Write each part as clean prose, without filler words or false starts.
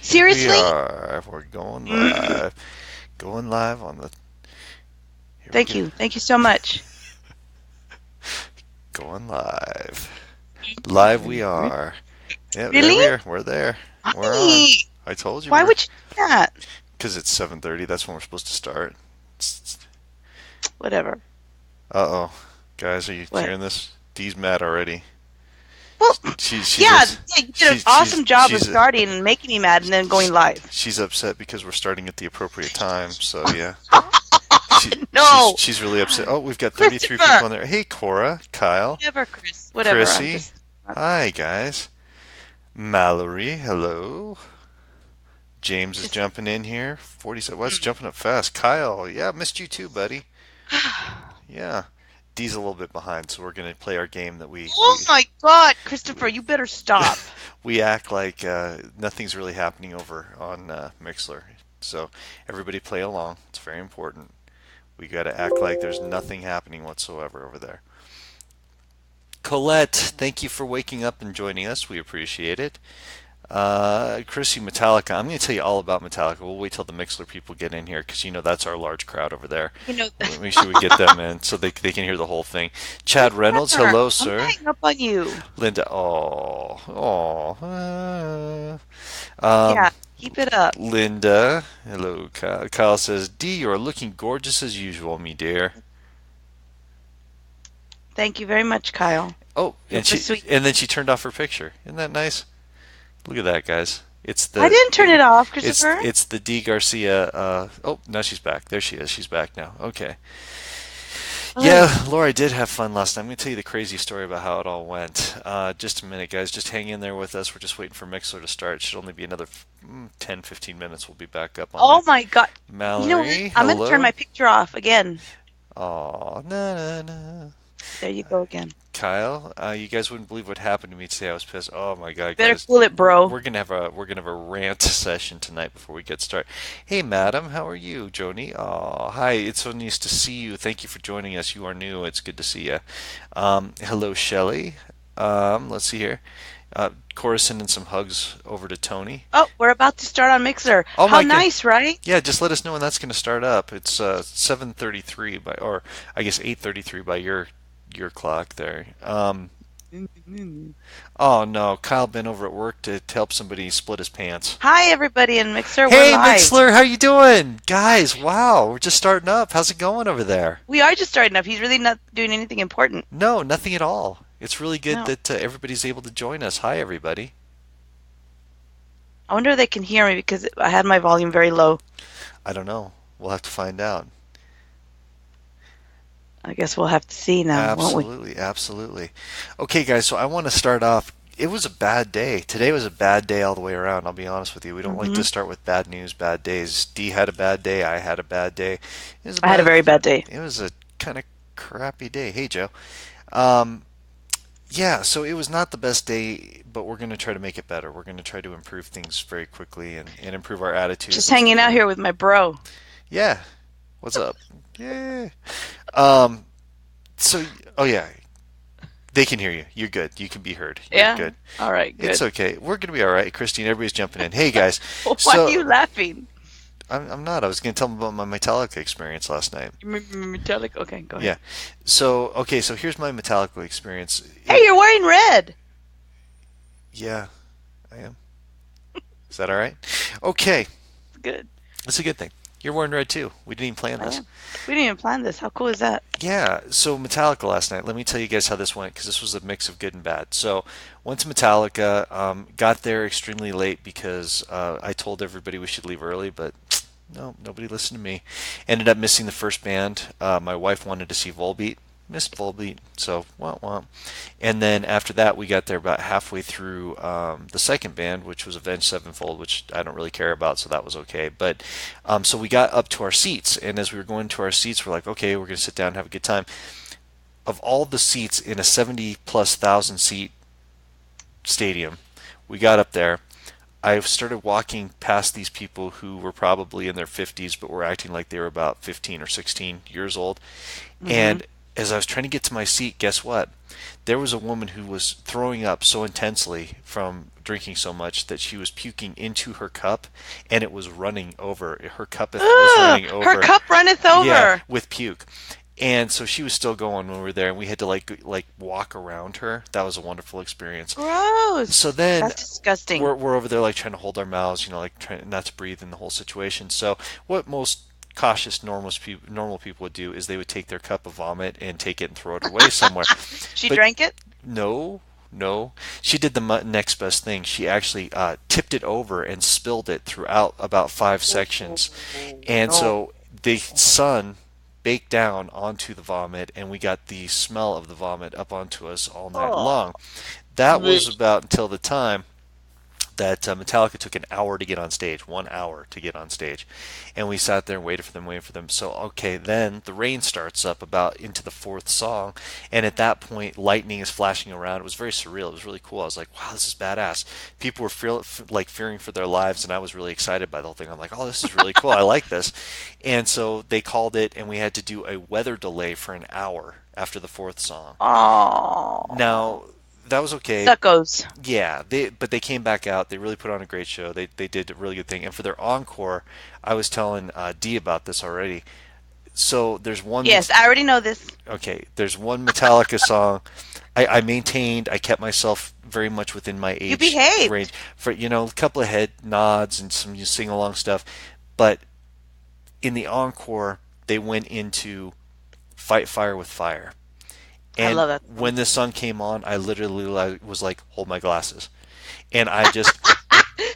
Here we Seriously? are. We're going live. Going live on the. Here we Thank go. you. Thank you so much. Going live. Live we are. Yep, there Really? we are. We're there. We're on. Why? I told you Why we're. would you do that? Because it's 7:30. That's when we're supposed to start. Whatever. Uh-oh. Guys, are you What? hearing this? Dee's mad already. Well, She's yeah, ups, yeah, you did an she's she's awesome job of she's starting and making me mad and then going live. she's upset because we're starting at the appropriate time. So yeah. She she's No, she's really upset. Oh, we've got 33 Christopher. people in there. Hey, Cora, Kyle, Whatever, Chris. Whatever. I'm Chrissy. just. Hi, guys. Mallory, hello. James is Just jumping in here. 47. What's jumping up fast? Kyle, yeah, missed you too, buddy. Yeah. Dee's a little bit behind, so we're gonna play our game that we Oh we my God, Christopher, you better stop. we act like nothing's really happening over on Mixler. So everybody play along. It's very important. We got to act like there's nothing happening whatsoever over there. Colette, thank you for waking up and joining us. We appreciate it. Chrissy, Metallica. I'm going to tell you all about Metallica. We'll wait till the Mixler people get in here because you know that's our large crowd over there. You know, We'll make sure we get them in so they can hear the whole thing. Chad Reynolds, Christopher, hello, I'm gonna sir. hang up on you. Linda, um, Yeah, keep it up. Linda, hello. Kyle says, D, you're looking gorgeous as usual, me dear. Thank you very much, Kyle. Oh, You're very sweet. and then she turned off her picture. Isn't that nice? Look at that, guys. I didn't turn it off, Christopher. It's the D Garcia. Oh, now she's back. There she is. She's back now. Okay. Ugh. Yeah, Laura, I did have fun last night. I'm going to tell you the crazy story about how it all went. Just a minute, guys. Just hang in there with us. We're just waiting for Mixler to start. It should only be another 10, 15 minutes. We'll be back up on Oh there. my God. You know what? Mallory, I'm gonna turn hello. my picture off again. Aw, na na na. There you go again. Kyle, you guys wouldn't believe what happened to me today. I was pissed. Oh my God, Better guys, cool it, bro. we're gonna have a rant session tonight before we get started. Hey, madam, how are you, Joni? Oh, hi. It's so nice to see you. Thank you for joining us. You are new. It's good to see you. Hello, Shelley. Let's see here. Cora sending some hugs over to Tony. Oh, we're about to start on Mixer. Oh How my God. nice, right? Yeah, just let us know when that's gonna start up. It's 7:33 by, or I guess 8:33 by your clock there. Oh no, Kyle been over at work to help somebody split his pants. Hi, everybody in Mixer. We're Hey live. Mixler, how you doing? Guys, wow, we're just starting up. How's it going over there? We are just starting up. He's really not doing anything important. No, nothing at all. It's really good No. that everybody's able to join us. Hi everybody. I wonder if they can hear me because I had my volume very low. I don't know. We'll have to find out. I guess we'll have to see now, won't we? Absolutely, absolutely. Okay, guys, so I want to start off. It was a bad day. Today was a bad day all the way around. I'll be honest with you. We don't like Hmm. to start with bad news, bad days. Dee had a bad day. I had a bad day. It was a I had a bad. very bad day. It was a kind of crappy day. Hey, Joe. Um, yeah, so it was not the best day, but we're going to try to make it better. We're going to try to improve things very quickly and improve our attitudes Just and hanging stuff out like that. here with my bro. Yeah. What's up? Yeah. Um, so, oh yeah, they can hear you. You're good. You can be heard. You're Yeah? good. All right, It's good. okay. We're gonna be all right. Christine, everybody's jumping in. Hey guys. Why are you So laughing? I'm not. I was gonna tell them about my Metallica experience last night. Metallic? Okay, go ahead. Yeah. So okay. So here's my Metallica experience. Hey, you're wearing red. Yeah, I am. Is that all right? Okay. Good. That's a good thing. You're wearing red too. We didn't even plan I this. am. We didn't even plan this. How cool is that? Yeah, so Metallica last night. Let me tell you guys how this went because this was a mix of good and bad. So went to Metallica, got there extremely late because I told everybody we should leave early, but no, nobody listened to me. Ended up missing the first band. My wife wanted to see Volbeat. Missed Volbeat, so wah wah. And then after that, we got there about halfway through the second band, which was Avenged Sevenfold, which I don't really care about, so that was okay. But so we got up to our seats, and as we were going to our seats, we're like, okay, we're gonna sit down and have a good time. Of all the seats in a 70 plus thousand seat stadium, we got up there. I started walking past these people who were probably in their 50s, but were acting like they were about 15 or 16 years old. Hmm. And as I was trying to get to my seat, guess what? There was a woman who was throwing up so intensely from drinking so much that she was puking into her cup, and it was running over. Her cup was Ugh, running her over. cup runneth Yeah, over. with puke. And so she was still going when we were there, and we had to like walk around her. That was a wonderful experience. So Gross. then That's disgusting. we're over there like trying to hold our mouths, like trying not to breathe in the whole situation. So what most cautious normal people would do is they would take their cup of vomit and take it and throw it away somewhere. She But drank it? no, no, she did the next best thing. She actually tipped it over and spilled it throughout about five sections, and No. so the sun baked down onto the vomit, and we got the smell of the vomit up onto us all night long. Oh. That was about until the time that Metallica took an hour to get on stage, 1 hour to get on stage, and we sat there and waited for them. So okay, then the rain starts up about into the fourth song, and at that point, lightning is flashing around. It was very surreal. It was really cool. I was like, wow, this is badass. People were fearing for their lives, and I was really excited by the whole thing. I'm like, oh, this is really cool. I like this. And so they called it, and we had to do a weather delay for an hour after the fourth song. Oh. Now that was okay. Suckos. Yeah, but they came back out. They really put on a great show. They did a really good thing. And for their encore, I was telling Dee about this already. So there's one. Yes, I already know this. Okay, there's one Metallica song. I maintained. I kept myself very much within my You age range behaved. for a couple of head nods and some sing along stuff. But in the encore, they went into Fight Fire with Fire. I And love that song. when this song came on, I literally was like, hold my glasses. And I just,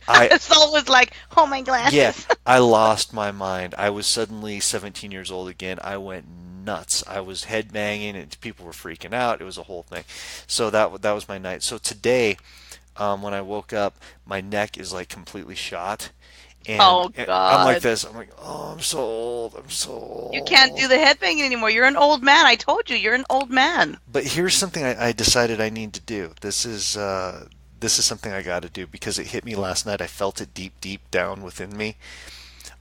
I, The soul was like, oh my yeah, glasses. I lost my mind. I was suddenly 17 years old again. I went nuts. I was headbanging and people were freaking out. It was a whole thing. So that was my night. So today, when I woke up, my neck is like completely shot. And Oh I'm like God. this. I'm like, oh, I'm so old. I'm so You can't do old. the headbanging anymore. You're an old man. I told you, you're an old man. But here's something I decided I need to do. This is something I got to do because it hit me last night. I felt it deep down within me.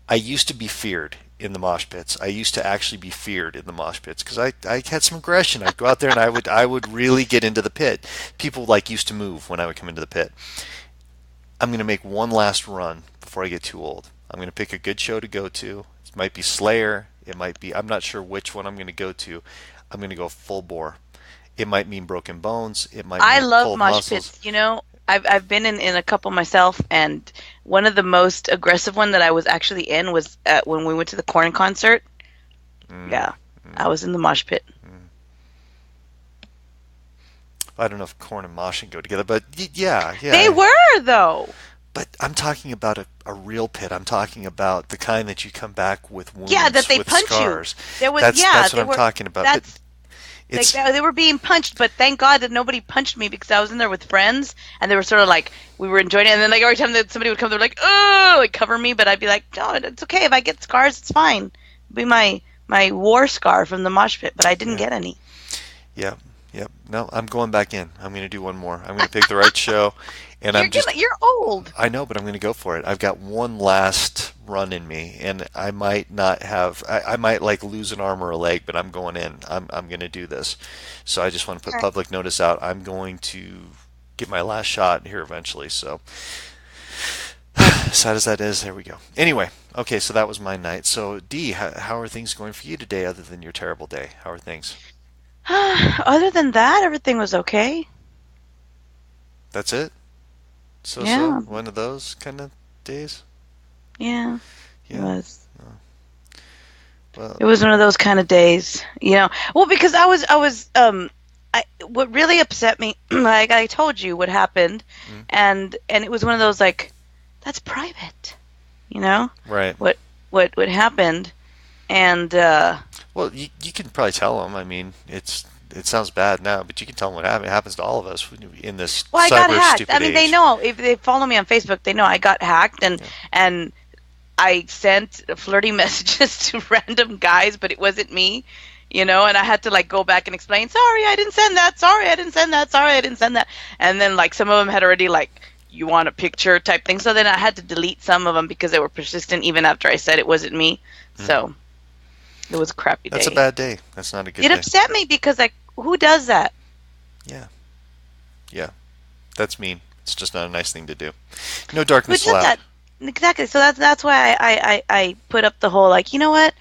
I used to be feared in the mosh pits. I used to actually be feared in the mosh pits because I had some aggression. I'd go out there and I would really get into the pit. People like used to move when I would come into the pit. I'm going to make one last run before I get too old. I'm going to pick a good show to go to. It might be Slayer. It might be, I'm not sure which one I'm going to go to. I'm going to go full bore. It might mean broken bones. It might I mean love pulled mosh muscles. pits. I've been in a couple myself, and one of the most aggressive one that I was actually in was when we went to the Korn concert. Mm, Yeah, I mm, was in the mosh pit. mm. I don't know if corn and moshing go together, but yeah, They yeah. were though. But I'm talking about a real pit. I'm talking about the kind that you come back with Yeah, that wounds, they with punch you. scars. There was That's what they I'm were. talking about. But That's like it's they were being punched, but thank God that nobody punched me because I was in there with friends, and they were sort of like we were enjoying it. And then like every time that somebody would come, they were like, "Oh," like cover me, but I'd be like, "No, it's okay. If I get scars, it's fine. It'll be my war scar from the mosh pit." But I didn't yeah. get any. Yep, yep. No, I'm going back in. I'm going to do one more. I'm going to pick the right show, and You're old. I know, but I'm going to go for it. I've got one last run in me, and I might not have, I might like lose an arm or a leg, but I'm going in. I'm going to do this. So I just want to put public notice out. I'm going to get my last shot here eventually. So sad as that is, there we go. Anyway, okay, so that was my night. So Dee, how are things going for you today, other than your terrible day? How are things? Other than that, everything was okay. That's it. So Yeah, one of those kind of days. yeah, it Yeah. was. Oh, well. It was one of those kind of days, you know. Well, because what really upset me, like I told you what happened, Mm, and it was one of those like, that's private, you know, right. what what happened, and Well, you can probably tell them. I mean, it sounds bad now, but you can tell them what happened. It happens to all of us in this well, I got cyber hacked. I stupid mean, they age. know if they follow me on Facebook, they know I got hacked, Yeah. and I sent flirty messages to random guys, but it wasn't me, you know, and I had to like go back and explain, sorry, I didn't send that, sorry, I didn't send that, sorry, I didn't send that. And then like some of them had already like, you want a picture type thing. So then I had to delete some of them because they were persistent even after I said it wasn't me. Mm. So It was a crappy That's a day. bad day. That's not a good It day. upset me because like who does that? Yeah, yeah. That's mean. It's just not a nice thing to do. No Who darkness does allowed. that? Exactly. So that's why I put up the whole like, you know what?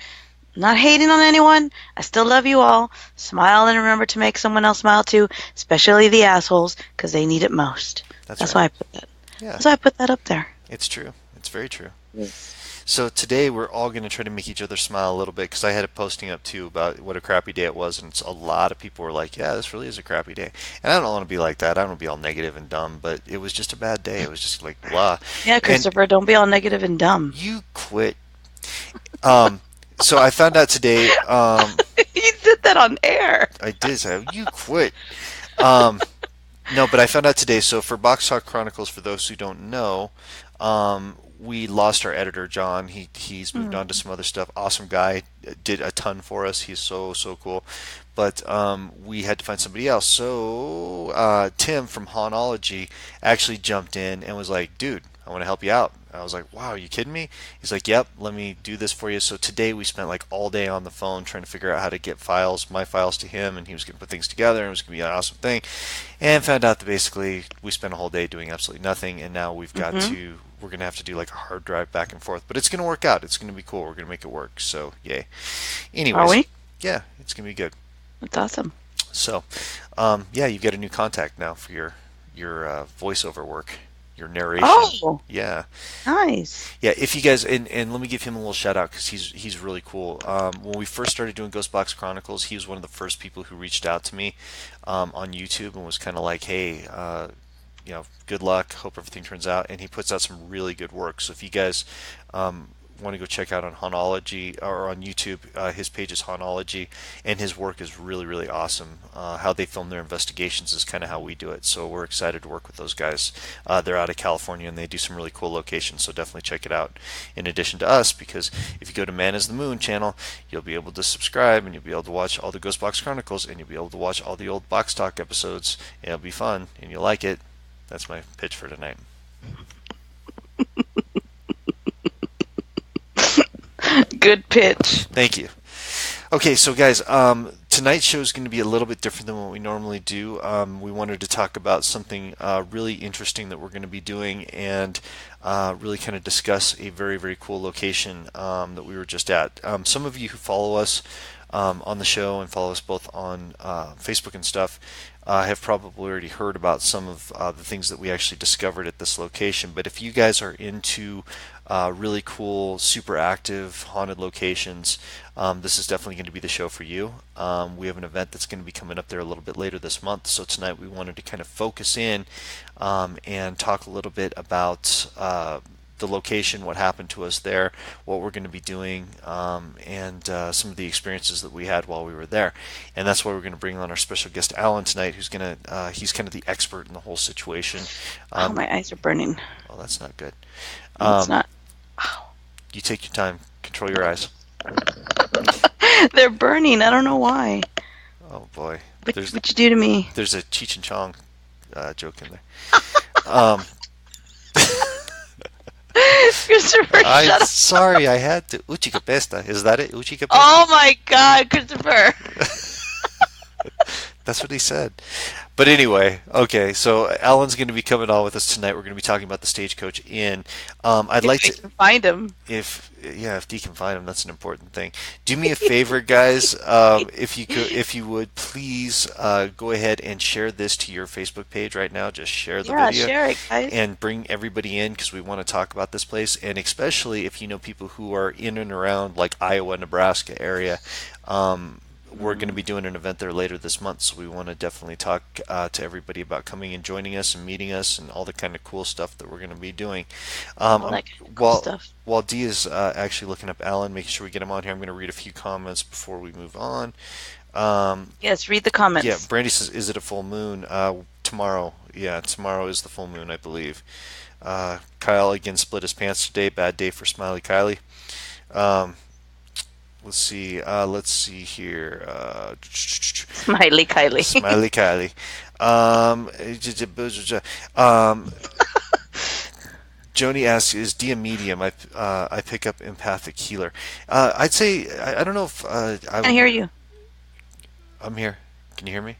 I'm not hating on anyone. I still love you all. Smile and remember to make someone else smile too, especially the assholes because they need it most. That's That's right. why I put that. Yeah, That's why I put that up there. it's true. It's very true. Yes. So today we're all going to try to make each other smile a little bit because I had a posting up too about what a crappy day it was, and a lot of people were like, "Yeah, this really is a crappy day." And I don't want to be like that. I don't want to be all negative and dumb, but it was just a bad day. It was just like blah. Yeah, And Christopher, don't be all negative and dumb. you quit. Um, so I found out today. You said that on air. I did say you quit. Um, no, but I found out today. So for Box Talk Chronicles, for those who don't know, we lost our editor, John. He's moved on to Mm. some other stuff. Awesome guy, did a ton for us. He's so cool. But we had to find somebody else. So Tim from Honology actually jumped in and was like, "Dude, I want to help you out." I was like, "Wow, are you kidding me?" He's like, "Yep, let me do this for you." So today we spent like all day on the phone trying to figure out how to get files, my files to him, and he was going to put things together, and it was going to be an awesome thing. And found out that basically we spent a whole day doing absolutely nothing, and now Hmm. we're going to have to do like a hard drive back and forth. But it's going to work out. It's going to be cool. We're going to make it work. So yay. Are Anyways, we? yeah, it's going to be good. That's awesome. So, yeah, you've got a new contact now for your voiceover work, your narration. Oh, Yeah, nice. yeah. If you guys and let me give him a little shout out because he's really cool. When we first started doing Ghost Box Chronicles, he was one of the first people who reached out to me on YouTube and was kind of like, "Hey, good luck. Hope everything turns out." And he puts out some really good work. So if you guys um, want to go check out on Honology or on YouTube, his page is Honology, and his work is really awesome. How they film their investigations is kind of how we do it. So we're excited to work with those guys. They're out of California and they do some really cool locations. So definitely check it out. In addition to us, because if you go to Man is the Moon channel, you'll be able to subscribe and you'll be able to watch all the Ghost Box Chronicles and you'll be able to watch all the old Box Talk episodes. It'll be fun and you'll like it. That's my pitch for tonight. Good pitch. Thank you. Okay, so guys, tonight's show is going to be a little bit different than what we normally do. We wanted to talk about something really interesting that we're going to be doing and really kind of discuss a very cool location that we were just at. Some of you who follow us on the show and follow us both on Facebook and stuff have probably already heard about some of the things that we actually discovered at this location. But if you guys are into really cool, super active haunted locations, this is definitely going to be the show for you. We have an event that's going to be coming up there a little bit later this month. So tonight we wanted to kind of focus in and talk a little bit about the location, what happened to us there, what we're going to be doing, and some of the experiences that we had while we were there. And that's why we're going to bring on our special guest Alan tonight, who's going to he's kind of the expert in the whole situation. Oh, Um, my eyes are burning. well, that's not good. No, it's Um, not. you take your time, control your eyes. They're burning. I don't know why. Oh boy, there's What you do to me? there's a Cheech and Chong joke in there. Um, Christopher, I shut up. sorry, I had to. Uchica pesta. Is that it? Uchica pesta. Oh my God, Christopher. That's what he said. But anyway, okay. So Alan's going to be coming on with us tonight. We're going to be talking about the Stagecoach Inn. I'd If like I to, can find him. if Dee can find him, that's an important thing. Do me a favor, guys. If you would, please go ahead and share this to your Facebook page right now. Just share the Yeah, video share it, guys. and bring everybody in because we want to talk about this place. And especially if you know people who are in and around like Iowa, Nebraska area. We're going to be doing an event there later this month, so we want to definitely talk to everybody about coming and joining us and meeting us and all the kind of cool stuff that we're going to be doing. All Um, that kind of cool while stuff. while Dee is actually looking up Alan, making sure we get him on here, I'm going to read a few comments before we move on. Um, Yes, read the yeah, comments. Brandy says, "Is it a full moon tomorrow?" Yeah, tomorrow is the full moon, I believe. Kyle again split his pants today. Bad day for Smiley Kylie. Um, let's see. Let's see here. Smiley Kylie. Smiley Kylie. Um, um, Joni asks, "Is D a medium? I pick up empathic healer." I'd say I don't know if I hear you. I'm here. Can you hear me?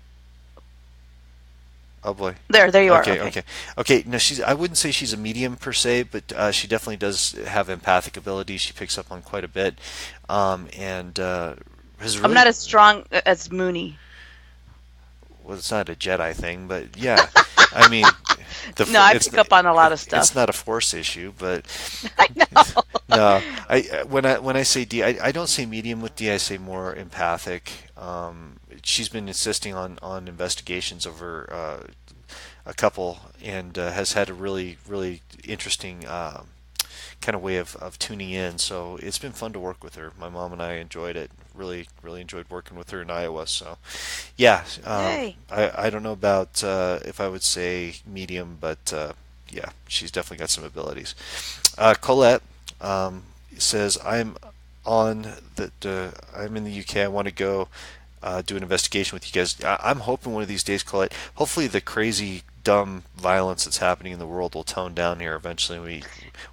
Oh boy. There you are. Okay, Okay. okay, okay. No, she's. I wouldn't say she's a medium per se, but she definitely does have empathic ability. She picks up on quite a bit, and has I'm really. not as strong as Moonie. Well, it's not a Jedi thing, but yeah. I mean, No, I it's pick up on a lot of it's stuff. not a force issue, but I know. no. When I say D, I don't say medium with D. I say more empathic. She's been insisting on investigations over a couple, and has had a really interesting kind of way of tuning in. So it's been fun to work with her. My mom and I enjoyed it. Really enjoyed working with her in Iowa. So yeah, Yay. I don't know about if I would say medium, but yeah, she's definitely got some abilities. Colette says, on I'm in the UK. I want to go do an investigation with you guys. I'm hoping one of these days, Colette. Hopefully, the crazy, dumb violence that's happening in the world will tone down here eventually.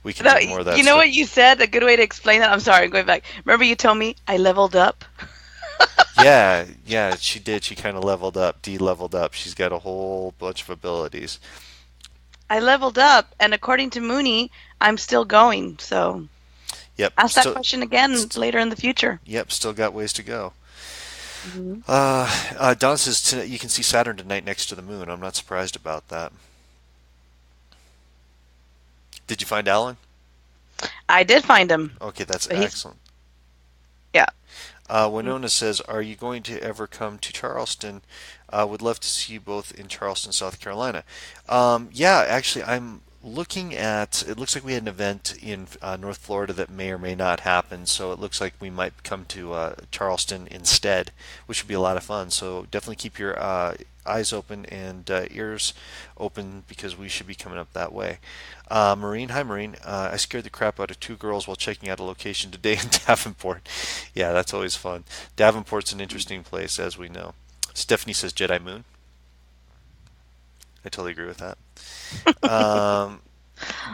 We can No, do more of that you know stuff. what you said? A good way to explain that. I'm sorry, I'm going back. Remember you told me I leveled up? Yeah, yeah, she did. She kind of leveled up, de-leveled up. She's got a whole bunch of abilities. I leveled up, and according to Mooney, I'm still going. So Yep, ask that still, question again st- later in the future. yep, still got ways to go. Hmm. Don says you can see Saturn tonight next to the moon. I'm not surprised about that. Did you find Alan? I did find him, Okay, that's but he's excellent. yeah. Winona says, "Are you going to ever come to Charleston? Would love to see you both in Charleston, South Carolina." Yeah, actually, I'm looking at. It looks like we had an event in North Florida that may or may not happen, so it looks like we might come to Charleston instead, which would be a lot of fun. So definitely keep your eyes open and ears open because we should be coming up that way. Maureen, hi Maureen. I scared the crap out of two girls while checking out a location today in Davenport. Yeah, that's always fun. Davenport's an interesting place, as we know. Stephanie says Jedi Moon. I totally agree with that. Um,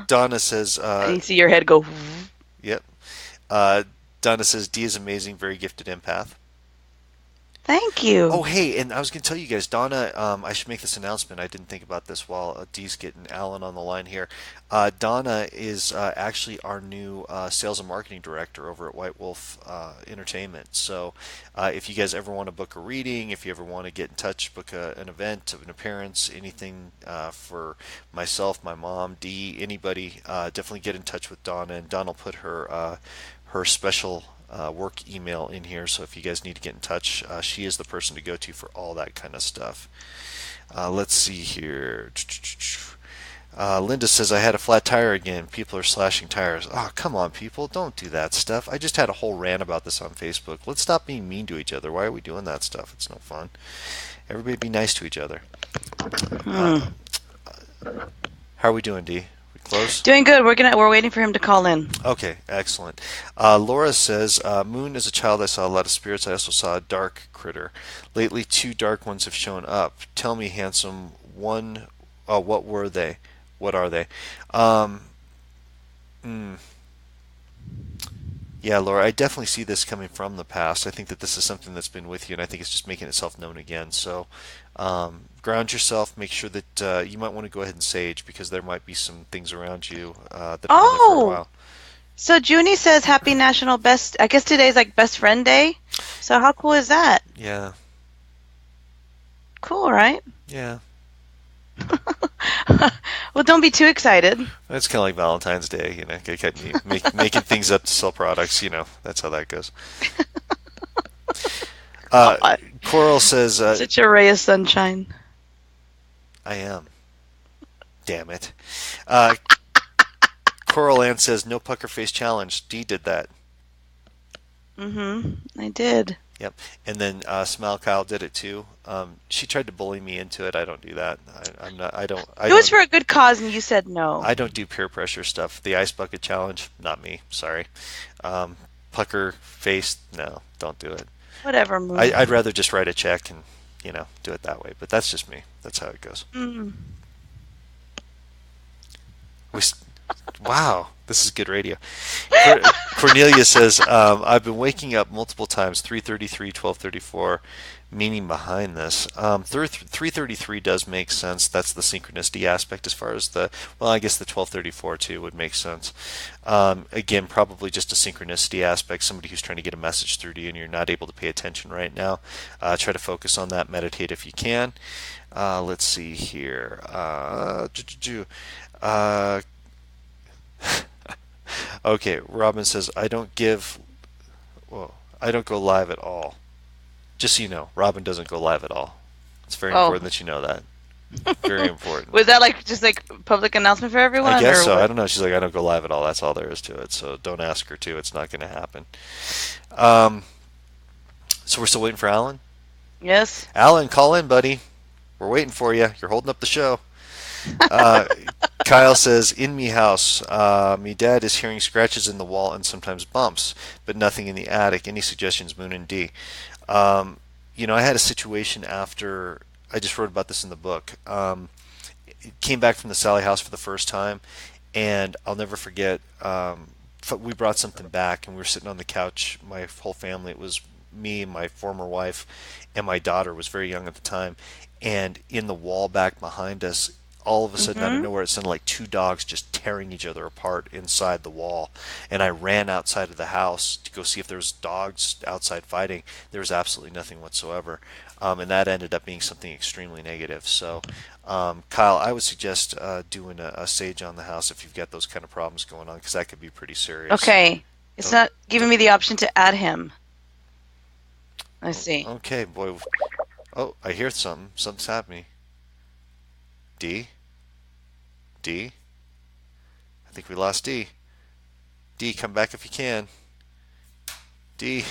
Donna says, And you see your head go. yep. Uh, Donna says D is amazing, very gifted empath. Thank Oh, you. hey, and I was going to tell you guys, Donna, I should make this announcement. I didn't think about this while Dee's getting Alan on the line here. Donna is actually our new sales and marketing director over at White Wolf Entertainment. So if you guys ever want to book a reading, if you ever want to get in touch, book an event, an appearance, anything for myself, my mom, Dee, anybody, definitely get in touch with Donna, and Donna will put her special work email in here. So if you guys need to get in touch, she is the person to go to for all that kind of stuff. Let's see here. Linda says, I had a flat tire again. People are slashing tires. Oh, come on, people. Don't do that stuff. I just had a whole rant about this on Facebook. Let's stop being mean to each other. Why are we doing that stuff? It's no fun. Everybody be nice to each other. Hmm. Uh, how are we doing, D? We close? Doing good. We're waiting for him to call in. Okay, excellent. Laura says, Moon, as a child, I saw a lot of spirits. I also saw a dark critter. Lately, two dark ones have shown up. Tell me, handsome one, what were they? What are they? Um, mm, yeah, Laura, I definitely see this coming from the past. I think that this is something that's been with you, and I think it's just making itself known again. So, ground yourself. Make sure that you might want to go ahead and sage because there might be some things around you that have been there for a Oh, while. so Junie says Happy National Best. I guess today's like Best Friend Day. So how cool is that? Yeah, Cool, right? yeah. Well, don't be too excited. It's kind of like Valentine's Day, making things up to sell products. That's how that goes. Uh, God, Coral says, such a ray of sunshine. "I am. Damn it." Uh, Coral Ann says, "No pucker face challenge." D did that. I did. Yep. And then Smile Kyle did it too. She tried to bully me into it. I don't do that. I'm not. I don't. I It was don't. for a good cause, and you said no. I don't do peer pressure stuff. The ice bucket challenge, not me. Sorry. Um, Pucker face, no, don't do it. Whatever, I'd Moon. rather just write a check and do it that way. But that's just me. That's how it goes. Mm. We Wow, this is good radio. Cornelia says, I've been waking up multiple times, 3:33, 12:34, meaning behind this. 3:33 does make sense. That's the synchronicity aspect as far as well, I guess the 12:34 too would make sense. Again, probably just a synchronicity aspect, somebody who's trying to get a message through to you and you're not able to pay attention right now. Try to focus on that, meditate if you can. Let's see here. Uh, Okay, Robin says well, I don't go live at all. Just so you know, Robin doesn't go live at all. It's very Oh, important that you know that. Very important. was that like just like public announcement for I everyone, guess or so. I what? don't know. She's like, I don't go live at all. That's all there is to it. So don't ask her to. It's not going to happen. Um, so we're still waiting for Alan. Yes. Alan, call in, buddy. We're waiting for you. You're holding up the show. Uh, Kyle says, in me house, me dad is hearing scratches in the wall and sometimes bumps, but nothing in the attic. Any suggestions, Moonie Dee? Um, I had a situation after I just wrote about this in the book. Came back from the Sally house for the first time, and I'll never forget. We brought something back, and we were sitting on the couch. My whole family. It was me, my former wife, and my daughter was very young at the time. And in the wall back behind us, all of a sudden, out of Mm-hmm. nowhere, it sounded like two dogs just tearing each other apart inside the wall. And I ran outside of the house to go see if there was dogs outside fighting. There was absolutely nothing whatsoever, and that ended up being something extremely negative. So, Kyle, I would suggest doing a sage on the house if you've got those kind of problems going on, because that could be pretty serious. Okay. It's Don't, not giving don't, me the option to add him. Let's see. okay, boy. Oh, I hear something. Something's happening. D, D. I think we lost D. D, come back if you can. D.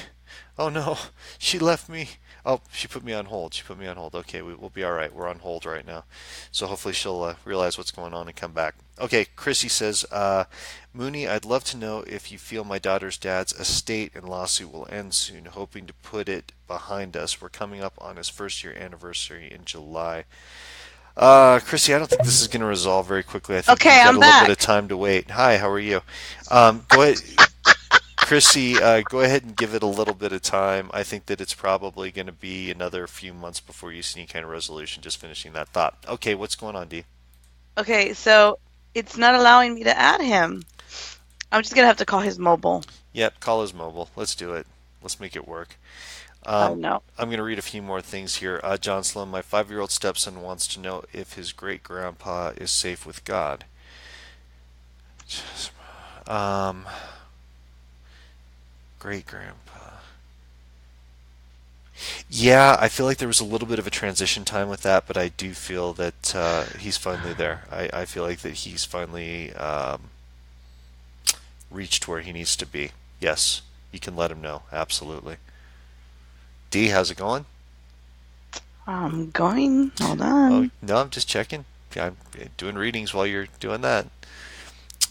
Oh no, she left me. Oh, she put me on hold. She put me on hold. Okay, we'll be all right. We're on hold right now. So hopefully she'll realize what's going on and come back. Okay, Chrissy says, Mooney, I'd love to know if you feel my daughter's dad's estate and lawsuit will end soon, hoping to put it behind us. We're coming up on his first year anniversary in July. Chrissy, I don't think this is going to resolve very quickly. I think you've Okay, got I'm a little bit of back. time to wait. Hi, how are you? Go ahead. Chrissy, go ahead and give it a little bit of time. I think that it's probably going to be another few months before you see any kind of resolution. Just finishing that thought. Okay, what's going on, D? Okay, so it's not allowing me to add him. I'm just gonna have to call his mobile. Yep, call his mobile. Let's do it. Let's make it work. I Um, know. I'm going to read a few more things here. John Sloan, my 5-year-old stepson wants to know if his great grandpa is safe with God. Um, great grandpa. Yeah, I feel like there was a little bit of a transition time with that, but I do feel that he's finally there. I feel like that he's finally reached where he needs to be. Yes, you can let him know. Absolutely. D, how's it going? I'm going. Hold Oh, on. no, I'm just checking. Yeah, I'm doing readings while you're doing that.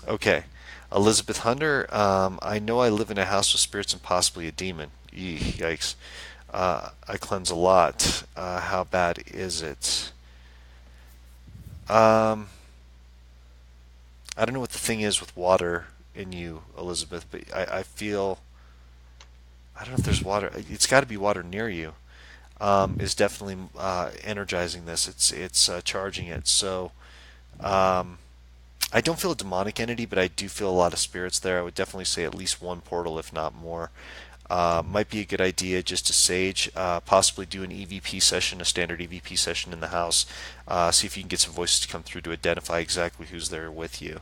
Okay. Elizabeth Hunter, I know I live in a house with spirits and possibly a demon. Yikes. I cleanse a lot. How bad is it? Um, I don't know what the thing is with water in you, Elizabeth, but I feel I don't know if there's water. It's got to be water near you. Is definitely energizing this. It's charging it. So um, I don't feel a demonic entity, but I do feel a lot of spirits there. I would definitely say at least one portal, if not more. Might be a good idea just to sage, possibly do an EVP session, a standard EVP session in the house. See if you can get some voices to come through to identify exactly who's there with you.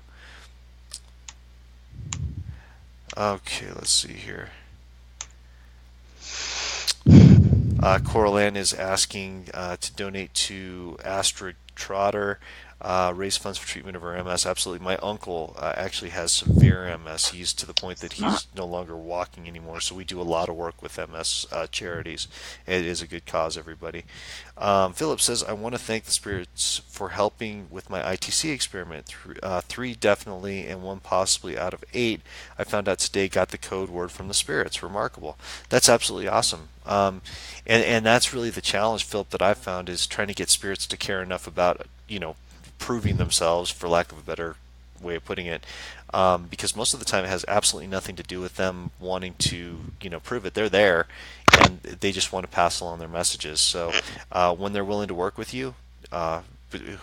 Okay, let's see here. Coral Ann is asking to donate to Astrid Trotter, raise funds for treatment of her MS. Absolutely. My uncle actually has severe MS. He's to the point that Uh, he's no longer walking anymore. So we do a lot of work with MS charities. It is a good cause, everybody. Philip says, I want to thank the spirits for helping with my ITC experiment. Three definitely and one possibly out of 8 I found out today got the code word from the spirits. Remarkable. That's absolutely awesome. And that's really the challenge, Philip, that I've found is trying to get spirits to care enough about, proving themselves, for lack of a better way of putting it, because most of the time it has absolutely nothing to do with them wanting to, prove it. They're there, and they just want to pass along their messages. So when they're willing to work with you,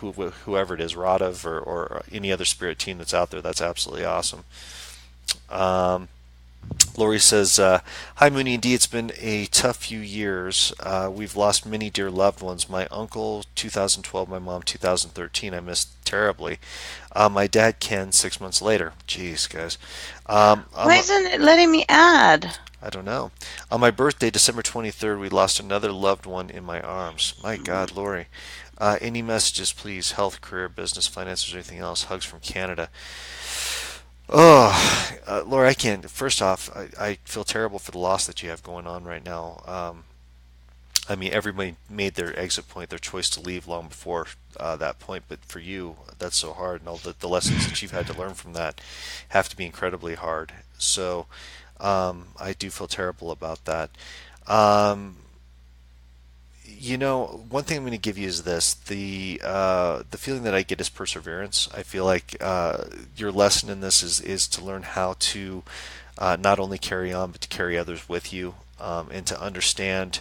whoever it is, Radav or any other spirit team that's out there, that's absolutely awesome. Um, Lori says, "Hi Moonie Dee, it's been a tough few years. We've lost many dear loved ones. My uncle, 2012, my mom, 2013. I missed terribly. My dad, Ken, 6 months later. Jeez, guys. Why isn't it letting me add? I don't know. On my birthday, December 23rd, we lost another loved one in my arms. My God, Lori. Any messages, please? Health, career, business, finances, or anything else? Hugs from Canada." Oh, Laura, I can't. First off, I feel terrible for the loss that you have going on right now. I mean, everybody made their exit point, their choice to leave long before that point. But for you, that's so hard, and all the lessons that you've had to learn from that have to be incredibly hard. So I do feel terrible about that. Um, one thing I'm going to give you is this: the feeling that I get is perseverance. I feel like your lesson in this is to learn how to not only carry on but to carry others with you, and to understand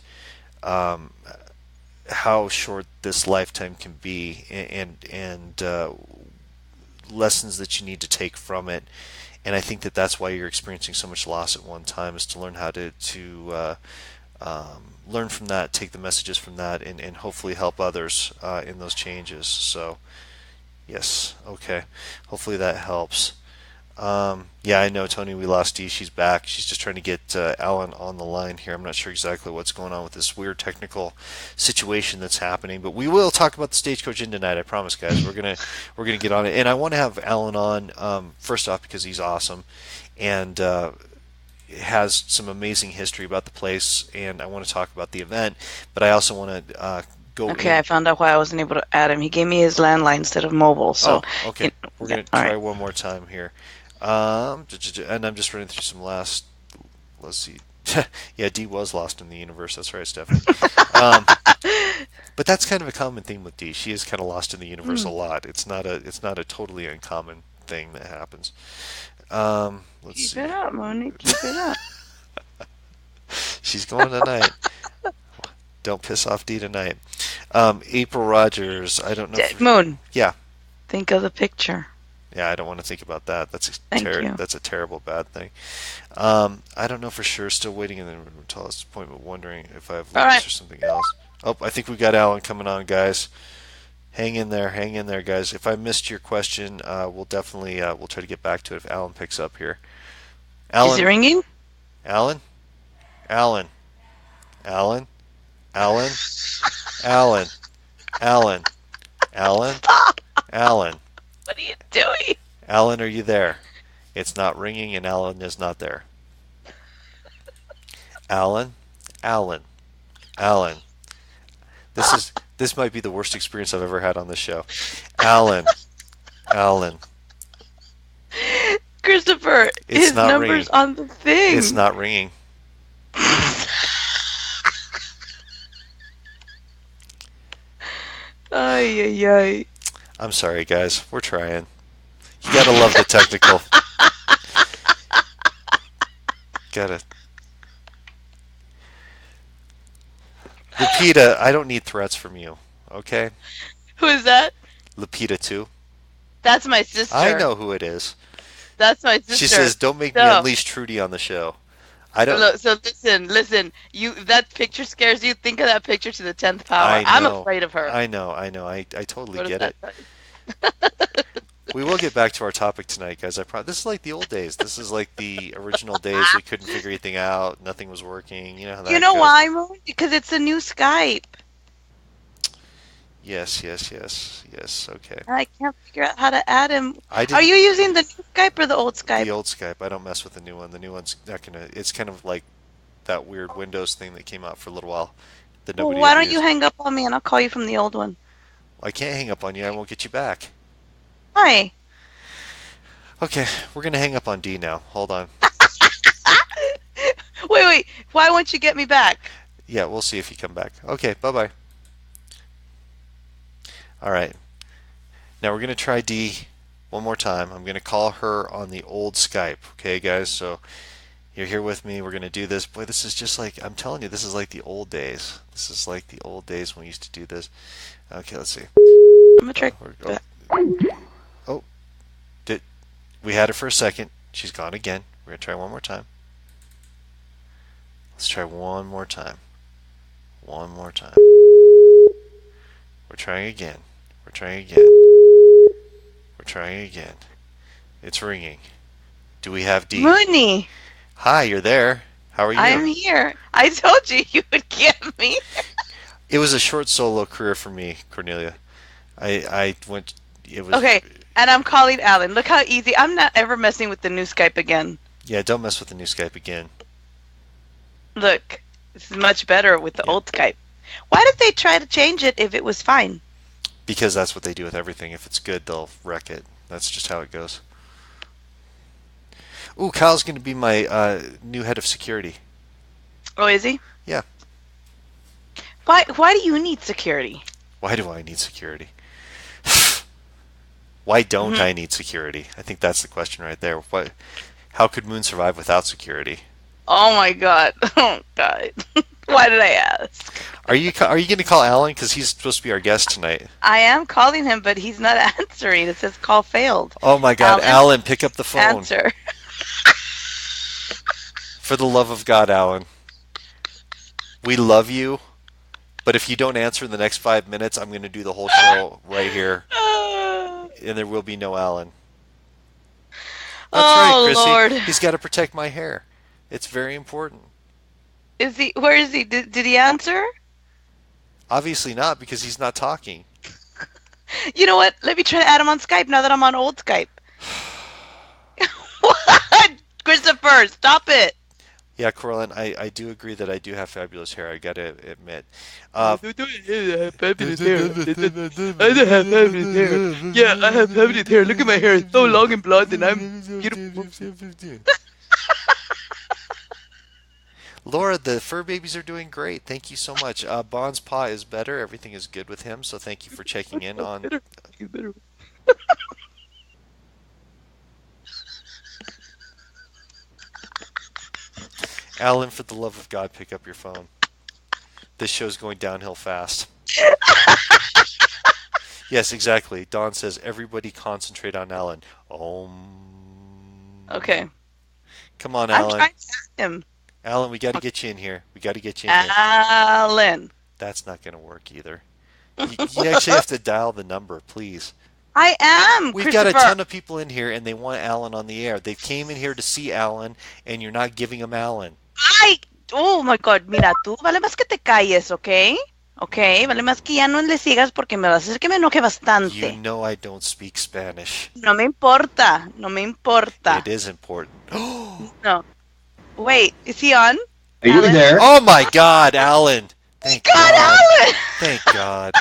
um, how short this lifetime can be, and lessons that you need to take from it. And I think that that's why you're experiencing so much loss at one time, is to learn how to learn from that, take the messages from that, and hopefully help others in those changes. So, yes, okay. Hopefully that helps. Yeah, I know, Tony, we lost Dee. She's back. She's just trying to get Alan on the line here. I'm not sure exactly what's going on with this weird technical situation that's happening, but we will talk about the Stagecoach Inn tonight. I promise, guys. We're gonna get on it, and I want to have Alan on first off because he's awesome, and has some amazing history about the place, and I want to talk about the event, but I also want to go Okay, I in. found out why I wasn't able to add him. He gave me his landline instead of mobile, so Oh, okay. We're yeah, going to all try right. one more time here. And I'm just running through some last. Let's see. Yeah, D was lost in the universe. That's right, Stephanie. Um, but that's kind of a common theme with D. She is kind of lost in the universe a Hmm. lot. It's not a totally uncommon thing that happens. Let's Keep see. it up, Mooney. Keep it up. She's going tonight. Don't piss off D tonight. April Rogers. I don't know if. Moon, Yeah, think of the picture. yeah. I don't want to think about that. Thank you. That's a terrible bad thing. I don't know for sure. Still waiting in the rheumatologist appointment, wondering if I have All right. lupus or something else. Oh, I think we got Alan coming on, guys. Hang in there, guys. If I missed your question, we'll definitely we'll try to get back to it if Alan picks up here. Is it Alan, ringing? Alan, Alan, Alan, Alan, Alan, Alan, Alan, Stop! Alan, What are you doing? Alan. Are you there? It's not ringing, and Alan is not there. Alan, Alan, Alan. This might be the worst experience I've ever had on this show. Alan, Alan. Christopher, It's his not number's ringing. on the It's thing. not ringing. Ay, ay, ay. I'm sorry, guys. We're trying. You gotta love the technical. Gotta. Lupita, I don't need threats from you. Okay? Who is that? Lupita, too. That's my I sister. know who it is. That's my She sister. says, "Don't make me So, unleash Trudy on the show." I so, don't. listen. You, if that picture scares you, think of that picture to the 10th power. I I'm know. afraid of her. I know. I totally What does get that it. tell you? We will get back to our topic tonight, guys. This is like the old days. This is like the original days. We couldn't figure anything out. Nothing was working. You know how You that know goes. why, Moon? Because it's a new Skype. Yes, yes, yes, yes. Okay. I can't figure out how to add him. I Are didn't. you using the new Skype or the old Skype? The old Skype. I don't mess with the new one. The new one's not gonna. It's kind of like that weird Windows thing that came out for a little while that Well, nobody why ever don't you used. hang up on me and I'll call you from the old one? I can't hang up on you. I won't get you back. Hi. Okay, we're gonna hang up on D now. Hold on. Wait. Why won't you get me back? Yeah, we'll see if you come back. Okay, bye bye. All right. Now we're gonna try D. One more time. I'm going to call her on the old Skype. Okay, guys? So you're here with me. We're going to do this. Boy, this is just like, I'm telling you, this is like the old days. This is like the old days when we used to do this. Okay, let's see. I'm gonna try. Oh, oh, did we had it for a second. She's gone again. We're going to try one more time. Let's try one more time. One more time. We're trying again. We're trying again. We're trying again. It's ringing. Do we have Dee? Moonie, Hi, you're there. How are you? I'm here. I told you you would get me. It was a short solo career for me, Cornelia. I went. It was Okay, and I'm calling Alan. Look how easy. I'm not ever messing with the new Skype again. Yeah, don't mess with the new Skype again. Look, this is much better with the Yeah. old Skype. Why did they try to change it if it was fine? Because that's what they do with everything. If it's good, they'll wreck it. That's just how it goes. Ooh, Kyle's going to be my new head of security. Oh, is he? Yeah. Why do you need security? Why do I need security? Why don't I need security? I think that's the question right there. What? How could Moon survive without security? Oh my god. Oh god. Why did I ask? Are you going to call Alan because he's supposed to be our guest tonight? I am calling him, but he's not answering. It says call failed. Oh my God, Alan, pick up the phone. Answer. For the love of God, Alan. We love you, but if you don't answer in the next 5 minutes, I'm going to do the whole show right here, and there will be no Alan. That's right, Chrissy. Lord. He's got to protect my hair. It's very important. Is he? Where is he? Did he answer? Obviously not, because he's not talking. You know what? Let me try to add him on Skype now that I'm on old Skype. What? Christopher, stop it. Yeah, Coraline, I do agree that I do have fabulous hair. I got to admit. I don't have fabulous hair. I don't have fabulous hair. Yeah, I have fabulous hair. Look at my hair. It's so long and blonde, and I'm beautiful. Laura, the fur babies are doing great. Thank you so much. Bond's paw is better. Everything is good with him. So thank you for checking in on. He's better. Alan, for the love of God, pick up your phone. This show's going downhill fast. Yes, exactly. Dawn says, everybody concentrate on Alan. Okay. Come on, I'm Alan. trying to ask him. Alan, we got to get you in here. We got to get you in here. Alan. That's not going to work either. You actually have to dial the number, please. I am, We've got a Christopher. ton of people in here, and they want Alan on the air. They came in here to see Alan, and you're not giving them Alan. Oh my God, mira, tú vale más que te calles, ¿ok? Ok, vale más que ya no le sigas porque me vas a hacer que me enoje You bastante. know I don't speak Spanish. No me importa, no me importa. It is important. No. Wait, is he on? Are you Alan? there? Oh my God, Alan! Thank God, God. Alan! Thank God.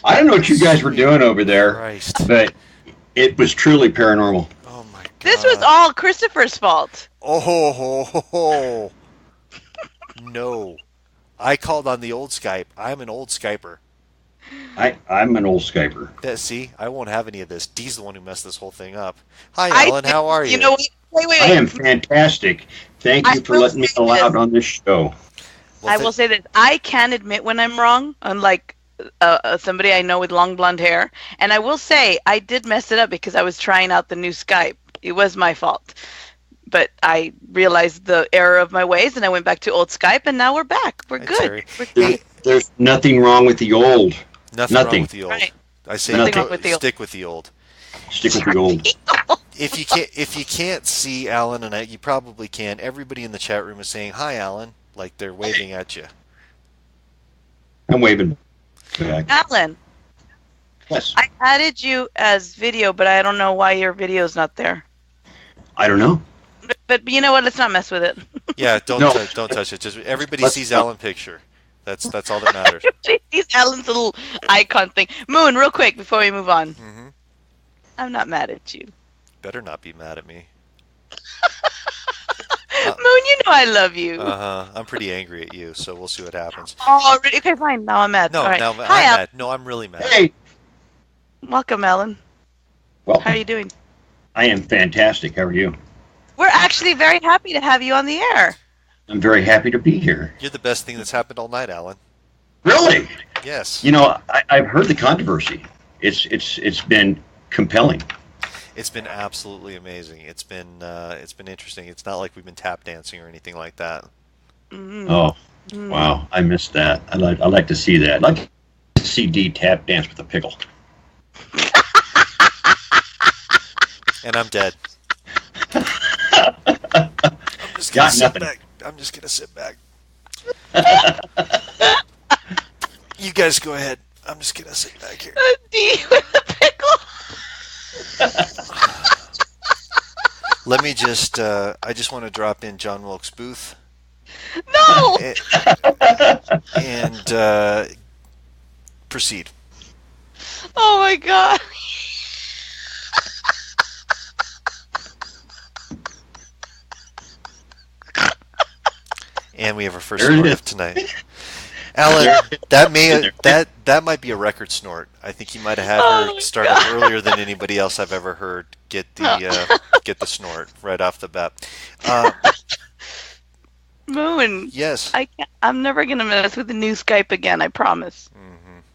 I don't know what you guys were doing over there, Christ. but it was truly paranormal. Oh my God. This was all Christopher's fault. Oh ho ho ho. No. I called on the old Skype. I'm an old Skyper. I'm an old Skyper. See, I won't have any of this. Dee's the one who messed this whole thing up. Hi, I Alan. How are you? You know what? Wait. I am fantastic. Thank you for letting me allowed on this show. Well, I will say this. I can admit when I'm wrong, unlike somebody I know with long blonde hair. And I will say I did mess it up because I was trying out the new Skype. It was my fault. But I realized the error of my ways, and I went back to old Skype, and now we're back. We're Hi, good. Terry. We're good. There's nothing wrong with the old. Nothing wrong Nothing. with the old. Right. I say Nothing wrong with the old. stick with the old. Stick with the old. If you can't see Alan and you probably can. Everybody in the chat room is saying hi, Alan, like they're waving at you. I'm waving back. Alan, Yes. I added you as video, but I don't know why your video's not there. I don't know. But you know what? Let's not mess with it. Yeah, don't No. don't touch it. Just everybody Let's sees not. Alan picture. That's all that matters. He's Alan's little icon thing. Moon, real quick before we move on. Hmm. I'm not mad at you. Better not be mad at me. Moon, you know I love you. I'm pretty angry at you, so we'll see what happens. Oh, really? Okay, fine. Now I'm mad. No, All right. now Hi, I'm Alan. mad. No, I'm really mad. Hey, Welcome, Alan. Well, How are you doing? I am fantastic. How are you? We're actually very happy to have you on the air. I'm very happy to be here. You're the best thing that's happened all night, Alan. Really? Yes. You know, I've heard the controversy. It's been compelling. It's been absolutely amazing. It's been interesting. It's not like we've been tap dancing or anything like that. Mm. Oh, wow. I missed that. I'd like to see that. I'd like to see Dee tap dance with a pickle. And I'm dead. I'm just gonna sit back. I'm just gonna sit back. You guys go ahead. I'm just gonna sit back here. Dee with a pickle. Let me just. I just want to drop in John Wilkes Booth. No. And proceed. Oh my God. And we have our first snort of tonight. Alan, that might be a record snort. I think you might have had her start up earlier than anybody else I've ever heard get the snort right off the bat. Moon. Yes. I'm never gonna mess with the new Skype again. I promise.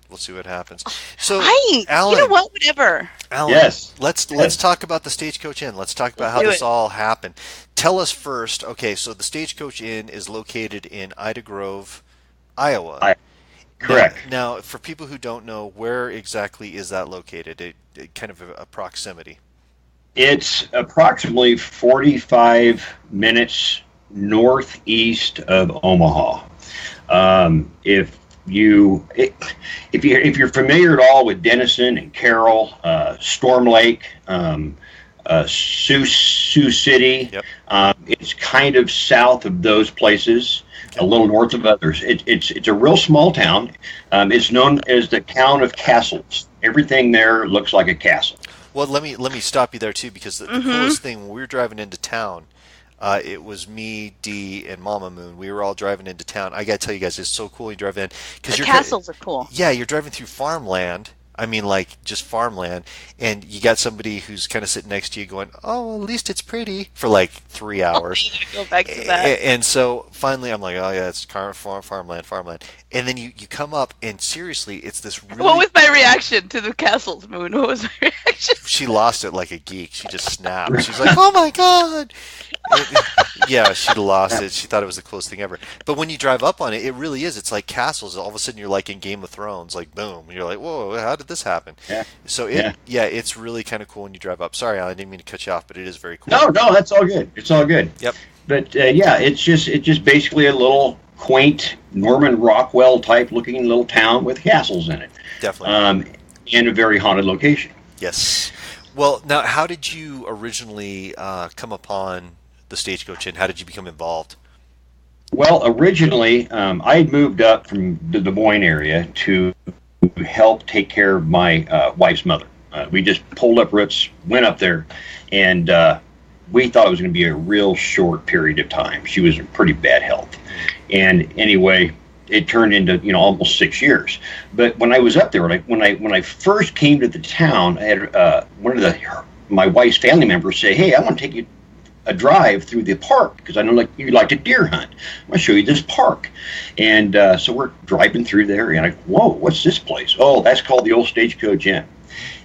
We'll see what happens. So, Alan, you know what? Whatever. Alan, yes. Let's talk about the Stagecoach Inn. Let's talk about how this all happened. Tell us first. Okay, so the Stagecoach Inn is located in Ida Grove, Iowa. Correct. Now, for people who don't know, where exactly is that located? It kind of a proximity. It's approximately 45 minutes northeast of Omaha. If you're familiar at all with Denison and Carroll, Storm Lake, Sioux City, yep. It's kind of south of those places, a little north of others. It's a real small town. It's known as the town of castles. Everything there looks like a castle. Well, let me stop you there too, because the coolest thing when we were driving into town. It was me, Dee, and Mama Moon. We were all driving into town. I gotta tell you guys, it's so cool. You drive in because the castles are cool. Yeah, you're driving through farmland. I mean, like just farmland, and you got somebody who's kind of sitting next to you, going, "Oh, at least it's pretty," for like 3 hours. Go back to that. And so finally, I'm like, "Oh yeah, it's farmland." And then you come up, and seriously, it's this really. What was my reaction to the castles, Moon? What was my reaction? She lost it like a geek. She just snapped. She's like, "Oh my god!" Yeah, she lost it. She thought it was the coolest thing ever. But when you drive up on it, it really is. It's like castles. All of a sudden, you're like in Game of Thrones. Like, boom. You're like, whoa, how did this happen? Yeah. So, it's really kind of cool when you drive up. Sorry, Alan, I didn't mean to cut you off, but it is very cool. No, that's all good. It's all good. Yep. But, it's just basically a little quaint Norman Rockwell type looking little town with castles in it. Definitely. And a very haunted location. Yes. Well, now, how did you originally come upon the Stagecoach Inn? How did you become involved? Well, originally, I had moved up from the Des Moines area to help take care of my wife's mother. We just pulled up roots, went up there, and we thought it was going to be a real short period of time. She was in pretty bad health. And anyway, it turned into almost 6 years. But when I was up there, when I first came to the town, I had one of my wife's family members say, "Hey, I want to take you a drive through the park because I know you like to deer hunt. I'm going to show you this park." And so we're driving through there, and whoa, what's this place? Oh, that's called the old Stagecoach Inn.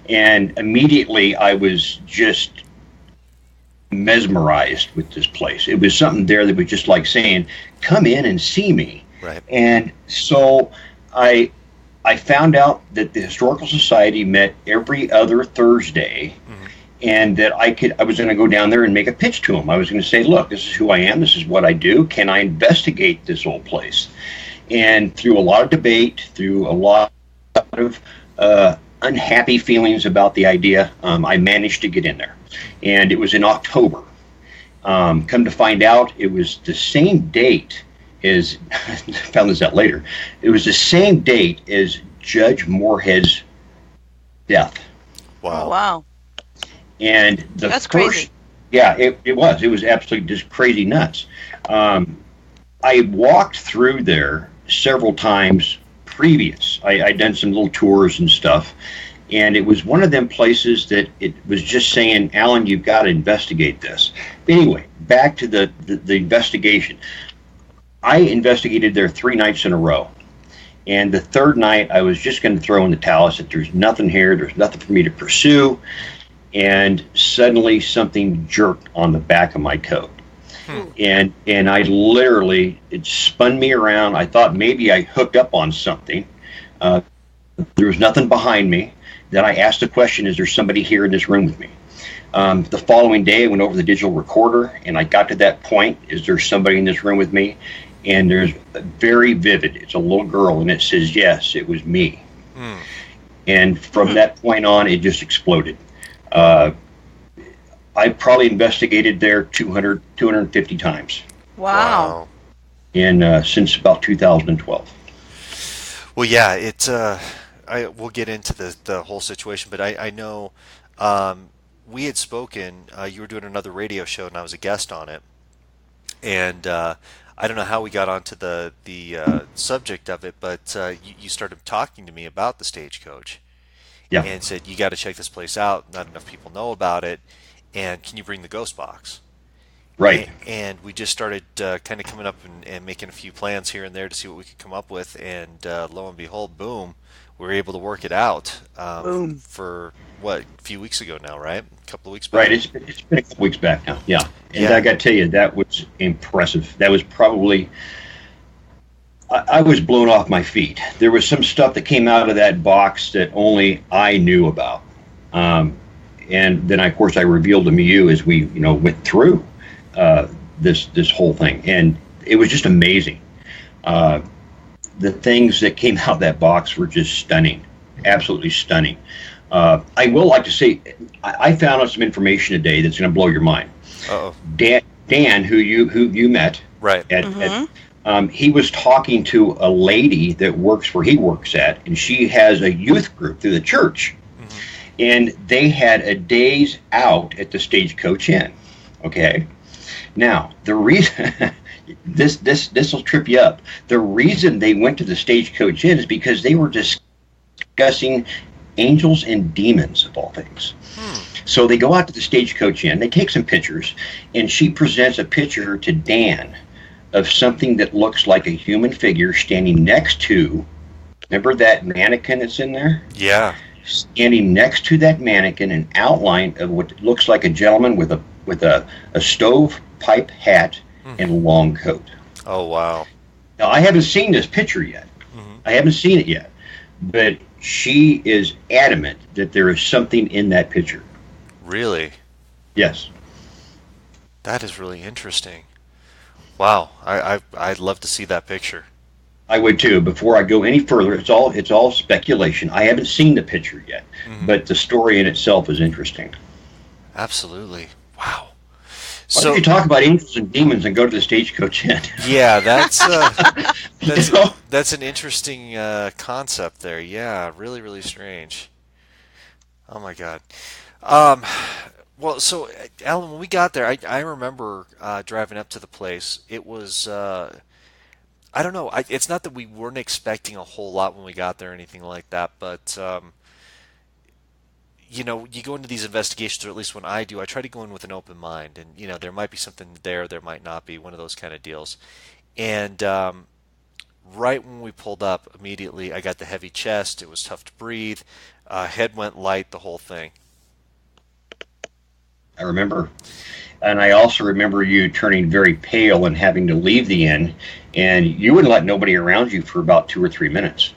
And immediately I was just mesmerized with this place. It was something there that was just like saying, "Come in and see me." Right. And so I found out that the Historical Society met every other Thursday. And that I was going to go down there and make a pitch to them. I was going to say, "Look, this is who I am. This is what I do. Can I investigate this old place?" And through a lot of debate, through a lot of unhappy feelings about the idea, I managed to get in there. And it was in October. Come to find out, it was the same date as, I found this out later, it was the same date as Judge Moorhead's death. Wow. Oh, wow. And That's crazy. Yeah, it was absolutely just crazy nuts. I walked through there several times previous. I'd done some little tours and stuff, And it was one of them places that it was just saying, Alan, you've got to investigate this. Anyway, back to the investigation. I investigated there 3 nights in a row. And the third night, I was just going to throw in the towel. I said, there's nothing here. There's nothing for me to pursue. And suddenly something jerked on the back of my coat. And I literally, it spun me around. I thought maybe I hooked up on something. There was nothing behind me. Then I asked the question, is there somebody here in this room with me? The following day, I went over the digital recorder, and I got to that point, is there somebody in this room with me? And there's very vivid, it's a little girl, and it says, yes, it was me. And from that point on, it just exploded. I probably investigated there 250 times. Wow. Since about 2012. Well, yeah, we'll get into the whole situation, but I know we had spoken. You were doing another radio show, and I was a guest on it. And I don't know how we got onto the subject of it, but you started talking to me about the Stagecoach, and said you got to check this place out. Not enough people know about it, and can you bring the ghost box? Right. And we just started kind of coming up and making a few plans here and there to see what we could come up with, and lo and behold, boom, we were able to work it out for, a few weeks ago now, right? A couple of weeks back. Right, it's been a couple weeks back now, yeah. And I got to tell you, that was impressive. That was probably, I was blown off my feet. There was some stuff that came out of that box that only I knew about. And then, of course, I revealed them to you as we, went through this whole thing. And it was just amazing. The things that came out of that box were just stunning, absolutely stunning. I will like to say, I found out some information today that's going to blow your mind. Uh-oh. Dan, who you met, right? He was talking to a lady that works where he works at, and she has a youth group through the church, and they had a days out at the Stagecoach Inn. Okay, now the reason this will trip you up. The reason they went to the Stagecoach Inn is because they were discussing angels and demons, of all things. So they go out to the Stagecoach Inn, they take some pictures, and she presents a picture to Dan of something that looks like a human figure standing next to, remember that mannequin that's in there? Yeah. Standing next to that mannequin, an outline of what looks like a gentleman with a stovepipe hat and a long coat. Oh, wow. Now, I haven't seen this picture yet. I haven't seen it yet. But she is adamant that there is something in that picture. Really? Yes. That is really interesting. Wow. I'd love to see that picture. I would too. Before I go any further, it's all speculation. I haven't seen the picture yet, but the story in itself is interesting. Absolutely. Wow. Why don't you talk about angels and demons and go to the Stagecoach Inn? Yeah, that's an interesting concept there. Yeah, really, really strange. Oh my God. Well, so Alan, when we got there, I remember driving up to the place. It was I don't know. It's not that we weren't expecting a whole lot when we got there or anything like that, but you go into these investigations, or at least when I do, I try to go in with an open mind, and there might be something there might not be, one of those kind of deals. And right when we pulled up, immediately I got the heavy chest. It was tough to breathe. Head went light, the whole thing. I remember. And I also remember you turning very pale and having to leave the inn, and you wouldn't let nobody around you for about 2 or 3 minutes.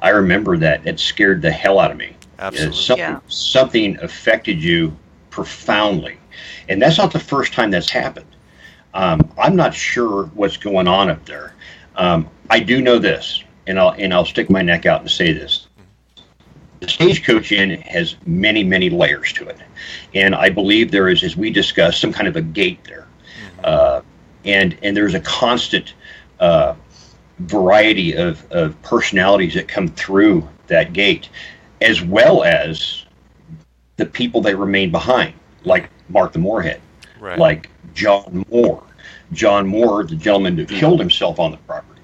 I remember that. It scared the hell out of me. Absolutely. Something affected you profoundly. And that's not the first time that's happened. I'm not sure what's going on up there. I do know this, and I'll stick my neck out and say this. The Stagecoach Inn has many, many layers to it. And I believe there is, as we discussed, some kind of a gate there. And there's a constant variety of personalities that come through that gate, as well as the people that remain behind, like Mark the Moorhead, right, like John Moore. John Moore, the gentleman who killed himself on the property.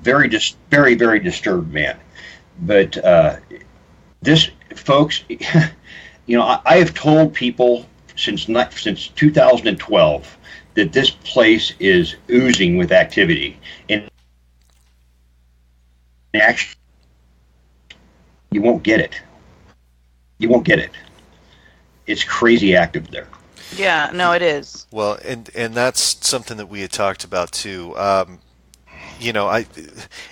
Very, very disturbed man. But This, folks, I have told people since 2012 that this place is oozing with activity, and actually, you won't get it. You won't get it. It's crazy active there. Yeah, no, it is. Well, and that's something that we had talked about too. I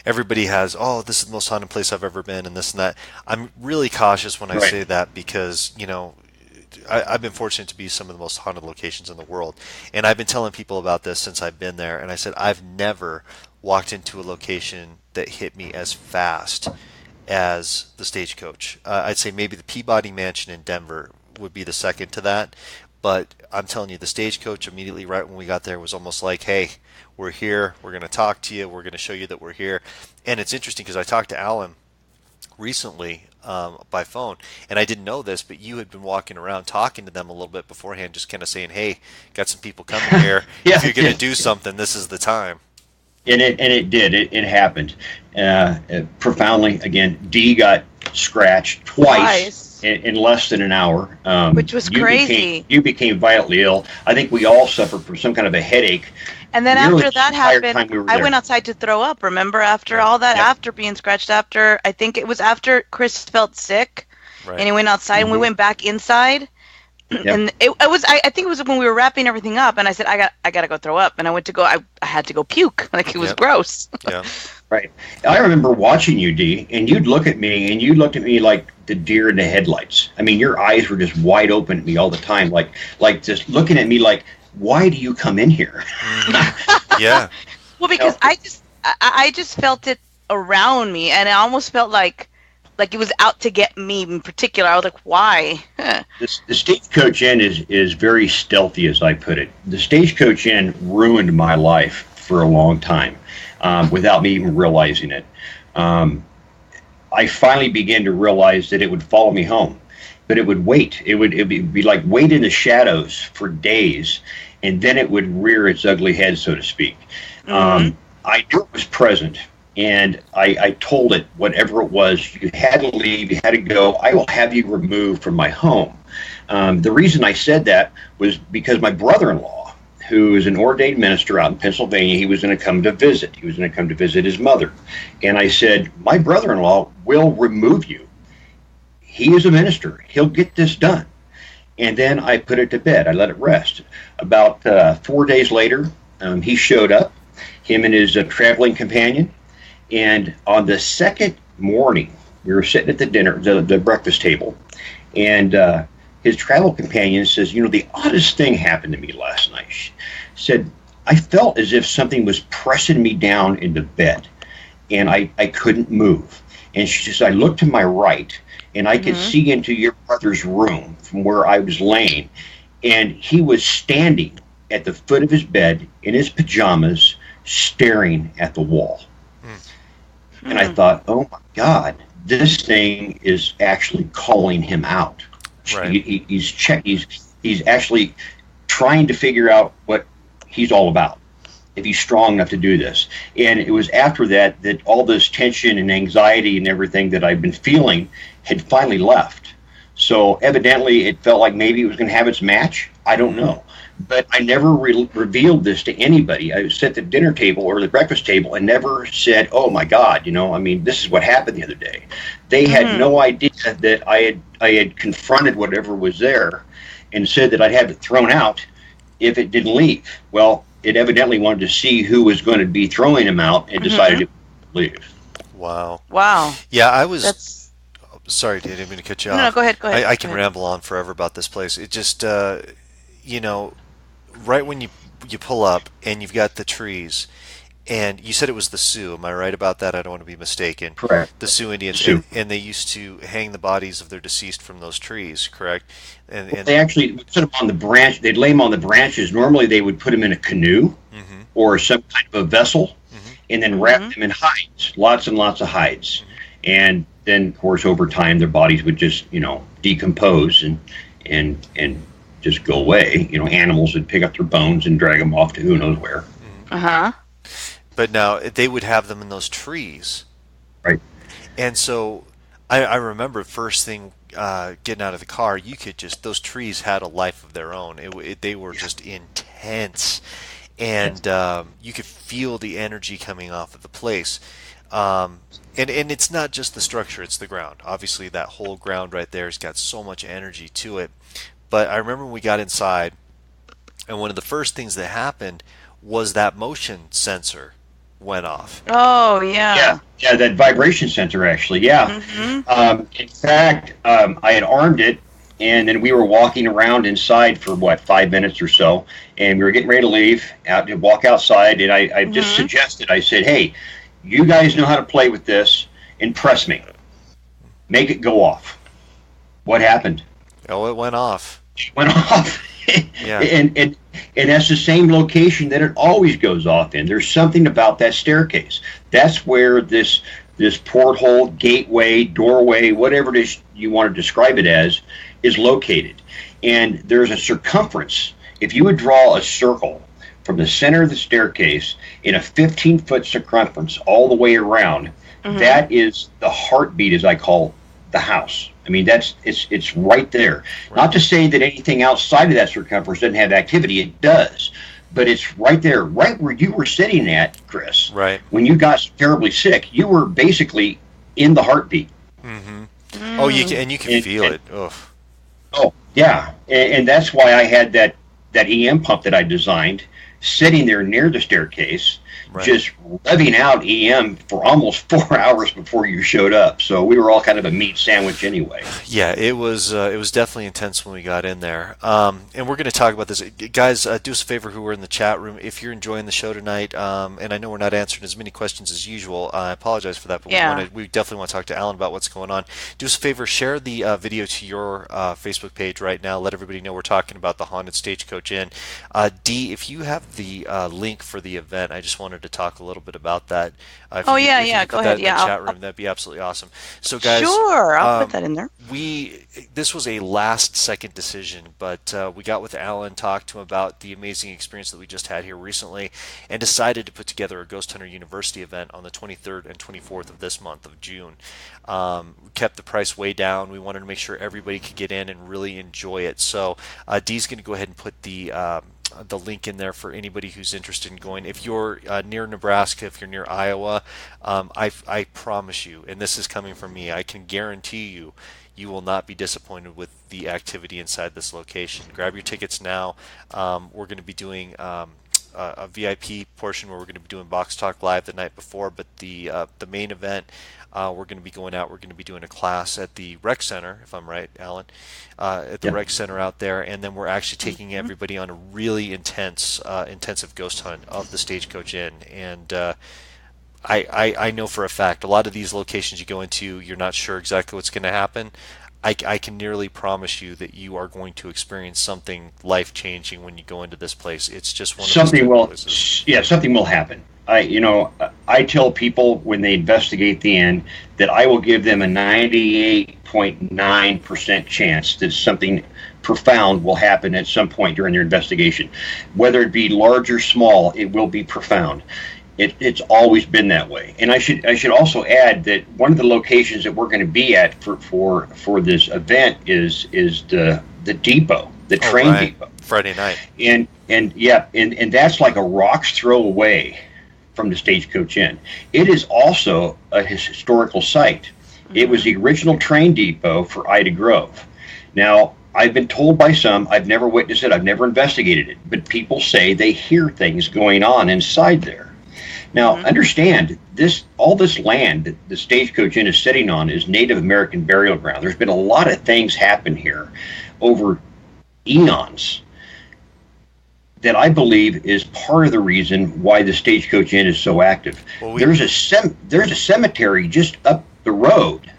everybody has, oh, this is the most haunted place I've ever been, and this and that. I'm really cautious when I Right. say that because I've been fortunate to be some of the most haunted locations in the world, and I've been telling people about this since I've been there. And I said I've never walked into a location that hit me as fast as the Stagecoach. I'd say maybe the Peabody Mansion in Denver would be the second to that. But I'm telling you, the Stagecoach immediately right when we got there was almost like, hey, we're here. We're going to talk to you. We're going to show you that we're here. And it's interesting because I talked to Alan recently by phone, and I didn't know this, but you had been walking around talking to them a little bit beforehand, just kind of saying, hey, got some people coming here. Yeah, If you're it going to did. do something, this is the time. And it did. It happened profoundly. Again, Dee got scratched twice Twice. in less than an hour. Which was crazy. You became violently ill. I think we all suffered from some kind of a headache. And then Nearly after that the entire time happened, we were I there. went outside to throw up. Remember, after all that, Yep. after being scratched, I think it was after Chris felt sick, Right. and he went outside, and we Mhm. went back inside. Yep. And it was, I think it was when we were wrapping everything up, and I said, I got to go throw up. And I went to go, I had to go puke. Like, it was Yep. gross. Yeah. Right. I remember watching you, Dee, and you'd look at me, and you looked at me like the deer in the headlights. I mean, your eyes were just wide open at me all the time, like just looking at me like, why do you come in here? Yeah. Well, because I just felt it around me, and it almost felt like it was out to get me in particular. I was like, why? The Stagecoach Inn is very stealthy, as I put it. The Stagecoach Inn ruined my life for a long time without me even realizing it. I finally began to realize that it would follow me home, but it would wait. It'd be like wait in the shadows for days, and then it would rear its ugly head, so to speak. I knew it was present, and I told it whatever it was. You had to leave. You had to go. I will have you removed from my home. The reason I said that was because my brother-in-law, who is an ordained minister out in Pennsylvania, he was going to come to visit. He was going to come to visit his mother. And I said, my brother-in-law will remove you. He is a minister. He'll get this done. And then I put it to bed. I let it rest. About 4 days later, he showed up, him and his traveling companion. And on the second morning, we were sitting at the breakfast table, and his travel companion says, the oddest thing happened to me last night. She said, I felt as if something was pressing me down into bed, and I couldn't move. And she says, I looked to my right, and I could see into your brother's room from where I was laying, and he was standing at the foot of his bed in his pajamas, staring at the wall. And I thought, oh my God, this thing is actually calling him out. Right. He's actually trying to figure out what he's all about, if he's strong enough to do this. And it was after that all this tension and anxiety and everything that I'd been feeling had finally left. So evidently it felt like maybe it was going to have its match. I don't know. But I never revealed this to anybody. I was at the dinner table or the breakfast table and never said, oh my God, this is what happened the other day. They had no idea that I had confronted whatever was there and said that I'd have it thrown out if it didn't leave. Well, it evidently wanted to see who was going to be throwing him out and decided to leave. Wow. Wow. Yeah, I was. That's Sorry, dude, I didn't mean to cut you no, off. go ahead. I can Go ahead. ramble on forever about this place. It just, right when you pull up and you've got the trees, and you said it was the Sioux. Am I right about that? I don't want to be mistaken. Correct. The Sioux Indians, Sioux. and they used to hang the bodies of their deceased from those trees, correct? And They actually put them on the branch. They'd lay them on the branches. Normally they would put them in a canoe or some kind of a vessel and then wrap them in hides, lots and lots of hides. And then, of course, over time, their bodies would just, decompose and just go away. Animals would pick up their bones and drag them off to who knows where. But now they would have them in those trees. Right. And so I remember first thing getting out of the car, you could just those trees had a life of their own. They were Yeah. just intense, Yes. and you could feel the energy coming off of the place. And it's not just the structure; it's the ground. Obviously, that whole ground right there has got so much energy to it. But I remember when we got inside, and one of the first things that happened was that motion sensor went off. Oh Yeah, yeah. yeah, that vibration sensor actually. Yeah. Mhm. In fact, I had armed it, and then we were walking around inside for what 5 minutes or so, and we were getting ready to leave out to walk outside, and I just Mhm. suggested. I said, "Hey, you guys know how to play with this. Impress me. Make it go off." What happened? Oh, it went off. It went off. Yeah. And that's the same location that it always goes off in. There's something about that staircase. That's where this porthole, gateway, doorway, whatever it is you want to describe it as, is located. And there's a circumference. If you would draw a circle from the center of the staircase in a 15-foot circumference all the way around, Mhm. that is the heartbeat, as I call the house. I mean, it's right there. Right. Not to say that anything outside of that circumference doesn't have activity. It does, but it's right there, right where you were sitting at, Chris. Right. When you got terribly sick, you were basically in the heartbeat. Mm-hmm. Oh, Mm. and you can feel And it. Ugh. oh yeah, and that's why I had that EM pump that I designed sitting there near the staircase, Right. just revving out EM for almost 4 hours before you showed up. So we were all kind of a meat sandwich anyway. Yeah, it was definitely intense when we got in there. And we're going to talk about this, guys. Do us a favor, who are in the chat room, if you're enjoying the show tonight. And I know we're not answering as many questions as usual. I apologize for that, but Yeah. we definitely want to talk to Alan about what's going on. Do us a favor, share the video to your Facebook page right now. Let everybody know we're talking about the haunted Stagecoach Inn. Dee, if you have the link for the event, I just wanted to talk a little bit about that. Oh yeah, If you yeah. could Go put that ahead. in the Yeah. chat room, that'd be absolutely awesome. So, guys, Sure. I'll put um, that in there. we this was a last second decision, but we got with Alan, talked to him about the amazing experience that we just had here recently, and decided to put together a Ghost Hunter University event on the 23rd and 24th of this month of June. We kept the price way down. We wanted to make sure everybody could get in and really enjoy it. So Dee's going to go ahead and put the link in there for anybody who's interested in going. If you're near Nebraska, if you're near Iowa, I promise you, and this is coming from me, I can guarantee you, you will not be disappointed with the activity inside this location. Grab your tickets now. We're going to be doing a VIP portion where we're going to be doing Box Talk Live the night before, but the main event, we're going to be going out. We're going to be doing a class at the Rec Center, if I'm right, Alan, at the Yeah. Rec Center out there, and then we're actually taking Mhm. everybody on a really intensive ghost hunt of the Stagecoach Inn. And I know for a fact a lot of these locations you go into, you're not sure exactly what's going to happen. I can nearly promise you that you are going to experience something life changing when you go into this place. It's just one of those Something type of will, places. yeah, something will happen. I tell people when they investigate the end that I will give them a 98.9% chance that something profound will happen at some point during their investigation. Whether it be large or small, it will be profound. It's always been that way. And I should also add that one of the locations that we're going to be at for this event is the depot, the Oh, train right. depot. Friday night. And yeah, and that's like a rock's throw away from the Stagecoach Inn. It is also a historical site. It was Mhm. the original train depot for Ida Grove. Now, I've been told by some, I've never witnessed it, I've never investigated it, but people say they hear things going on inside there. Now, Mhm. understand all this land that the Stagecoach Inn is sitting on is Native American burial ground. There's been a lot of things happen here over eons that I believe is part of the reason why the Stagecoach Inn is so active. Well, There's a cemetery just up the road.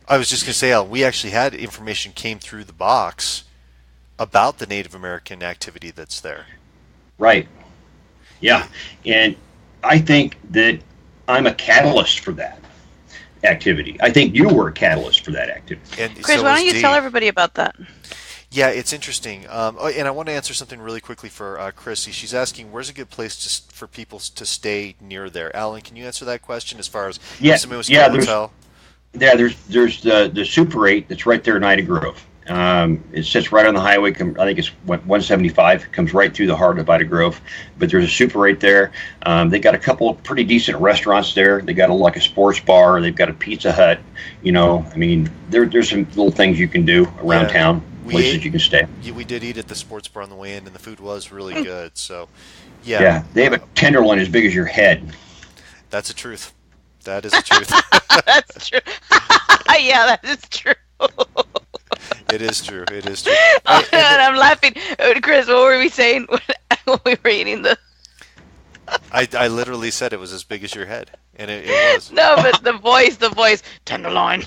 I was just going to say, Al, we actually had information came through the box about the Native American activity that's there. Right. Yeah. And I think that I'm a catalyst for that activity. I think you were a catalyst for that activity. And Chris, so why was don't you Dee. tell everybody about that? Yeah, it's interesting. And I want to answer something really quickly for Chrissy. She's asking, where's a good place for people to stay near there? Alan, can you answer that question as far as Yeah, if somebody wants to yeah, go to a hotel? Yeah, there's the Super 8 that's right there in Ida Grove. It sits right on the highway. I think it's 175. Comes right through the heart of Ida Grove. But there's a Super 8 there. They got a couple of pretty decent restaurants there. They got like a sports bar. They've got a Pizza Hut. I mean, there's some little things you can do around town, places you can stay. We did eat at the sports bar on the way in, and the food was really good. So, yeah. Yeah, they have a tenderloin as big as your head. That's the truth. That is the truth. That's true. Yeah, that is true. It is true. It is true. And I'm laughing. Chris, what were we saying when we were eating the... I literally said it was as big as your head, and it was. No, but the voice, tenderloin.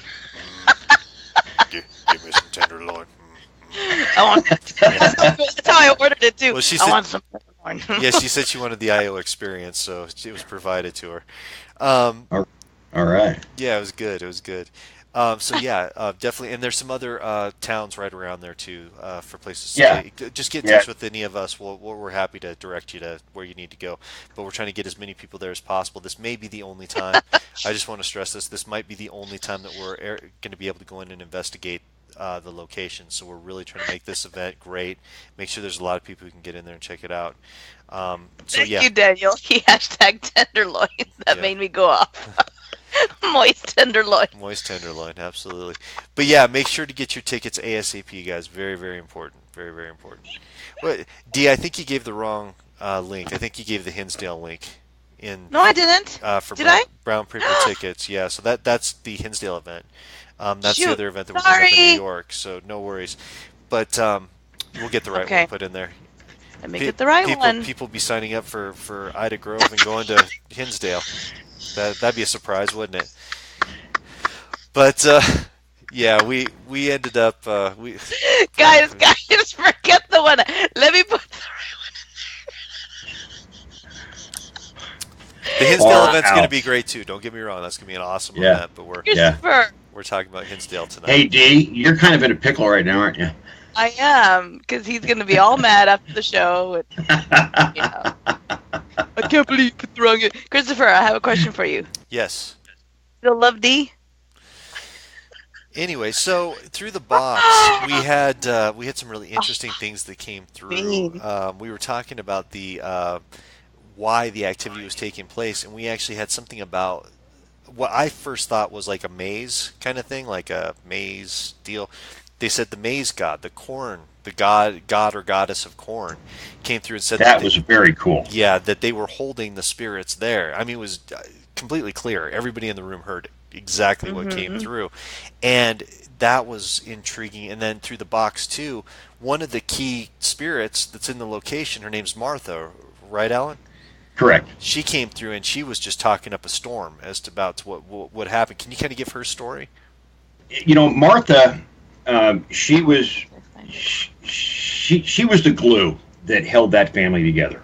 Give me some tenderloin. I want. That's how I ordered it too. Well, I want some tenderloin. Yeah, she said she wanted the Iowa experience, so it was provided to her. All right. Yeah, it was good. It was good. So yeah, definitely. And there's some other towns right around there too for places to stay. Just get in touch with any of us. We're happy to direct you to where you need to go. But we're trying to get as many people there as possible. This may be the only time. I just want to stress this. This might be the only time that we're going to be able to go in and investigate the location. So we're really trying to make this event great. Make sure there's a lot of people who can get in there and check it out. Thank you, Daniel. He hashtag tenderloin. That made me go off. Moist tenderloin. Moist tenderloin, absolutely. But yeah, make sure to get your tickets ASAP, guys. Very, very important. Very, very important. Well, Dee, I think you gave the wrong link. I think you gave the Hinsdale link. No, I didn't. Did I? Brown paper tickets. Yeah, so that's the Hinsdale event. That's the other event that we're doing up in New York. So no worries. But we'll get the right one put in there. Let me get the right one. People be signing up for Ida Grove and going to Hinsdale. That'd be a surprise, wouldn't it? But yeah, we ended up guys, forget the one. Let me put the right one in there. The Hinsdale event's going to be great too. Don't get me wrong; that's going to be an awesome event. But we're talking about Hinsdale tonight. Hey, Dee, you're kind of in a pickle right now, aren't you? I am, because he's going to be all mad after the show. And, I can't believe you put the wrong... Christopher, I have a question for you. Yes. Still love Dee? Anyway, so through the box, we had some really interesting things that came through. We were talking about the why the activity was taking place, and we actually had something about what I first thought was like a maze kind of thing, like a maze deal. They said the maize god, the corn, the god or goddess of corn, came through and said that was very cool. Yeah, that they were holding the spirits there. I mean, it was completely clear. Everybody in the room heard exactly what came through, and that was intriguing. And then through the box too, one of the key spirits that's in the location, her name's Martha, right, Alan? Correct. She came through and she was just talking up a storm as to about what happened. Can you kind of give her story? Martha. She was the glue that held that family together.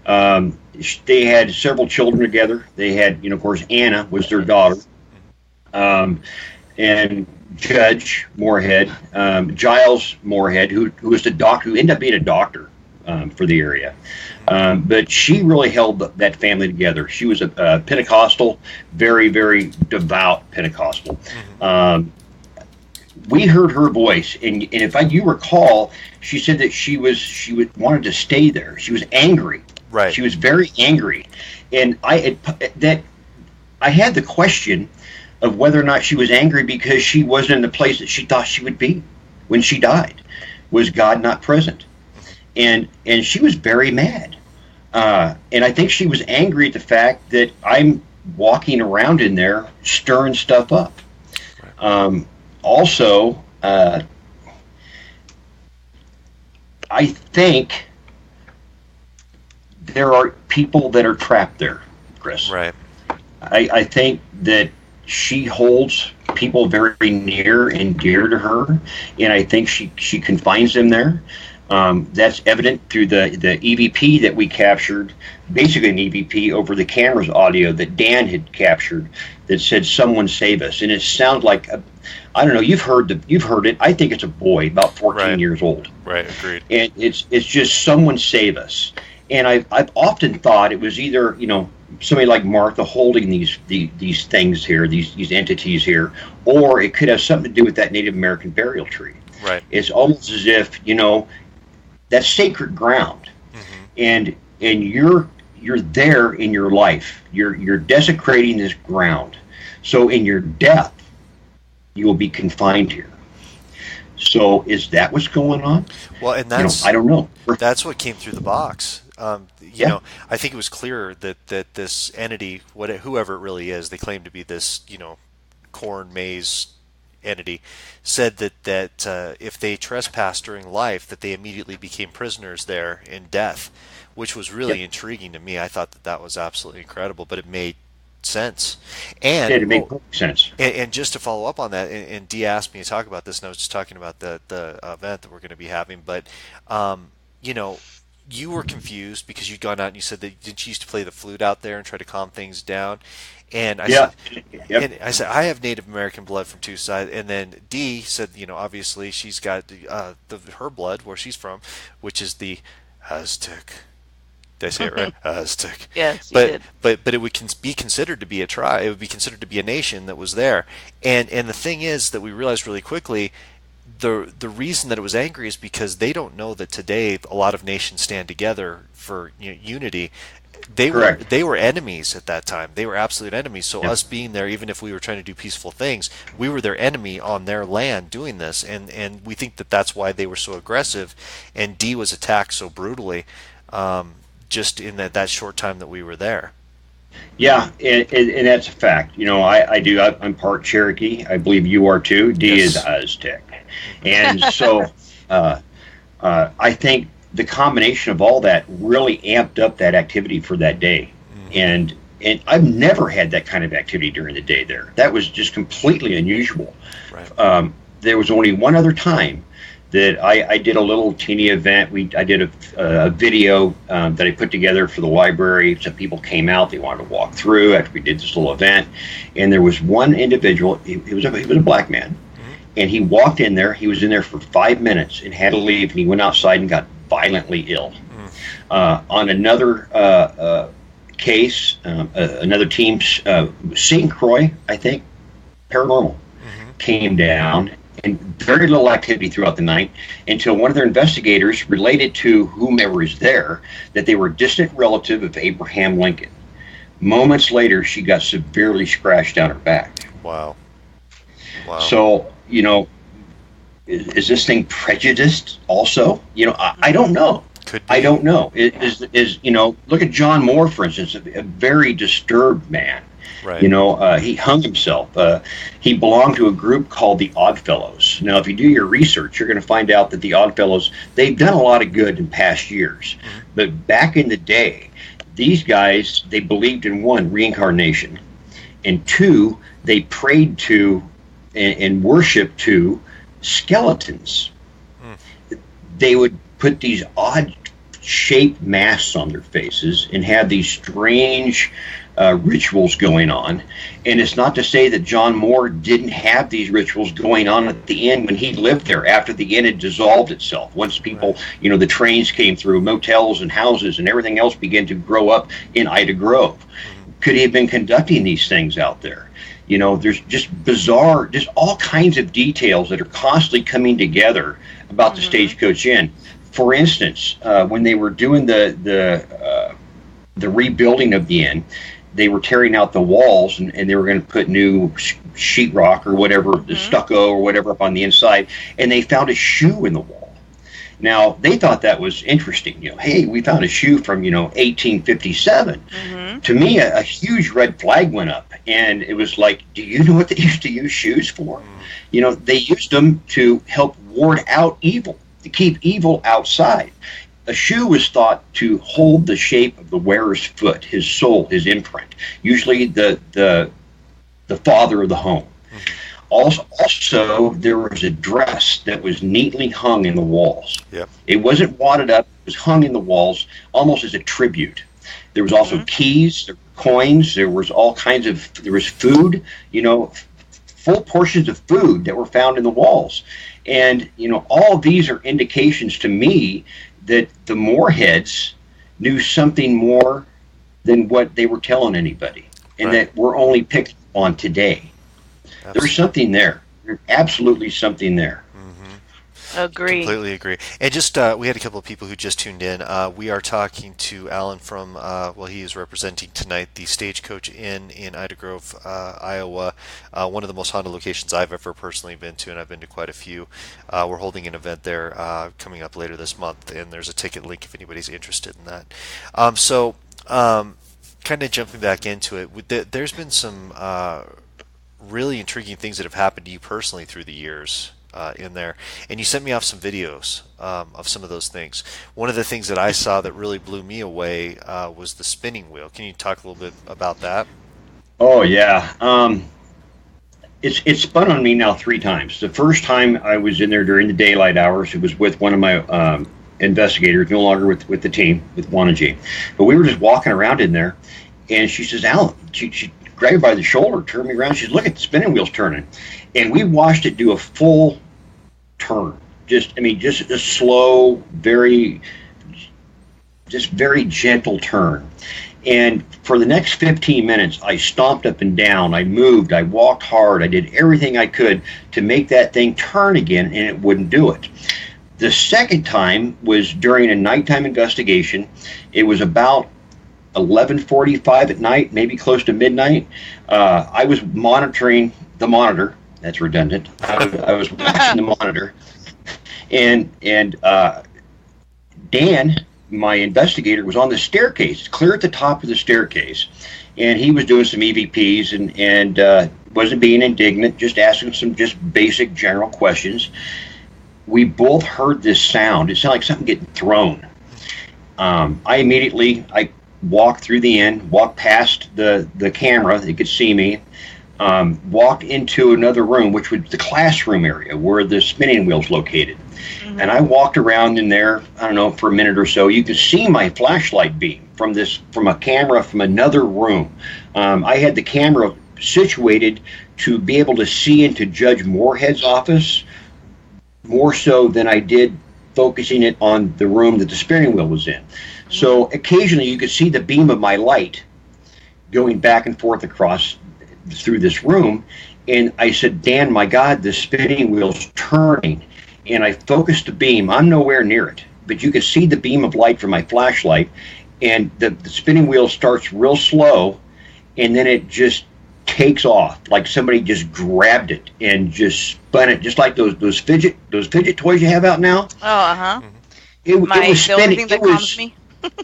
They had several children together. They had, of course, Anna was their daughter, and Judge Moorhead, Giles Moorhead, who was the doctor, who ended up being a doctor for the area. But she really held that family together. She was a Pentecostal, very, very devout Pentecostal. We heard her voice, and if you recall, she said that she wanted to stay there. She was angry. Right. She was very angry, and I had the question of whether or not she was angry because she wasn't in the place that she thought she would be when she died. Was God not present? And she was very mad, and I think she was angry at the fact that I'm walking around in there stirring stuff up. Also, I think there are people that are trapped there, Chris. Right. I think that she holds people very near and dear to her, and I think she confines them there. That's evident through the EVP that we captured, basically an EVP over the camera's audio that Dan had captured that said, "Someone save us." And it sounds like, I don't know, you've heard it. I think it's a boy, about 14 years old. Right, agreed. And it's just, "Someone save us." And I've often thought it was either, somebody like Martha holding these things here, these entities here, or it could have something to do with that Native American burial tree. Right. It's almost as if, that's sacred ground, and you're there in your life. You're desecrating this ground. So in your death, you will be confined here. So is that what's going on? Well, and that's I don't know. That's what came through the box. I think it was clear that this entity, whoever it really is, they claim to be this, corn maze entity, said that if they trespassed during life, that they immediately became prisoners there in death, which was really intriguing to me. I thought that was absolutely incredible, but it made sense. And it made perfect sense. And just to follow up on that, and Dee asked me to talk about this, and I was just talking about the event that we're going to be having, but you were confused because you'd gone out and you said that didn't you used to play the flute out there and try to calm things down? And I said I have Native American blood from two sides, and then Dee said, obviously she's got her blood where she's from, which is the Aztec. Did I say it right? Aztec. Yes, but you did. but it would be considered to be a tribe. It would be considered to be a nation that was there. And the thing is that we realized really quickly, the reason that it was angry is because they don't know that today a lot of nations stand together for unity. They were enemies at that time. They were absolute enemies. So us being there, even if we were trying to do peaceful things, we were their enemy on their land doing this. And we think that that's why they were so aggressive. And Dee was attacked so brutally. Just in that short time that we were there. Yeah, and that's a fact. I'm part Cherokee. I believe you are too. Dee is Aztec. And so I think the combination of all that really amped up that activity for that day. And I've never had that kind of activity during the day there. That was just completely unusual. Right. There was only one other time that I did a little teeny event. I did a video that I put together for the library. Some people came out. They wanted to walk through after we did this little event. And there was one individual. He was a black man. And he walked in there. He was in there for 5 minutes and had to leave. And he went outside and got violently ill. On another case, another team, St. Croix, I think, paranormal, came down. And very little activity throughout the night until one of their investigators related to whomever is there that they were a distant relative of Abraham Lincoln. Moments later, she got severely scratched down her back. Wow. So, is this thing prejudiced also? I don't know. Could be. I don't know. Look at John Moore, for instance, a very disturbed man. Right. He hung himself. He belonged to a group called the Oddfellows. Now, if you do your research, you're going to find out that the Oddfellows, they've done a lot of good in past years. But back in the day, these guys, they believed in one, reincarnation, and two, they prayed to and worshiped to skeletons. They would put these odd shaped masks on their faces and have these strange rituals going on. And it's not to say that John Moore didn't have these rituals going on at the inn when he lived there after the inn had dissolved itself. Once people, the trains came through, motels and houses and everything else began to grow up in Ida Grove. Could he have been conducting these things out there? There's just bizarre, just all kinds of details that are constantly coming together about the Stagecoach Inn. For instance, when they were doing the rebuilding of the inn, they were tearing out the walls and they were going to put new sheetrock or whatever, the stucco or whatever up on the inside, and they found a shoe in the wall. Now, they thought that was interesting. Hey, we found a shoe from, 1857. To me, a huge red flag went up, and it was like, do you know what they used to use shoes for? They used them to help ward out evil, to keep evil outside. A shoe was thought to hold the shape of the wearer's foot, his soul, his imprint, usually the father of the home. Also, there was a dress that was neatly hung in the walls. It wasn't wadded up, it was hung in the walls almost as a tribute. There was also keys, there were coins, there was food, full portions of food that were found in the walls. And, all of these are indications to me that the Moorheads knew something more than what they were telling anybody, and Right. that we're only picked on today. There's Absolutely. something there. There's absolutely something there. Agree. Completely agree. And just we had a couple of people who just tuned in. We are talking to Alan from well, he is representing tonight the Stagecoach Inn in Ida Grove, Iowa. One of the most haunted locations I've ever personally been to, and I've been to quite a few. We're holding an event there coming up later this month, and there's a ticket link if anybody's interested in that. Kind of jumping back into it, there's been some really intriguing things that have happened to you personally through the years in there. And you sent me off some videos of some of those things. One of the things that I saw that really blew me away was the spinning wheel. Can you talk a little bit about that? Oh yeah. It's spun on me now 3 times. The first time I was in there during the daylight hours. It was with one of my investigators, no longer with the team, with Moonie Dee. But we were just walking around in there, and she says, Alan, she grabbed me by the shoulder, turned me around. She says, look at the spinning wheel's turning. And we watched it do a full turn. Just a slow, very gentle turn. And for the next 15 minutes, I stomped up and down. I moved. I walked hard. I did everything I could to make that thing turn again, and it wouldn't do it. The second time was during a nighttime investigation. It was about 11:45 at night, maybe close to midnight. I was monitoring the monitor. That's redundant. I was watching the monitor, and Dan, my investigator, was on the staircase, clear at the top of the staircase, and he was doing some EVPs and wasn't being indignant, just asking some just basic general questions. We both heard this sound. It sounded like something getting thrown. I walked through the inn, walked past the camera. They could see me. Walked into another room, which was the classroom area where the spinning wheel's located. Mm-hmm. And I walked around in there, I don't know, for a minute or so. You could see my flashlight beam from a camera from another room. I had the camera situated to be able to see into Judge Moorhead's office more so than I did focusing it on the room that the spinning wheel was in. Mm-hmm. So occasionally you could see the beam of my light going back and forth across through this room, and I said, Dan, my God, the spinning wheel's turning. And I focused the beam. I'm nowhere near it, but you could see the beam of light from my flashlight, and the spinning wheel starts real slow, and then it just takes off like somebody just grabbed it and just spun it, just like those fidget toys you have out now. Oh, uh-huh. It was the only spinning. thing that calms me.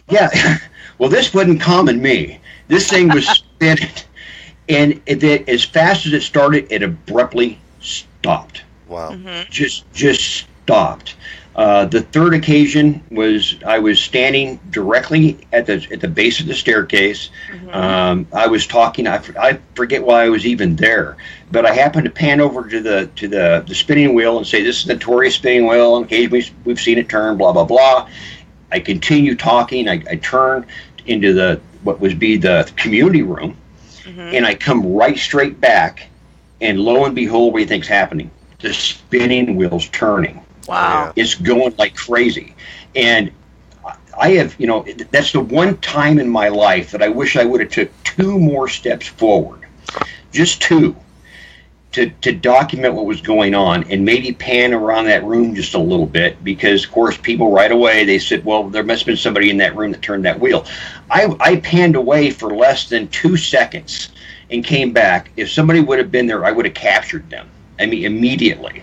Yeah. Well, this wouldn't calm me. This thing was spinning. And as fast as it started, it abruptly stopped. Wow. Mm-hmm. Just stopped. The third occasion was I was standing directly at the base of the staircase. Mm-hmm. I was talking. I forget why I was even there, but I happened to pan over to the spinning wheel and say, "This is the notorious spinning wheel. And occasionally we've seen it turn. Blah blah blah." I continue talking. I turn into what would be the community room. Mm-hmm. And I come right straight back, and lo and behold, what do you think's happening? The spinning wheel's turning. Wow. It's going like crazy. And I have, that's the one time in my life that I wish I would have took 2 more steps forward. Just 2. To document what was going on and maybe pan around that room just a little bit, because of course people right away, they said, well, there must have been somebody in that room that turned that wheel. I panned away for less than 2 seconds and came back. If somebody would have been there, I would have captured them. I mean, immediately.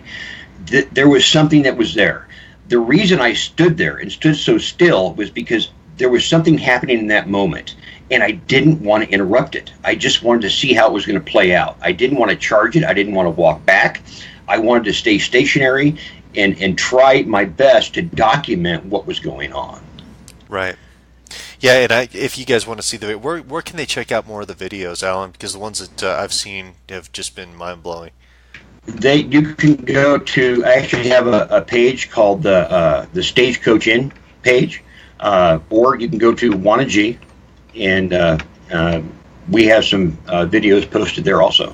There was something that was there. The reason I stood there and stood so still was because there was something happening in that moment, and I didn't want to interrupt it. I just wanted to see how it was going to play out. I didn't want to charge it. I didn't want to walk back. I wanted to stay stationary and try my best to document what was going on. Right. Yeah, and if you guys want to see where can they check out more of the videos, Alan? Because the ones that I've seen have just been mind-blowing. You can go to, I actually have a page called the Stagecoach Inn page, or you can go to Moonie Dee, and we have some videos posted there also.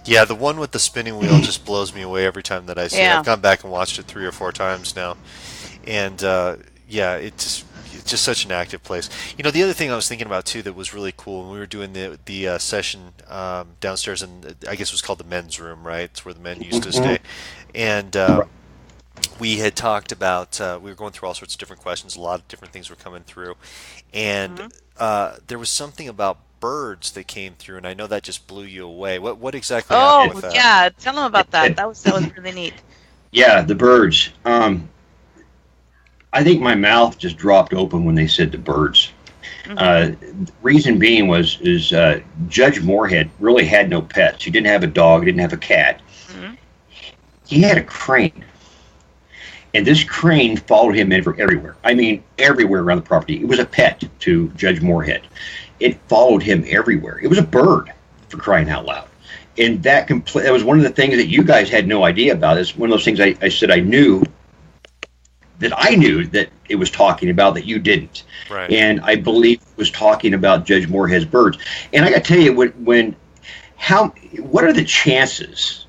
Yeah, the one with the spinning wheel just blows me away every time that I see it. I've gone back and watched it 3 or 4 times now, and yeah, it just such an active place. You know, the other thing I was thinking about too that was really cool when we were doing the session downstairs, and I guess it was called the men's room, right? It's where the men used to stay, and we had talked about we were going through all sorts of different questions. A lot of different things were coming through, and there was something about birds that came through, and I know that just blew you away. What exactly happened with Oh that? yeah, tell them about that. That was really neat. Yeah, the birds. I think my mouth just dropped open when they said the birds. Reason being is Judge Moorhead really had no pets. He didn't have a dog, didn't have a cat. He had a crane. And this crane followed him everywhere. I mean, everywhere around the property. It was a pet to Judge Moorhead. It followed him everywhere. It was a bird, for crying out loud. And that was one of the things that you guys had no idea about. It's one of those things I said I knew that it was talking about that you didn't. Right. And I believe it was talking about Judge Moorhead's birds. And I got to tell you, what are the chances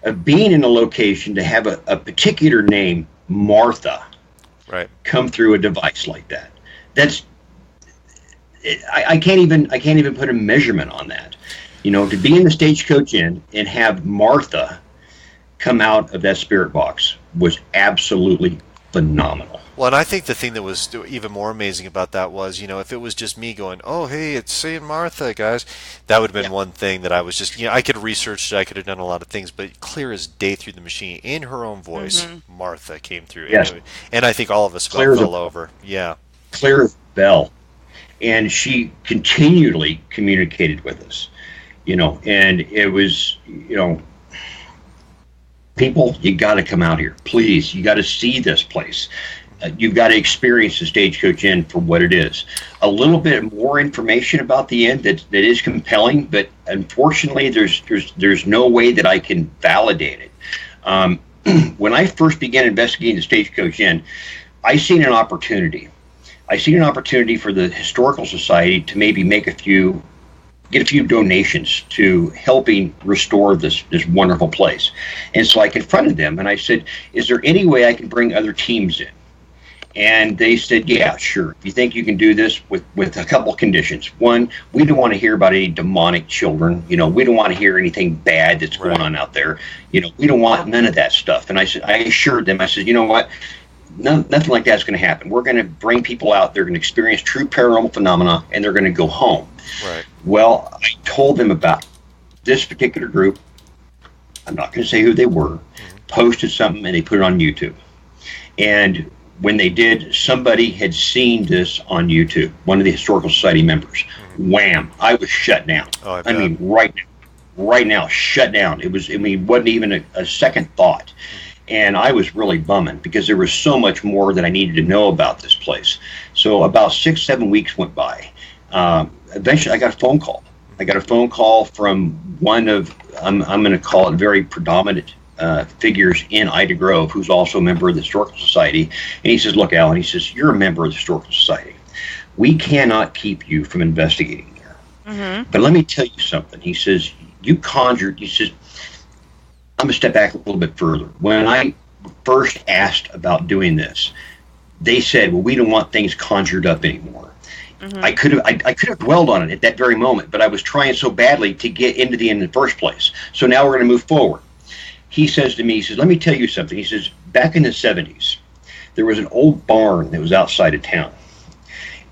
of being in a location to have a particular name, Martha, come through a device like that? I can't even put a measurement on that. You know, to be in the Stagecoach Inn and have Martha come out of that spirit box was absolutely phenomenal. Well, and I think the thing that was even more amazing about that was, you know, if it was just me going, "Oh, hey, it's Saint Martha, guys," that would have been one thing that I was just, you know, I could have researched it, I could have done a lot of things, but clear as day through the machine, in her own voice, Martha came through. Yes. And I think all of us Clear fell over. Yeah. Clear as a bell. And she continually communicated with us, you know, and it was, you know, people, you got to come out here, please. You got to see this place. You've got to experience the Stagecoach Inn for what it is. A little bit more information about the inn that is compelling, but unfortunately, there's no way that I can validate it. When I first began investigating the Stagecoach Inn, I seen an opportunity. I seen an opportunity for the Historical Society to maybe get a few donations to helping restore this wonderful place. And so I confronted them and I said, "Is there any way I can bring other teams in?" And they said, "Yeah, sure. If you think you can do this with a couple of conditions. One, we don't want to hear about any demonic children. You know, we don't want to hear anything bad that's going on out there. You know, we don't want none of that stuff." And I assured them, I said, "You know what? Nothing like that's going to happen. We're going to bring people out. They're going to experience true paranormal phenomena, and they're going to go home." Right. Well, I told them about this particular group. I'm not going to say who they were. Posted something, and they put it on YouTube. And when they did, somebody had seen this on YouTube, one of the Historical Society members. Wham! I was shut down. Oh, I mean, right now, shut down. It wasn't even a second thought. And I was really bumming because there was so much more that I needed to know about this place. So about 6-7 weeks went by. Eventually, I got a phone call. I got a phone call from one of, I'm going to call it very predominant figures in Ida Grove, who's also a member of the Historical Society. And he says, "Look, Alan," he says, "you're a member of the Historical Society. We cannot keep you from investigating there. But let me tell you something." He says, "You conjured," he says, I'm going to step back a little bit further. When I first asked about doing this, they said, "Well, we don't want things conjured up anymore." I could have dwelled on it at that very moment, but I was trying so badly to get into the inn in the first place. So now we're going to move forward. He says to me, he says, "Let me tell you something." He says, "Back in the 70s, there was an old barn that was outside of town.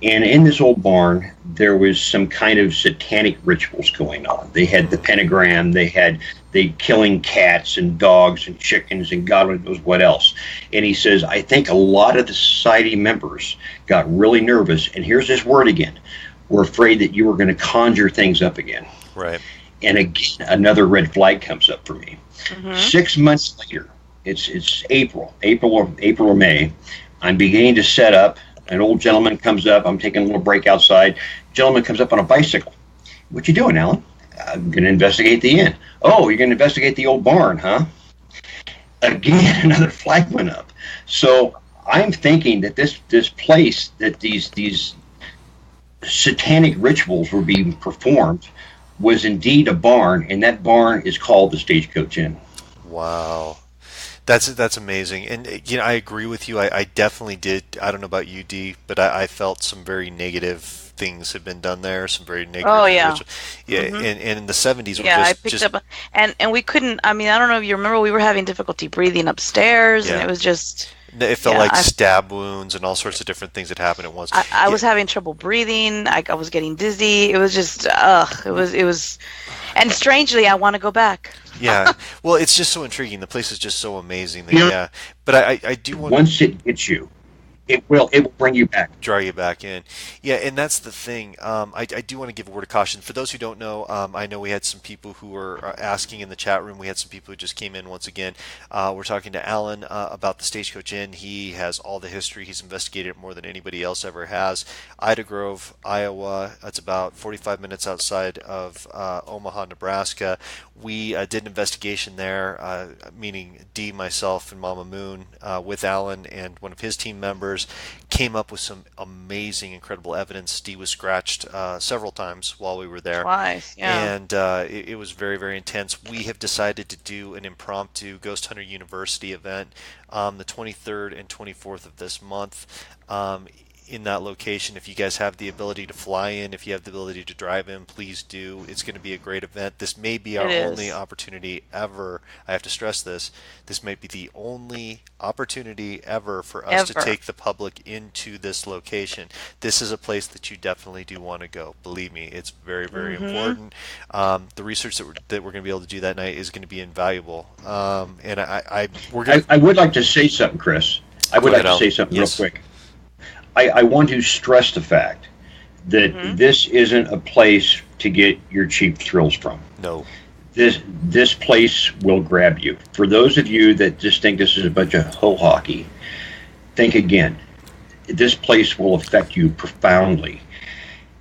And in this old barn, there was some kind of satanic rituals going on. They had the pentagram, they killing cats and dogs and chickens and God knows what else." And he says, "I think a lot of the society members got really nervous, and here's this word again, we're afraid that you were going to conjure things up again." Right. And again, another red flag comes up for me. 6 months later, it's April or May, I'm beginning to set up. An old gentleman comes up. I'm taking a little break outside. Gentleman comes up on a bicycle. "What you doing, Alan?" "I'm going to investigate the inn." "Oh, you're going to investigate the old barn, huh?" Again, another flag went up. So I'm thinking that this place, that these satanic rituals were being performed, was indeed a barn, and that barn is called the Stagecoach Inn. Wow. That's amazing, and I agree with you. I definitely did. I don't know about you, D, but I felt some very negative things had been done there. Some very negative Oh yeah. rituals. Yeah, and in the '70s were Yeah, I picked just up and we couldn't. I mean, I don't know if you remember, we were having difficulty breathing upstairs, and yeah. it was just It felt yeah. like stab wounds and all sorts of different things that happened at once. I Yeah, was having trouble breathing. I was getting dizzy. It was just it was, and strangely, I want to go back. yeah. Well, it's just so intriguing. The place is just so amazing that You know, yeah. But I do want to once it gets you, it will bring you back. draw you back in. Yeah, and that's the thing. I do want to give a word of caution. For those who don't know, I know we had some people who were asking in the chat room. We had some people who just came in once again. We're talking to Alan about the Stagecoach Inn. He has all the history. He's investigated it more than anybody else ever has. Ida Grove, Iowa. That's about 45 minutes outside of Omaha, Nebraska. We did an investigation there, meaning Dee, myself, and Mama Moon, with Alan and one of his team members, came up with some amazing, incredible evidence. Dee was scratched several times while we were there, Twice, yeah. and it was very, very intense. We have decided to do an impromptu Ghost Hunter University event the 23rd and 24th of this month. In that location. If you guys have the ability to fly in, if you have the ability to drive in, please do. It's going to be a great event. This may be our It only is. opportunity ever. I have to stress this. This might be the only opportunity ever for us to Ever. take the public into this location. This is a place that you definitely do want to go. Believe me, it's very, very Hmm. important. The research that we're going to be able to do that night is going to be invaluable. And we're going to I would like to say something, Chris. I go would like ahead, to Alan. say something real Yes. quick. I want to stress the fact that Hmm. this isn't a place to get your cheap thrills from. No. This place will grab you. For those of you that just think this is a bunch of ho hockey, think again. This place will affect you profoundly,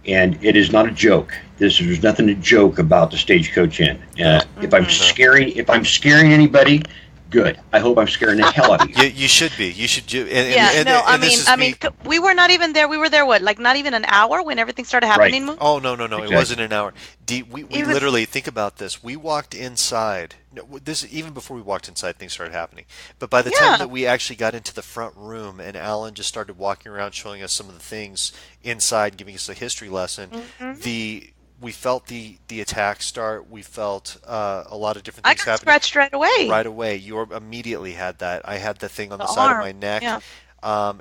and it is not a joke. There's nothing to joke about the Stagecoach Inn. Hmm. If I'm scaring anybody, good. I hope I'm scaring the hell out of you. You should be. You should do. Yeah, no, And this is me. we were not even there. We were there, what, like not even an hour when everything started Right. happening, Moon? Oh no, no, no! It Exactly. wasn't an hour. We It was, literally think about this. We walked inside. No, this even before we walked inside, things started happening. But by the time yeah. that we actually got into the front room, and Alan just started walking around, showing us some of the things inside, giving us a history lesson, Hmm. the we felt the attack start. We felt a lot of different I things got happening scratched right away. right away. You immediately had that. I had the thing on The the side of my arm. neck. Yeah.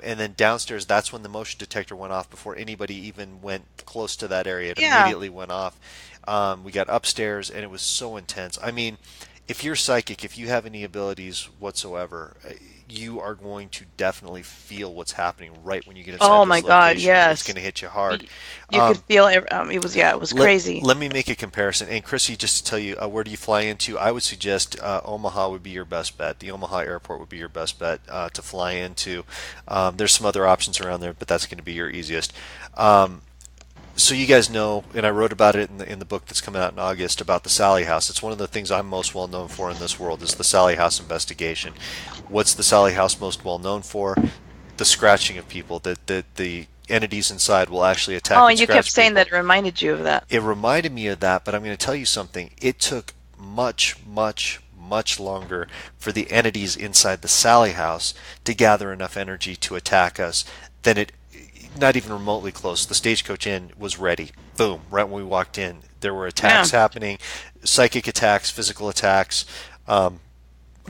And then downstairs, that's when the motion detector went off before anybody even went close to that area. It Yeah. immediately went off. We got upstairs, and it was so intense. I mean, if you're psychic, if you have any abilities whatsoever, you are going to definitely feel what's happening right when you get inside Oh this my God, location. It's going yes. to hit you hard. You, you could Um, feel it was yeah, it was let, crazy. let me make a comparison. And Chrissy, just to tell you, where do you fly into? I would suggest Omaha would be your best bet. The Omaha airport would be your best bet to fly into. There's some other options around there, but that's going to be your easiest. Um, so you guys know, and I wrote about it in the book that's coming out in August about the Sally House. It's one of the things I'm most well known for in this world is the Sally House investigation. What's the Sally House most well known for? The scratching of people. The entities inside will actually attack Oh, and and you kept scratch saying people. that it reminded you of that. It reminded me of that, but I'm going to tell you something. It took much, much, much longer for the entities inside the Sally House to gather enough energy to attack us than it, not even remotely close. The Stagecoach Inn was ready. Boom, right when we walked in. There were Yeah. attacks happening, psychic attacks, physical attacks. Um,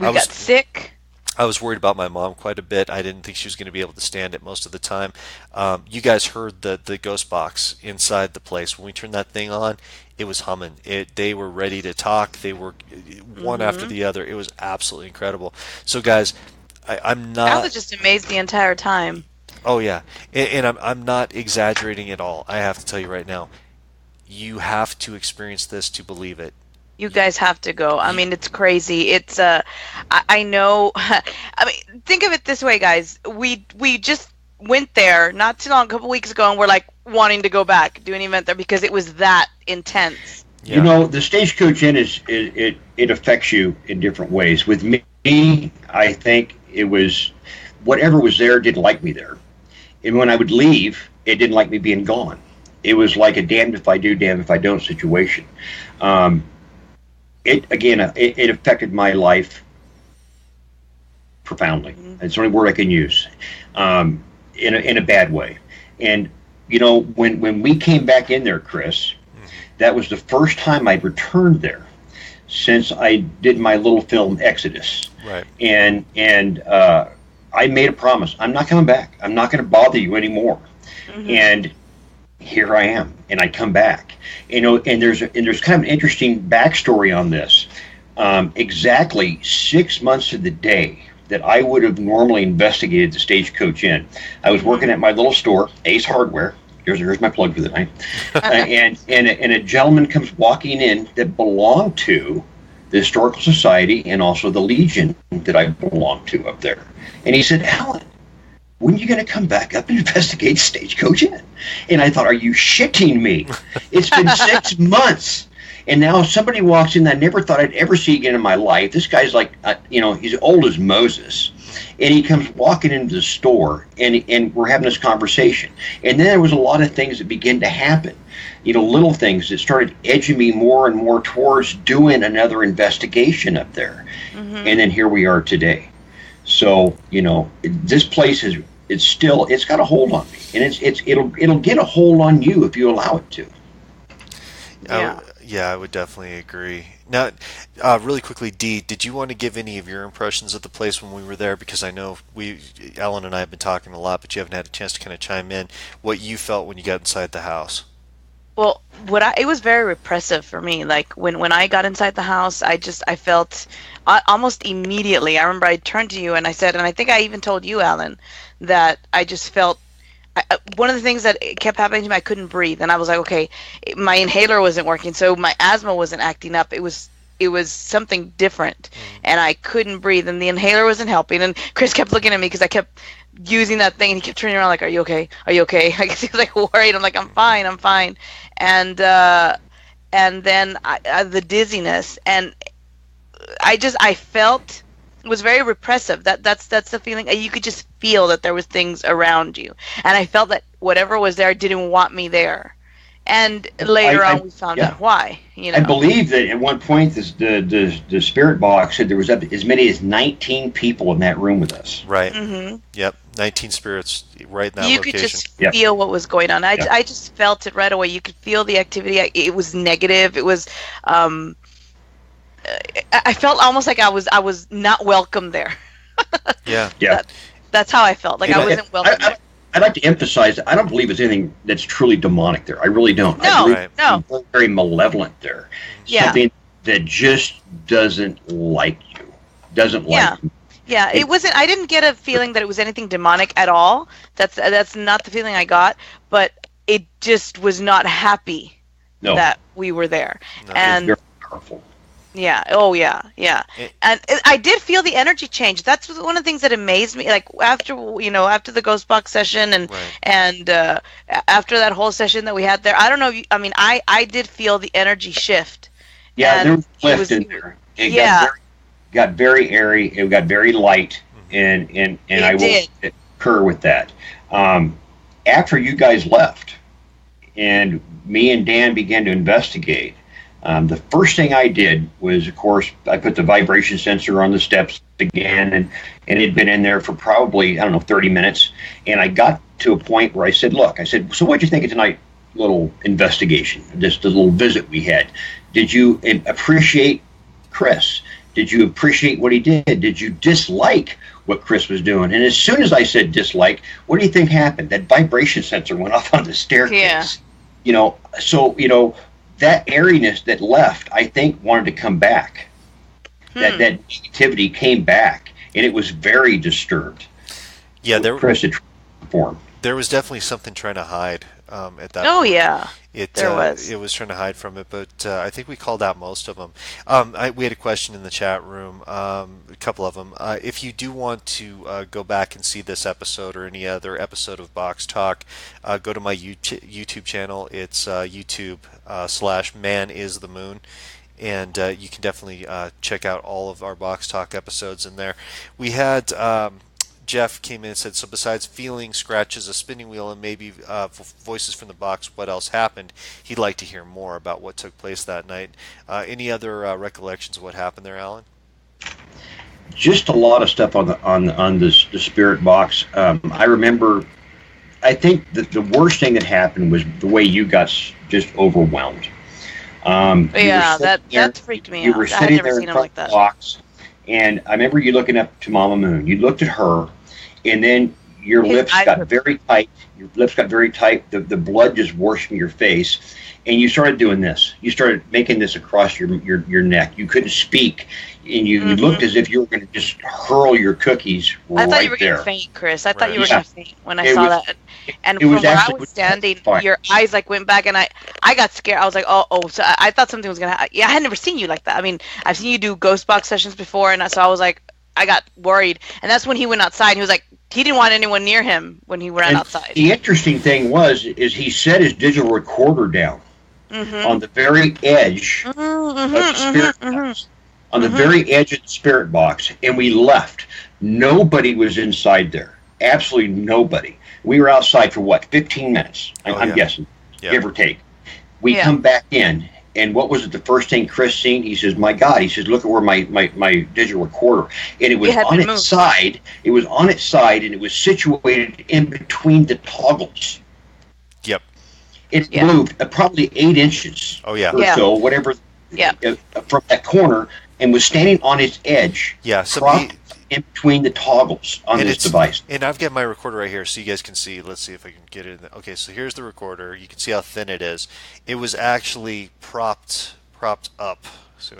I We got was sick. I was worried about my mom quite a bit. I didn't think she was going to be able to stand it most of the time. You guys heard the ghost box inside the place. When we turned that thing on, it was humming. They were ready to talk. They were one after Hmm. the other. It was absolutely incredible. So, guys, I'm I not. was just amazed the entire time. Oh yeah, and I'm not exaggerating at all. I have to tell you right now, you have to experience this to believe it. You guys have to go. I You, mean, it's crazy. It's I know. I mean, think of it this way, guys. We just went there not too long, a couple weeks ago, and we're like wanting to go back, do an event there because it was that intense. You yeah, know, the Stagecoach Inn it affects you in different ways. With me, I think it was whatever was there didn't like me there, and when I would leave, it didn't like me being gone. It was like a damned if I do, damned if I don't situation. Um, it again, it affected my life profoundly. Mhm. It's the only word I can use, in a bad way. And when we came back in there, Chris, Hmm. that was the first time I'd returned there since I did my little film Exodus, Right. and I made a promise. I'm not coming back. I'm not going to bother you anymore. Mhm. And here I am, and I come back. And there's kind of an interesting backstory on this. Exactly 6 months to the day that I would have normally investigated the Stagecoach Inn, I was Mhm. working at my little store, Ace Hardware. Here's my plug for the night. And a gentleman comes walking in that belonged to the Historical Society and also the Legion that I belonged to up there. And he said, Alan, when are you going to come back up and investigate Stagecoach Inn? And I thought, are you shitting me? It's been 6 months. And now somebody walks in that I never thought I'd ever see again in my life. This guy's like, he's old as Moses. And he comes walking into the store, and we're having this conversation. And then there was a lot of things that began to happen. Little things that started edging me more and more towards doing another investigation up there. Mhm. And then here we are today. So this place it's got a hold on me, and it'll get a hold on you if you allow it to. Yeah. Yeah, I would definitely agree. Now, really quickly, Dee, did you want to give any of your impressions of the place when we were there? Because I know Ellen and I have been talking a lot, but you haven't had a chance to kind of chime in what you felt when you got inside the house. Well, it was very repressive for me. Like when I got inside the house, I felt almost immediately. I remember I turned to you and I said, and I think I even told you, Alan, that I just felt one of the things that kept happening to me, I couldn't breathe, and I was like, okay, my inhaler wasn't working, so my asthma wasn't acting up. It was something different, Mm. and I couldn't breathe, and the inhaler wasn't helping. And Chris kept looking at me because I kept using that thing, and he kept turning around like, "Are you okay? Are you okay?" I guess he was like worried. I'm like, "I'm fine, I'm fine," and then the dizziness, and I felt it was very repressive. That's the feeling. You could just feel that there was things around you, and I felt that whatever was there didn't want me there. And later on, I we found yeah. out why. I believe that at one point the spirit box said there was as many as 19 people in that room with us. Right. Hmm. Yep. 19 spirits right in that You could location. just Yep. feel what was going on. Yep. I just felt it right away. You could feel the activity. It was negative. It was. Um, I felt almost like I was not welcome there. Yeah. Yeah. That that's how I felt. Like And I wasn't welcome there. I'd like to emphasize that I don't believe it's anything that's truly demonic there. I really don't. I No, believe Right. no. it's very malevolent there. Yeah. Something that just doesn't like you. Doesn't like Yeah. you. Yeah, it wasn't. I didn't get a feeling that it was anything demonic at all. That's not the feeling I got. But it just was not happy No. that we were there. No. It's And very powerful. yeah, oh yeah, yeah. It- And I did feel the energy change. That's one of the things that amazed me. Like after the ghost box session and Right. and after that whole session that we had there, I don't know. I mean, I did feel the energy shift. Yeah, And there was it lift was- in there. It yeah. got very airy. It got very light, and It I will did. concur with that. After you guys left, and me and Dan began to investigate, the first thing I did was, of course, I put the vibration sensor on the steps again, and it had been in there for probably, I don't know, 30 minutes, and I got to a point where I said, look, so what'd you think of tonight? Little investigation, just a little visit we had. Did you appreciate Chris? Did you appreciate what he did? Did you dislike what Chris was doing? And as soon as I said dislike, what do you think happened? That vibration sensor went off on the staircase. Yeah. So that airiness that left, I think, wanted to come back. That negativity came back, and it was very disturbed. Yeah, Chris had transformed. there was definitely something trying to hide at that Oh point. yeah. It There was. it was trying to hide from it, but I think we called out most of them. We had a question in the chat room, a couple of them. If you do want to go back and see this episode or any other episode of Box Talk, go to my YouTube channel. It's YouTube / Man is the Moon. And you can definitely check out all of our Box Talk episodes in there. We had Jeff came in and said, so besides feeling scratches, a spinning wheel, and maybe voices from the box, what else happened? He'd like to hear more about what took place that night. Any other recollections of what happened there, Alan? just a lot of stuff on the spirit box. I remember. I think that the worst thing that happened was the way you got just overwhelmed. Yeah, that freaked me You out. were I had sitting never there in seen him front like of the that. box, and I remember you looking up to Mama Moon. You looked at her, and then your His lips eyes got were very tight. Your lips got very tight. The blood just washed from your face, and you started doing this. You started making this across your neck. You couldn't speak, and you looked hmm as if you were going to just hurl your cookies I thought you right were gonna there. faint, Chris. I thought Right. you were Yeah, gonna faint when I it saw was. that. And It was from where I actually was standing, horrifying. your eyes like went back, and I got scared. I was like, oh. So I thought something was gonna happen. Yeah, I had never seen you like that. I mean, I've seen you do ghost box sessions before, and so I was like, I got worried. And that's when he went outside. And he was like, he didn't want anyone near him when he ran And outside. the interesting thing is he set his digital recorder down Mm-hmm. on the very edge Mm-hmm. of the spirit Mm-hmm. Mm-hmm. box, on the Mm-hmm. very edge of the spirit box, and we left. Nobody was inside there. Absolutely nobody. We were outside for what, 15 minutes? Oh I'm yeah. guessing, Yeah. give or take. We Yeah. come back in, and what was it? The first thing Chris seen? He says, "My God!" He says, "Look at where my digital recorder," and it It was had on been its moved. side. It was on its side, and it was situated in between the toggles. Yep. It Yeah. moved probably 8 inches Oh yeah. or Yeah. so, whatever, Yeah. from that corner, and was standing on its edge, Yeah. propped in between the toggles on And this it's device. and I've got my recorder right here, so you guys can see. Let's see if I can get it. Okay, so here's the recorder. You can see how thin it is. It was actually propped up, so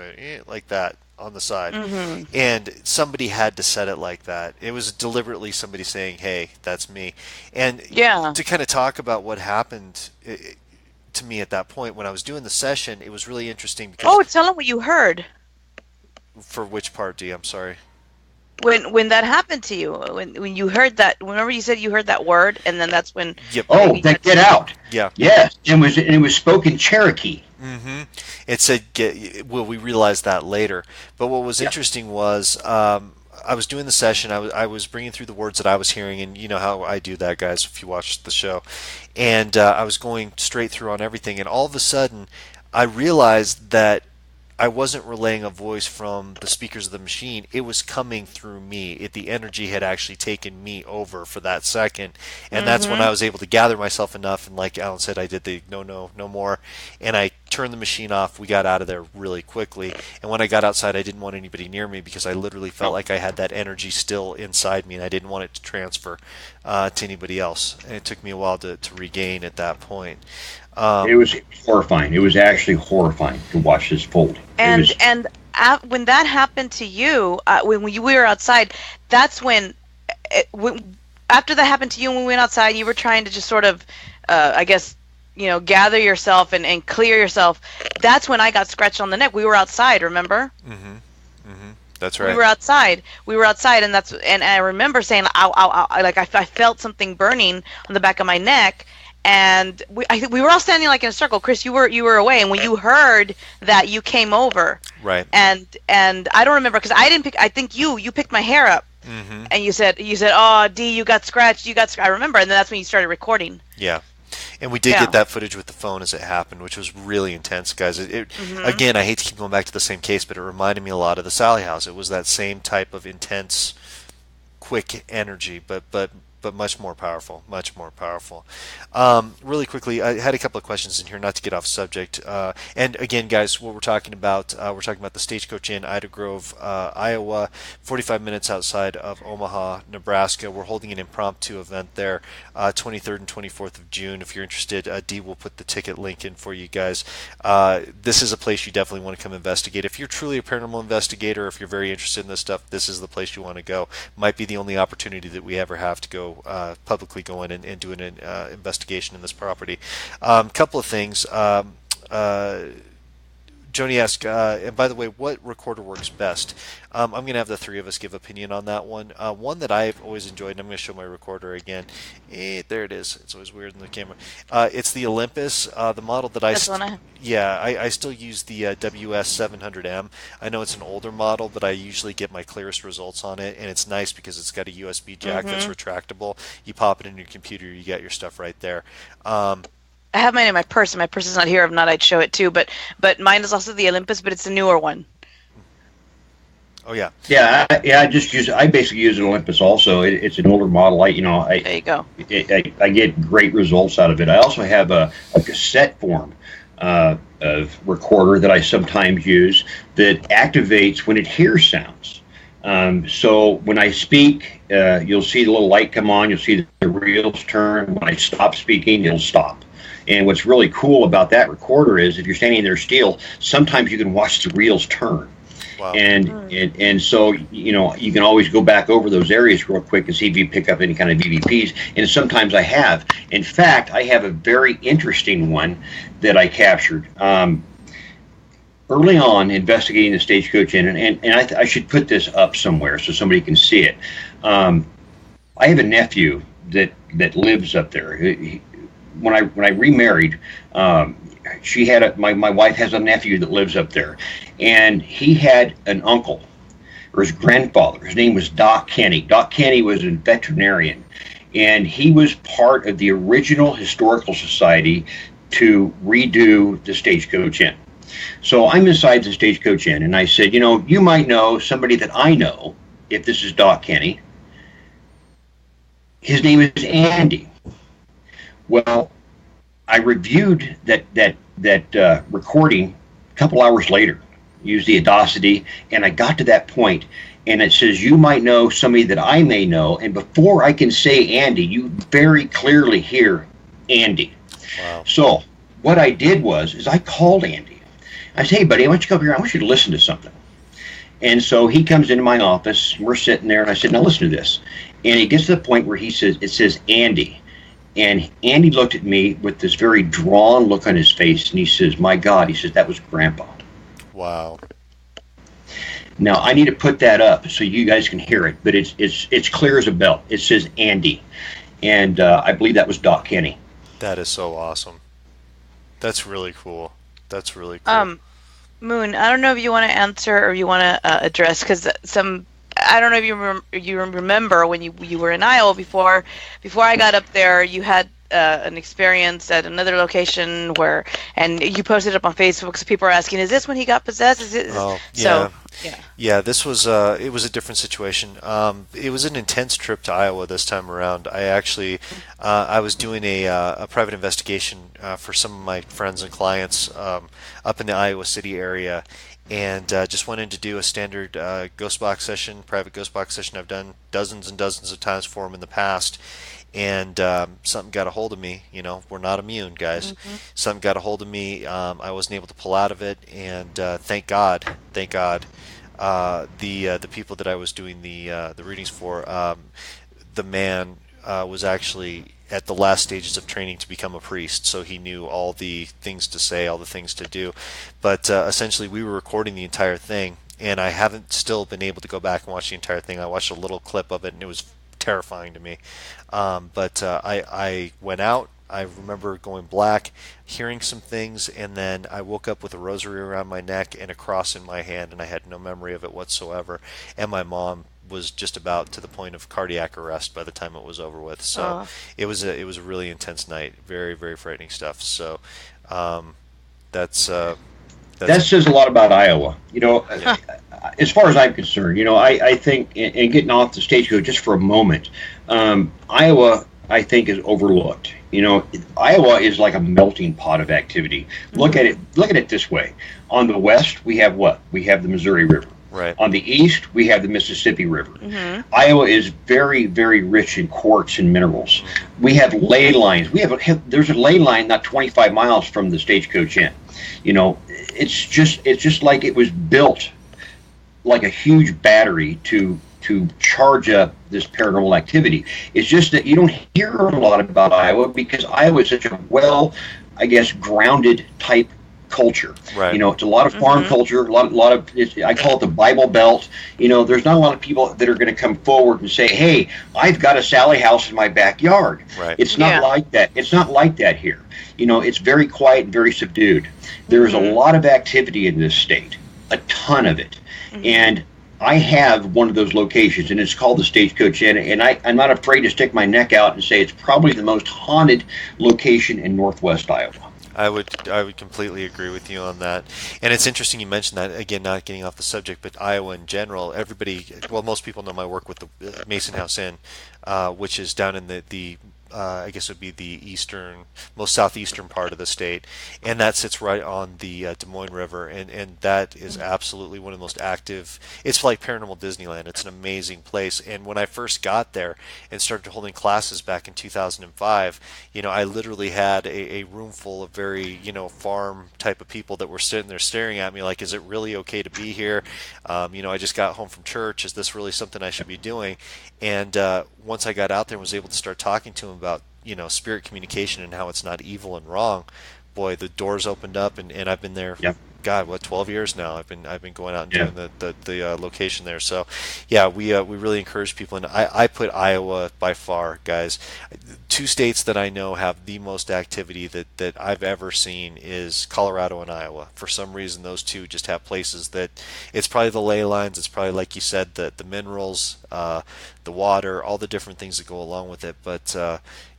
like that on the side, Mm-hmm. and somebody had to set it like that. It was deliberately somebody saying, "Hey, that's me," and Yeah. to kind of talk about what happened. To me at that point when I was doing the session, it was really interesting because Oh, tell him what you heard for which part, D? I'm sorry. when that happened to you. When you heard that. Remember, you said you heard that word, and then that's when. Yep. Oh, that get out! Yeah. Yes, it was spoken Cherokee. Mm-hmm. It said, well, we realized that later. But what was Yeah. interesting was I was doing the session. I was bringing through the words that I was hearing, and you know how I do that, guys, if you watch the show. And I was going straight through on everything. And all of a sudden, I realized that I wasn't relaying a voice from the speakers of the machine. It was coming through me. The energy had actually taken me over for that second, and that's when Mm-hmm. I was able to gather myself enough. And like Alan said, I did the no more, and I turned the machine off. We got out of there really quickly. And when I got outside, I didn't want anybody near me because I literally felt like I had that energy still inside me, and I didn't want it to transfer to anybody else. And it took me a while to regain at that point. It was horrifying. It was actually horrifying to watch this fold. It And was. when that happened to you, when you we were outside, that's when after that happened to you, and we went outside, you were trying to just sort of, I guess, gather yourself and clear yourself. That's when I got scratched on the neck. We were outside, remember? Mm-hmm. Mm-hmm. That's We right. were outside. We were outside, and I remember saying, "Ow, ow, ow!" Like I felt something burning on the back of my neck, and we were all standing like in a circle. Chris, you were away, and when you heard that, you came over, Right. and I don't remember because I didn't pick. I think you picked my hair up, Mm-hmm. and you said, "Oh, Dee, you got scratched. You got." I remember, and then that's when you started recording. Yeah. And we did Yeah. get that footage with the phone as it happened, which was really intense, guys. Mm-hmm. Again, I hate to keep going back to the same case, but it reminded me a lot of the Sally House. It was that same type of intense, quick energy, but much more powerful, much more powerful. Really quickly, I had a couple of questions in here, not to get off subject. And again, guys, what we're talking about the Stagecoach Inn, Ida Grove, Iowa, 45 minutes outside of Omaha, Nebraska. We're holding an impromptu event there, 23rd and 24th of June. If you're interested, Dee will put the ticket link in for you guys. This is a place you definitely want to come investigate. If you're truly a paranormal investigator, if you're very interested in this stuff, this is the place you want to go. Might be the only opportunity that we ever have to go publicly go in and do an investigation in this property. Couple of things. Joni asked, and by the way, what recorder works best? I'm going to have the three of us give opinion on that one. One that I've always enjoyed, and I'm going to show my recorder again. There it is. It's always weird in the camera. It's the Olympus, the model that That's the one I have. yeah, I still use the WS700M. I know it's an older model, but I usually get my clearest results on it, and it's nice because it's got a USB jack that's retractable. You pop it in your computer, you get your stuff right there. I have mine in my purse, and my purse is not here. If not, I'd show it too. But mine is also the Olympus, but it's a newer one. Oh yeah. I just use. I basically use an Olympus. Also, it's an older model. There you go. I get great results out of it. I also have a cassette form of recorder that I sometimes use that activates when it hears sounds. So when I speak, you'll see the little light come on. You'll see the reels turn. When I stop speaking, it'll stop. And what's really cool about that recorder is if you're standing there still, sometimes you can watch the reels turn. Wow. And so, you can always go back over those areas real quick and see if you pick up any kind of EVPs. And sometimes I have. In fact, I have a very interesting one that I captured. Early on, investigating the Stagecoach Inn, and I should put this up somewhere so somebody can see it. I have a nephew that lives up there. When I remarried, she had my wife has a nephew that lives up there, and he had an uncle, or his grandfather. His name was Doc Kenny. Doc Kenny was a veterinarian, and he was part of the original historical society to redo the Stagecoach Inn. So I'm inside the Stagecoach Inn, and I said, you might know somebody that I know, if this is Doc Kenny. His name is Andy. Well, I reviewed that recording a couple hours later, used the Audacity, and I got to that point, and it says, you might know somebody that I may know, and before I can say Andy, you very clearly hear Andy. Wow. So what I did is I called Andy. I said, hey, buddy, I want you to come up here. I want you to listen to something. And so he comes into my office, and we're sitting there, and I said, now listen to this. And he gets to the point where it says Andy. And Andy looked at me with this very drawn look on his face, and he says, my God, he says, that was Grandpa. Wow. Now, I need to put that up so you guys can hear it, but it's clear as a bell. It says Andy. And I believe that was Doc Kenny. That is so awesome. That's really cool. That's really cool. Moon, I don't know if you want to answer or you want to address, because I don't know if you remember when you were in Iowa before I got up there. You had an experience at another location and you posted up on Facebook because people are asking, "Is this when he got possessed?" Oh, yeah. So, yeah. This was it was a different situation. It was an intense trip to Iowa this time around. I actually I was doing a private investigation for some of my friends and clients up in the Iowa City area. And just went in to do a standard ghost box session, private ghost box session. I've done dozens and dozens of times for them in the past, and something got a hold of me. We're not immune, guys. Mm-hmm. Something got a hold of me. I wasn't able to pull out of it, and thank God, the people that I was doing the readings for, the man was actually at the last stages of training to become a priest, so he knew all the things to say, all the things to do. But essentially, we were recording the entire thing, and I haven't still been able to go back and watch the entire thing. I watched a little clip of it, and it was terrifying to me. But I went out. I remember going black, hearing some things, and then I woke up with a rosary around my neck and a cross in my hand, and I had no memory of it whatsoever. And my mom was just about to the point of cardiac arrest by the time it was over with. So it was a really intense night. Very, very frightening stuff. So that says a lot about Iowa. As far as I'm concerned, I think, and getting off the stagecoach just for a moment, Iowa, I think, is overlooked. Iowa is like a melting pot of activity. Look at it this way. On the west, we have what? We have the Missouri River. Right. On the east, we have the Mississippi River. Mm-hmm. Iowa is very, very rich in quartz and minerals. We have ley lines. There's a ley line not 25 miles from the Stagecoach Inn. It's just like it was built like a huge battery to charge up this paranormal activity. It's just that you don't hear a lot about Iowa because Iowa is such a grounded type culture. Right. It's a lot of farm culture, a lot of I call it the Bible Belt. There's not a lot of people that are going to come forward and say, "Hey, I've got a Sally house in my backyard." Right. It's not like that. It's not like that here. It's very quiet and very subdued. There's a lot of activity in this state, a ton of it, and I have one of those locations, and it's called the Stagecoach Inn, and I'm not afraid to stick my neck out and say it's probably the most haunted location in Northwest Iowa. I would completely agree with you on that. And it's interesting you mentioned that again, not getting off the subject, but Iowa in general. Everybody, well, most people know my work with the Mason House Inn, which is down in the I guess it would be the most southeastern part of the state, and that sits right on the Des Moines River, and that is absolutely one of the most active. It's like Paranormal Disneyland. It's an amazing place. And when I first got there and started holding classes back in 2005, I literally had a room full of very, farm type of people that were sitting there staring at me like, is it really okay to be here? I just got home from church. Is this really something I should be doing? And once I got out there and was able to start talking to them about, spirit communication and how it's not evil and wrong, boy, the doors opened up, and I've been there. Yep. God, what, 12 years now? I've been going out and doing the location there. So, yeah, we really encourage people, and I put Iowa by far, guys. Two states that I know have the most activity that I've ever seen is Colorado and Iowa. For some reason, those two just have places that it's probably the ley lines. It's probably, like you said, the minerals, the water, all the different things that go along with it. But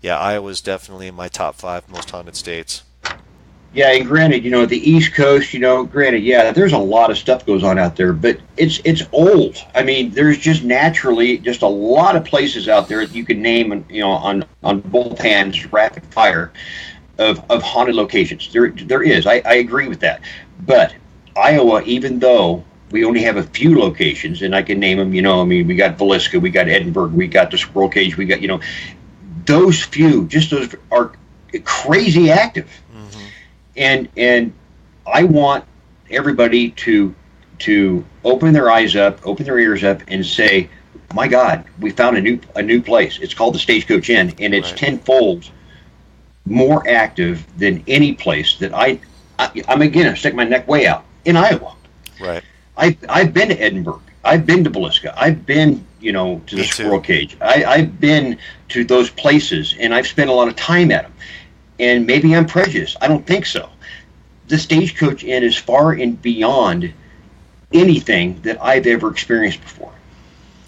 yeah, Iowa is definitely in my top 5 most haunted states. Yeah, and granted, the East Coast, granted, yeah, there's a lot of stuff goes on out there, but it's old. I mean, there's just naturally just a lot of places out there that you can name, on both hands, rapid fire, of haunted locations. There is. I agree with that. But Iowa, even though we only have a few locations, and I can name them, we got Villisca, we got Edinburgh, we got the Squirrel Cage, we got, those few, just those are crazy active. And I want everybody to open their eyes up, open their ears up, and say, "My God, we found a new place. It's called the Stagecoach Inn, and it's tenfold more active than any place that I'm again stick my neck way out in Iowa. Right. I've been to Edinburgh. I've been to Villisca. I've been to the Squirrel Cage. I've been to those places, and I've spent a lot of time at them. And maybe I'm prejudiced. I don't think so. The Stagecoach Inn is far and beyond anything that I've ever experienced before.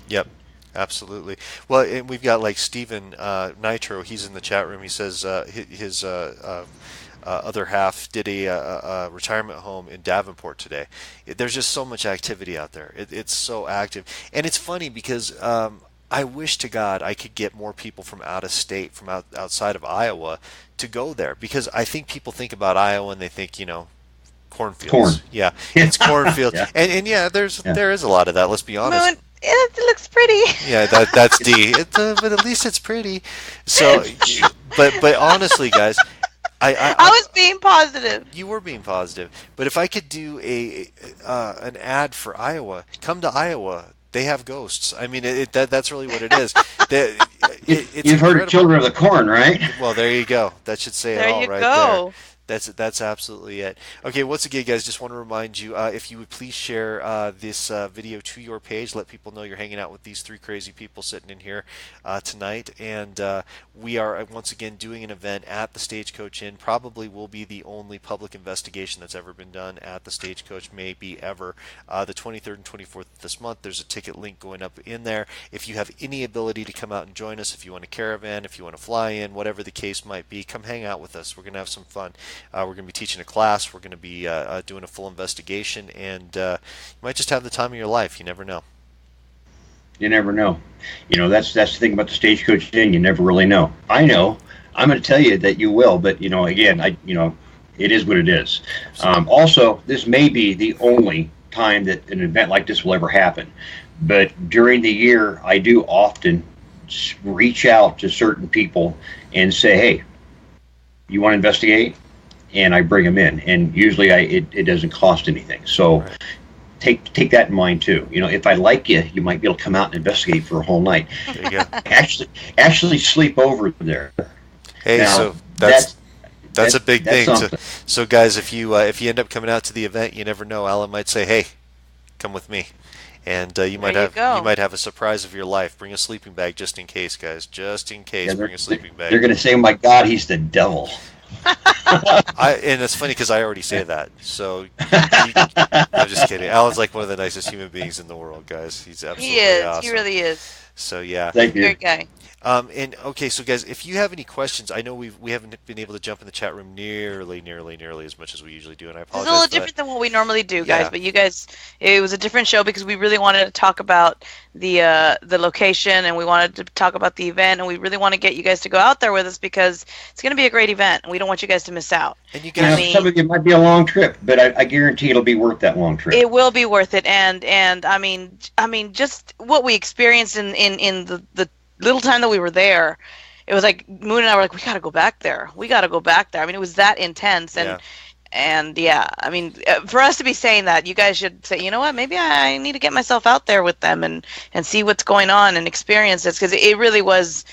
Yep, absolutely. Well, and we've got like Stephen Nitro. He's in the chat room. He says his other half did a retirement home in Davenport today. There's just so much activity out there. It's so active, and it's funny because I wish to God I could get more people from out of state, from outside of Iowa, to go there, because I think people think about Iowa and they think, cornfields. Corn. Yeah, it's cornfields, Yeah. and yeah, there is a lot of that. Let's be honest. Moon, it looks pretty. Yeah, that's D. But at least it's pretty. So, but honestly, guys, I was being positive. you were being positive. But if I could do an ad for Iowa, come to Iowa. They have ghosts. I mean, that's really what it is. It's You've heard of incredible. Children of the Corn, right? Well, there you go. That should say it There all you right go. there. That's absolutely it. Okay, once again, guys, just want to remind you, if you would please share this video to your page, let people know you're hanging out with these 3 crazy people sitting in here tonight. And we are, once again, doing an event at the Stagecoach Inn. Probably will be the only public investigation that's ever been done at the Stagecoach, maybe ever. The 23rd and 24th of this month, there's a ticket link going up in there. If you have any ability to come out and join us, if you want a caravan, if you want to fly in, whatever the case might be, come hang out with us. We're going to have some fun. We're going to be teaching a class. We're going to be doing a full investigation, and you might just have the time of your life. You never know. You never know. That's the thing about the Stagecoach Inn. You never really know. I know. I'm going to tell you that you will, but again, it is what it is. Also, this may be the only time that an event like this will ever happen. But during the year, I do often reach out to certain people and say, "Hey, you want to investigate?" And I bring them in, and usually it doesn't cost anything. So Right. take that in mind too. If I like you, you might be able to come out and investigate for a whole night. There you go. Actually sleep over there. Hey, Now, so that's a big that's thing. something. So guys, if you end up coming out to the event, you never know. Alan might say, "Hey, come with me," and you might There you go. might have a surprise of your life. Bring a sleeping bag just in case, guys. Just in case, Yeah, bring a sleeping bag. They're going to say, "Oh my God, he's the devil." And it's funny because I already say that. So I'm just kidding. Alan's like one of the nicest human beings in the world, guys. He's absolutely He is. awesome. He really is. So yeah. Thank you. Great guy. And okay, so guys, if you have any questions, I know we haven't been able to jump in the chat room nearly as much as we usually do, and I It's a apologize little for that. different than what we normally do, guys. Yeah. But you guys, it was a different show because we really wanted to talk about the location, and we wanted to talk about the event, and we really want to get you guys to go out there with us because it's going to be a great event, and we don't want you guys to miss out. And you You know, guys, some of you might be a long trip, but I guarantee it'll be worth that long trip. It will be worth it, and I mean, just what we experienced in the little time that we were there, it was like Moon and I were like, we got to go back there. We got to go back there. I mean, it was that intense, yeah. and yeah, I mean, for us to be saying that, you guys should say, you know what, maybe I need to get myself out there with them and see what's going on and experience this because it really was.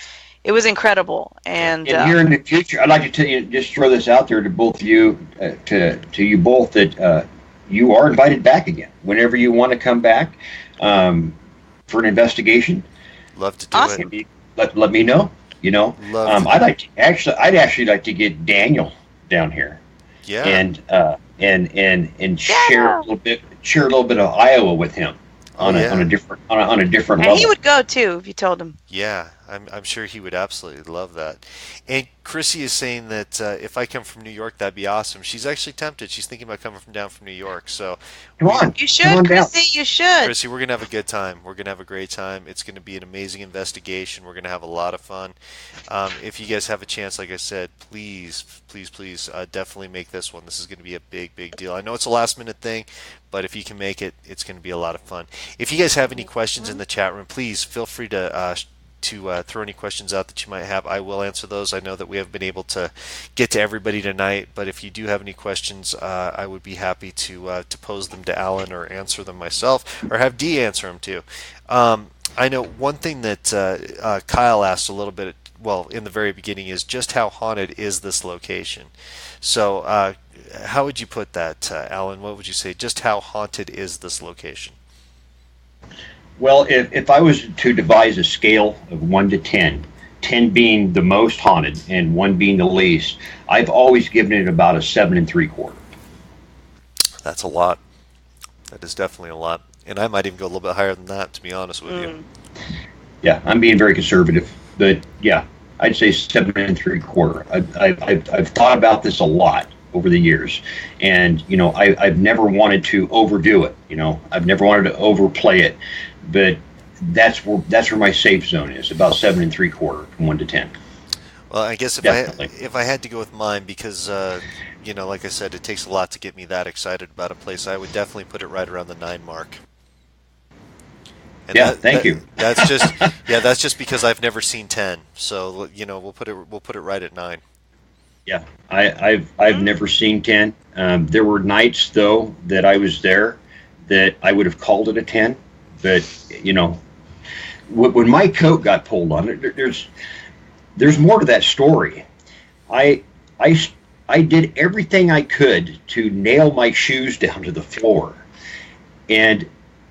It was incredible, and here in the future, I'd like to tell you, just throw this out there to both you, to you both, that you are invited back again whenever you want to come back for an investigation. Love to do Awesome. it. Let me know. You know, Love to. I'd actually like to get Daniel down here Yeah. and share a little bit of Iowa with him on yeah. a different and level. he would go too if you told him. Yeah, I'm sure he would absolutely love that. And Chrissy is saying that if I come from New York, that'd be awesome. She's actually tempted. She's thinking about coming down from New York. So, Come on, You come on should, down. Chrissy. You should. Chrissy, we're gonna have a good time. We're gonna have a great time. It's gonna be an amazing investigation. We're gonna have a lot of fun. If you guys have a chance, like I said, please, definitely make this one. This is gonna be a big deal. I know it's a last minute thing, but if you can make it, it's gonna be a lot of fun. If you guys have any questions in the chat room, please feel free to throw any questions out that you might have. I will answer those. I know that we haven't been able to get to everybody tonight, but if you do have any questions, I would be happy to pose them to Alan or answer them myself, or have Dee answer them too. I know one thing that Kyle asked a little bit, well, in the very beginning, is just how haunted is this location? So, how would you put that, Alan? What would you say? Just how haunted is this location? Well, if I was to devise a scale of 1 to 10, 10 being the most haunted and 1 being the least, I've always given it about a 7 3/4. That's a lot. That is definitely a lot. And I might even go a little bit higher than that, to be honest with you. Yeah, I'm being very conservative, but yeah, I'd say 7 3/4. I've thought about this a lot over the years, and you know, I've never wanted to overdo it. You know, I've never wanted to overplay it, but that's where my safe zone is, about 7 3/4 from 1 to 10. Well, I guess Definitely. if I had to go with mine, because you know, like I said, it takes a lot to get me that excited about a place, I would definitely put it right around the 9 mark. And Yeah, thank you. That's just that's just because I've never seen 10. So you know, we'll put it right at 9. Yeah, I've never seen 10. There were nights though that I was there that I would have called it a 10, but you know, when my coat got pulled on it, there's more to that story. I did everything I could to nail my shoes down to the floor and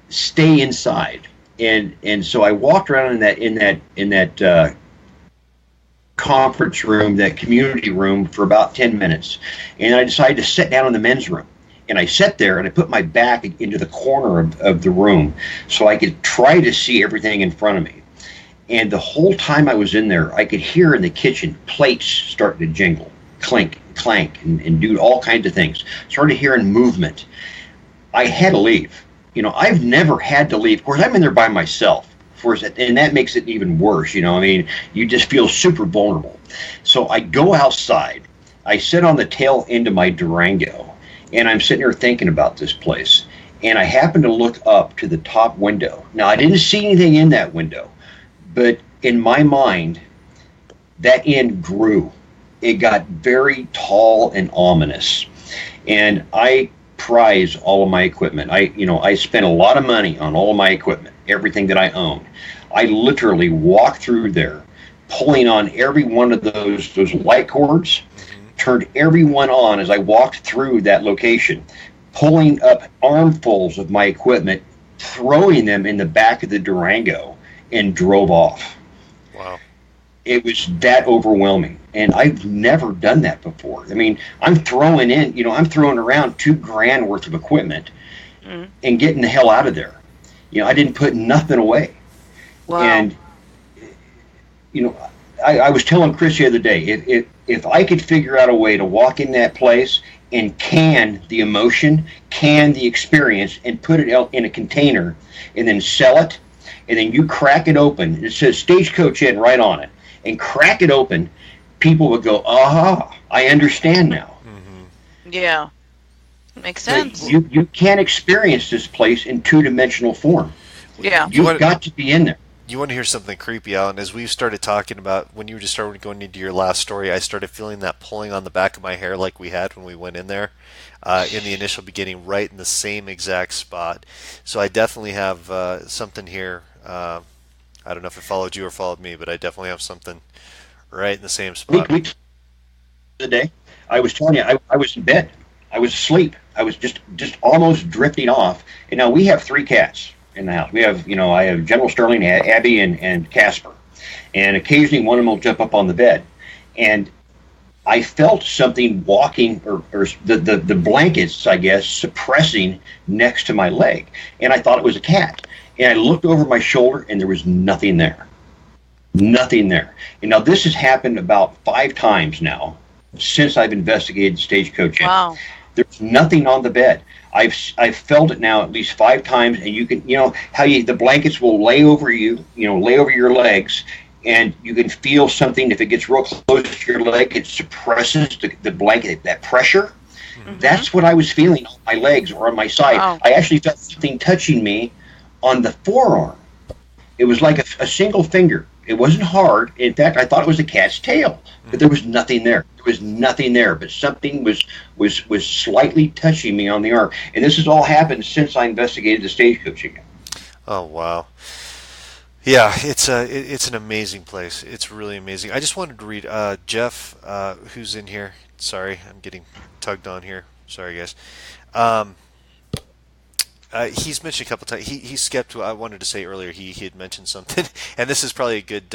stay inside, and so I walked around in that conference room, that community room, for about 10 minutes, and I decided to sit down in the men's room. And I sat there and I put my back into the corner of the room so I could try to see everything in front of me. And the whole time I was in there, I could hear in the kitchen plates starting to jingle, clink, clank, and do all kinds of things. Started hearing movement. I had to leave. You know, I've never had to leave. Of course, I'm in there by myself. And that makes it even worse. You know, I mean, you just feel super vulnerable. So I go outside. I sit on the tail end of my Durango, and I'm sitting here thinking about this place. And I happen to look up to the top window. Now, I didn't see anything in that window, but in my mind, that end grew. It got very tall and ominous. And I prize all of my equipment. I spent a lot of money on all of my equipment, everything that I own. I literally walked through there, pulling on every one of those light cords, turned every one on as I walked through that location, pulling up armfuls of my equipment, throwing them in the back of the Durango, and drove off. Wow. It was that overwhelming, and I've never done that before. I mean, I'm throwing around $2,000 worth of equipment and getting the hell out of there. You know, I didn't put nothing away. Wow. And you know, I was telling Chris the other day, if I could figure out a way to walk in that place and can the emotion, can the experience, and put it out in a container, and then sell it, and then you crack it open, it says Stagecoach Inn right on it, and crack it open, people would go, aha, I understand now. Yeah. Makes sense. You can't experience this place in two-dimensional form. Yeah. You've got to be in there. You want to hear something creepy, Alan? As we've started talking about, when you just started going into your last story, I started feeling that pulling on the back of my hair like we had when we went in there in the initial beginning, right in the same exact spot. So I definitely have something here. I don't know if it followed you or followed me, but I definitely have something right in the same spot. The day I was telling you, I was in bed. I was asleep. I was just almost drifting off. And now we have 3 cats in the house. We have, I have General Sterling, Abby, and Casper. And occasionally one of them will jump up on the bed. And I felt something walking, or the blankets, I guess, suppressing next to my leg. And I thought it was a cat. And I looked over my shoulder, and there was nothing there. Nothing there. And now this has happened about 5 times now since I've investigated Stagecoach Inn. Wow. There's nothing on the bed. I've felt it now at least 5 times, and you can, how the blankets will lay over you, lay over your legs, and you can feel something. If it gets real close to your leg, it suppresses the blanket, that pressure. Mm-hmm. That's what I was feeling on my legs or on my side. Wow. I actually felt something touching me on the forearm. It was like a single finger. It wasn't hard. In fact, I thought it was a cat's tail, but there was nothing there. There was nothing there, but something was slightly touching me on the arm. And this has all happened since I investigated the Stagecoach again. Oh, wow. Yeah, it's an amazing place. It's really amazing. I just wanted to read Jeff, who's in here. Sorry, I'm getting tugged on here. Sorry, guys. He's mentioned a couple times. He's skeptical. I wanted to say earlier he had mentioned something, and this is probably a good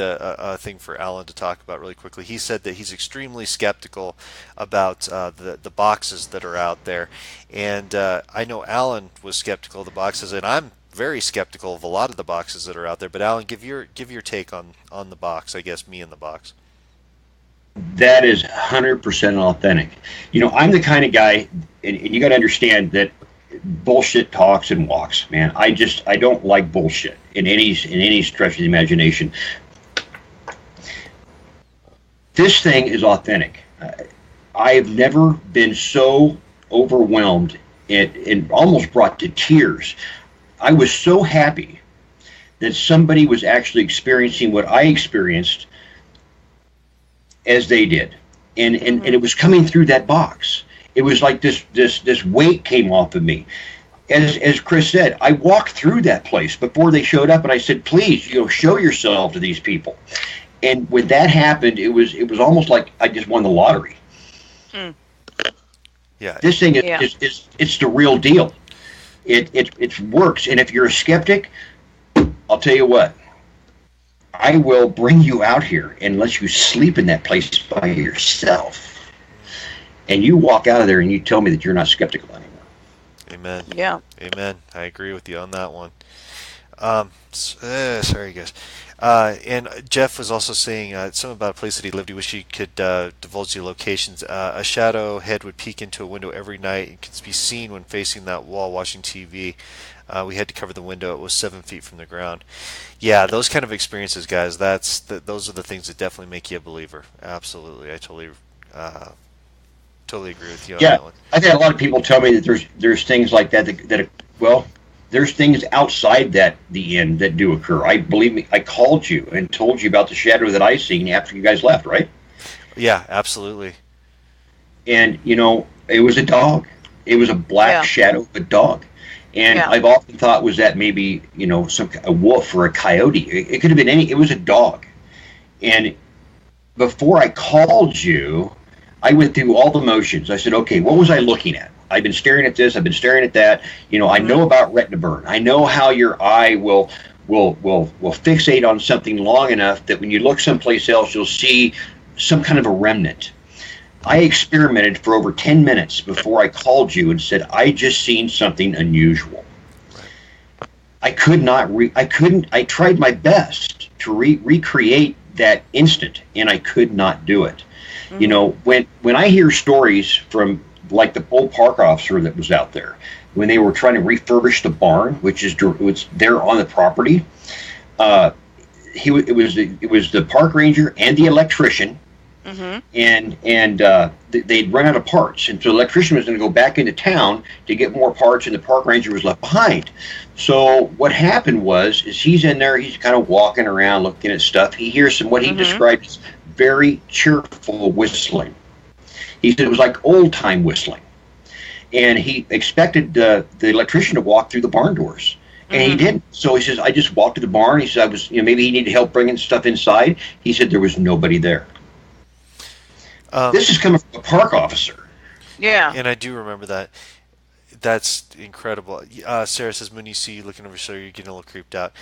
thing for Alan to talk about really quickly. He said that he's extremely skeptical about the boxes that are out there, and I know Alan was skeptical of the boxes, and I'm very skeptical of a lot of the boxes that are out there. But Alan, give your take on the box. I guess me and the box. That is 100% authentic. I'm the kind of guy, and you got to understand that. Bullshit talks and walks, man. I don't like bullshit in any stretch of the imagination. This thing is authentic. I've never been so overwhelmed and almost brought to tears. I was so happy that somebody was actually experiencing what I experienced as they did, and it was coming through that box. It was like this weight came off of me. As Chris said, I walked through that place before they showed up, and I said, "Please, show yourself to these people." And when that happened, it was almost like I just won the lottery. Mm. Yeah, this thing is it's the real deal. It works, and if you're a skeptic, I'll tell you what. I will bring you out here and let you sleep in that place by yourself. And you walk out of there and you tell me that you're not skeptical anymore. Amen. Yeah. Amen. I agree with you on that one. Sorry, guys. And Jeff was also saying something about a place that he lived. He wished he could divulge the locations. A shadow head would peek into a window every night and could be seen when facing that wall watching TV. We had to cover the window. It was 7 feet from the ground. Yeah, those kind of experiences, guys, those are the things that definitely make you a believer. Absolutely. I totally agree with you on that one. I've had a lot of people tell me that there's things like that there's things outside the inn that do occur. I called you and told you about the shadow that I seen after you guys left, right? Yeah, absolutely. And it was a dog. It was a black shadow of a dog. And I've often thought, was that maybe a wolf or a coyote? It could have been it was a dog. And before I called you, I went through all the motions. I said, okay, what was I looking at? I've been staring at this. I've been staring at that. I know about retina burn. I know how your eye will fixate on something long enough that when you look someplace else, you'll see some kind of a remnant. I experimented for over 10 minutes before I called you and said, I just seen something unusual. I could not. I tried my best to recreate that instant, and I could not do it. Mm-hmm. You know, when I hear stories from like the old park officer that was out there when they were trying to refurbish the barn, which is was there on the property. It was the park ranger and the electrician, Mm-hmm. and they'd run out of parts, and so the electrician was going to go back into town to get more parts, and the park ranger was left behind. So what happened is he's in there, he's kind of walking around looking at stuff. He hears some what he Mm-hmm. described as very cheerful whistling. He said it was like old time whistling, and he expected the electrician to walk through the barn doors. And he didn't. So he says, I just walked to the barn. He said, I was, maybe he needed help bringing stuff inside. He said there was nobody there. This is coming from a park officer. Yeah. And I do remember that. That's incredible. Sarah says, when you see you looking over, so you're getting a little creeped out.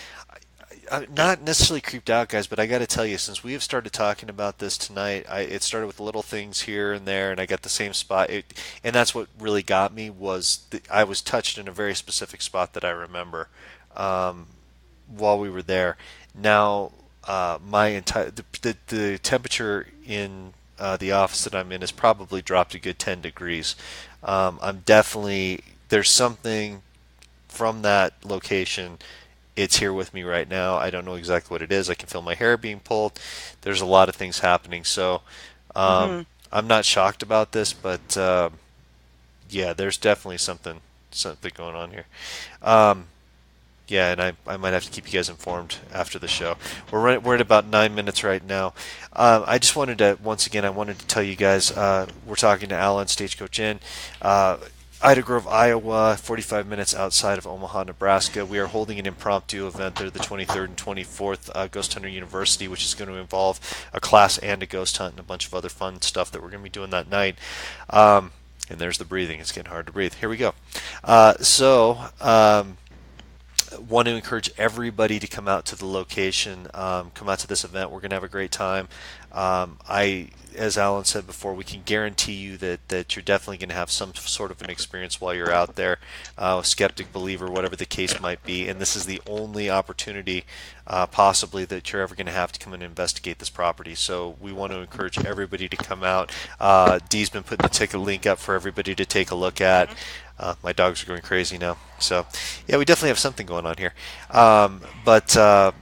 I'm not necessarily creeped out, guys, but I got to tell you, since we have started talking about this tonight, it started with little things here and there, and I got the same spot. And that's what really got me was I was touched in a very specific spot that I remember while we were there. Now, my entire the temperature in the office that I'm in has probably dropped a good 10 degrees. I'm definitely there's something from that location. It's here with me right now. I don't know exactly what it is. I can feel my hair being pulled. There's a lot of things happening. So I'm not shocked about this, but yeah, there's definitely something going on here. Yeah, and I might have to keep you guys informed after the show. We're at about 9 minutes right now. I just wanted to, once again, I wanted to tell you guys, we're talking to Alan, Stagecoach Inn. Ida Grove, Iowa, 45 minutes outside of Omaha, Nebraska. We are holding an impromptu event there the 23rd and 24th, Ghost Hunter University, which is going to involve a class and a ghost hunt and a bunch of other fun stuff that we're going to be doing that night. And there's the breathing. It's getting hard to breathe. Here we go. Want to encourage everybody to come out to the location, come out to this event. We're going to have a great time. As Alan said before, we can guarantee you that you're definitely going to have some sort of an experience while you're out there, skeptic, believer, whatever the case might be. And this is the only opportunity possibly that you're ever going to have to come and investigate this property. So we want to encourage everybody to come out. Dee's been putting the ticket link up for everybody to take a look at. My dogs are going crazy now. So, yeah, we definitely have something going on here. Definitely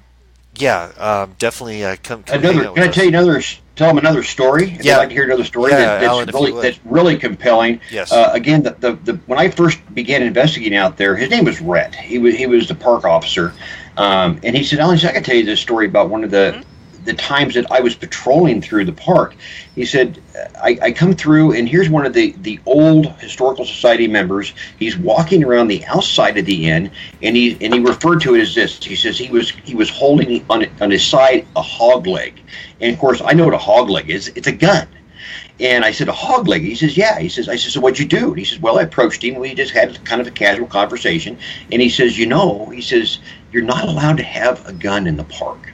come hang out with Can I us. tell them another story? If Yeah. you'd like to hear another story Alan, that's really compelling. Yes. Again, when I first began investigating out there, his name was Rhett. He was the park officer, and he said, "Alan, I can tell you this story about one of the times that I was patrolling through the park." He said, I come through, and here's one of the old Historical Society members. He's walking around the outside of the inn, and he referred to it as this. He says he was holding on his side a hog leg. And of course, I know what a hog leg is. It's a gun. And I said, a hog leg? He says, yeah. I said, so what'd you do? And he says, well, I approached him. We just had kind of a casual conversation. And he says, you're not allowed to have a gun in the park.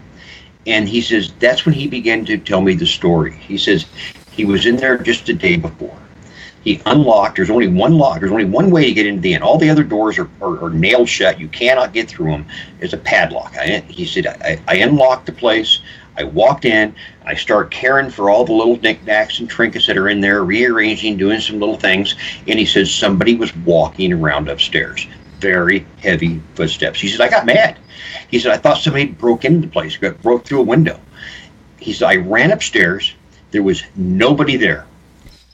And he says, that's when he began to tell me the story. He says, he was in there just the day before. He unlocked. There's only one lock. There's only one way to get into the inn. All the other doors are nailed shut. You cannot get through them. There's a padlock. He said, I unlocked the place. I walked in. I start caring for all the little knickknacks and trinkets that are in there, rearranging, doing some little things. And he says, somebody was walking around upstairs. Very heavy footsteps. He said, I got mad. He said, I thought somebody broke into the place, broke through a window. He said, I ran upstairs. There was nobody there.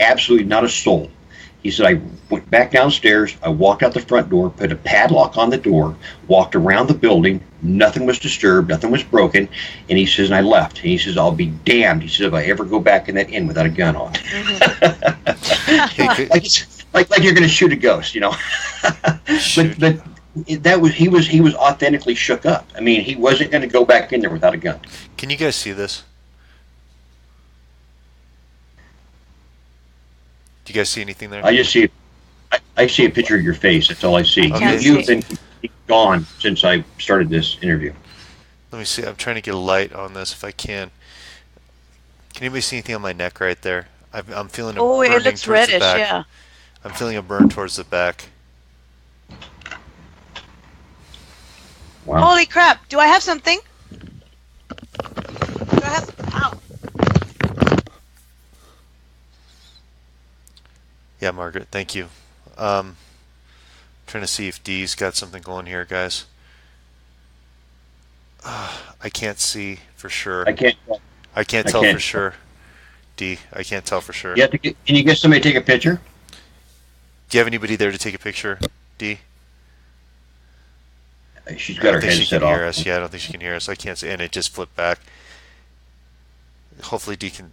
Absolutely not a soul. He said, I went back downstairs. I walked out the front door, put a padlock on the door, walked around the building. Nothing was disturbed. Nothing was broken. And he says, and I left. And he says, I'll be damned. He says, if I ever go back in that inn without a gun on. like you're going to shoot a ghost, you know. but he was authentically shook up. I mean, he wasn't going to go back in there without a gun. Can you guys see this? Do you guys see anything there? I just see I see a picture of your face. That's all I see. You've been gone since I started this interview. Let me see. I'm trying to get a light on this if I can. Can anybody see anything on my neck right there? I'm feeling a burning it looks towards the reddish, back. yeah. I'm feeling a burn towards the back. Wow. Holy crap. Do I have something? Do I have Yeah, Margaret, thank you. Um, Trying to see if Dee's got something going here, guys. I can't see for sure. I can't. I can't I tell for can't. sure. D, I can't tell for sure. You have to get, can you get somebody to take a picture? Do you have anybody there to take a picture, D? She's I got don't her think she can headset off. hear us. Yeah, I don't think she can hear us. I can't see, and it just flipped back. Hopefully D can.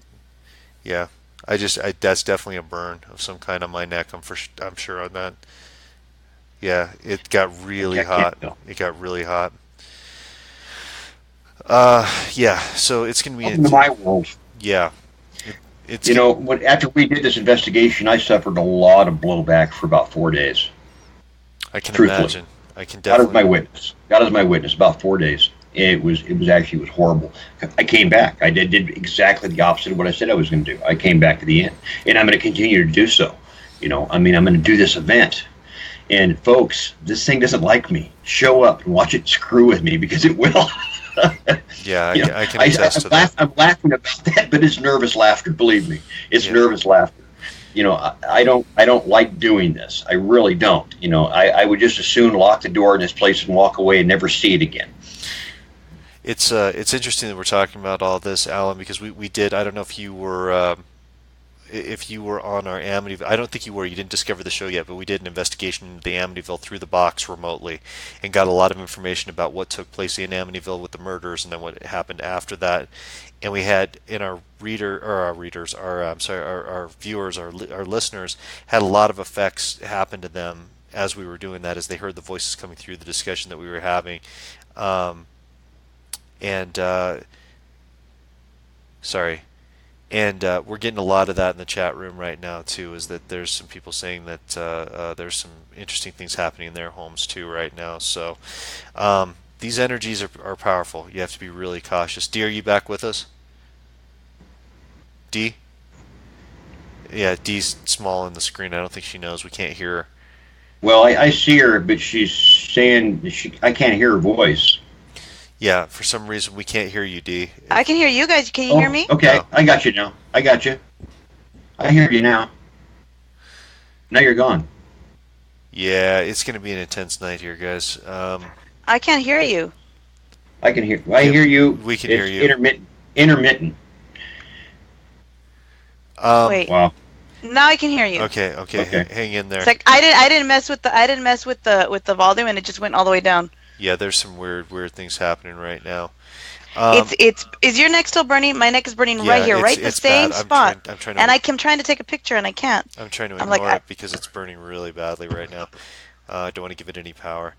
Yeah, that's definitely a burn of some kind on my neck. I'm sure on that. Yeah, it got really I can't hot. tell. It got really hot. Yeah. So it's gonna be. Welcome to my world. Yeah, it, it's You know, after we did this investigation, I suffered a lot of blowback for about 4 days. I can Truthfully, imagine. I can God is my definitely. witness. God is my witness. About 4 days. It was horrible. I came back. I did exactly the opposite of what I said I was going to do. I came back to the inn, and I'm going to continue to do so. You know, I mean, I'm going to do this event. And folks, this thing doesn't like me. Show up and watch it screw with me because it will. Yeah, You know, I can attest to that. I'm laughing about that, but it's nervous laughter. Believe me, it's Yeah. nervous laughter. You know, I don't like doing this. I really don't. You know, I would just as soon lock the door in this place and walk away and never see it again. It's interesting that we're talking about all this, Alan, because we did. I don't know if you were on our Amityville. I don't think you were. You didn't discover the show yet, but we did an investigation into the Amityville through the box remotely, and got a lot of information about what took place in Amityville with the murders, and then what happened after that. And we had in our reader or our readers, our I'm sorry, our viewers, our listeners had a lot of effects happen to them as we were doing that, as they heard the voices coming through the discussion that we were having. Um, and sorry, and we're getting a lot of that in the chat room right now too. Is that there's some people saying that there's some interesting things happening in their homes too right now. So these energies are powerful. You have to be really cautious. D, are you back with us? D? Yeah, D's small on the screen. I don't think she knows. We can't hear her. Well, I see her, but she's saying I can't hear her voice. Yeah, for some reason we can't hear you, D. I can hear you guys. Can you Oh, hear me? okay. No. I got you now. I got you. I hear you now. Now you're gone. Yeah, it's going to be an intense night here, guys. I can't hear you. I can hear. I hear you. We can It's hear you. intermittent. Intermittent. Wait. Wow. Now I can hear you. Okay, Okay. hang in there. It's like I didn't mess with the volume, and it just went all the way down. Yeah, there's some weird things happening right now. It's is your neck still burning? My neck is burning Yeah, right here, right the it's same bad. spot. I'm trying to. And I'm trying to take a picture, and I can't. I'm trying to I'm ignore like, it because it's burning really badly right now. I don't want to give it any power.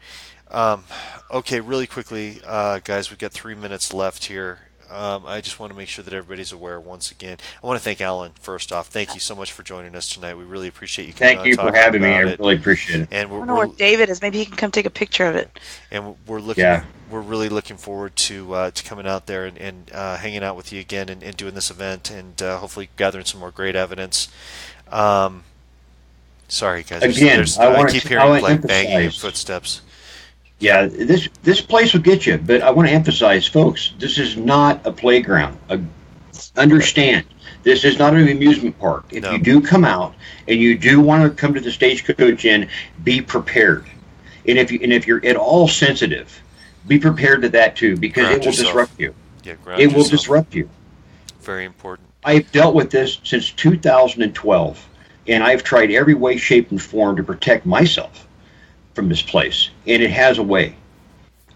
Okay, really quickly, guys, we've got 3 minutes left here. I just want to make sure that everybody's aware once again. I want to thank Alan first off. Thank you so much for joining us tonight. We really appreciate you coming Thank on you and for talking having me. I about it. really appreciate it. And I don't know where we're David is. Maybe he can come take a picture of it. and we're looking. Yeah. We're really looking forward to coming out there and hanging out with you again and doing this event and hopefully gathering some more great evidence. Um, Sorry, guys. Again, I keep hearing want to like banging and emphasize. footsteps. Yeah, this place will get you, but I want to emphasize, folks, this is not a playground. Understand, this is not an amusement park. If No. you do come out and you do want to come to the Stagecoach Inn, be prepared. And if you're at all sensitive, be prepared to that too, because Ground it will yourself. disrupt you. Yeah, ground It will yourself. disrupt you. Very important. I've dealt with this since 2012, and I've tried every way, shape, and form to protect myself from this place, and it has a way.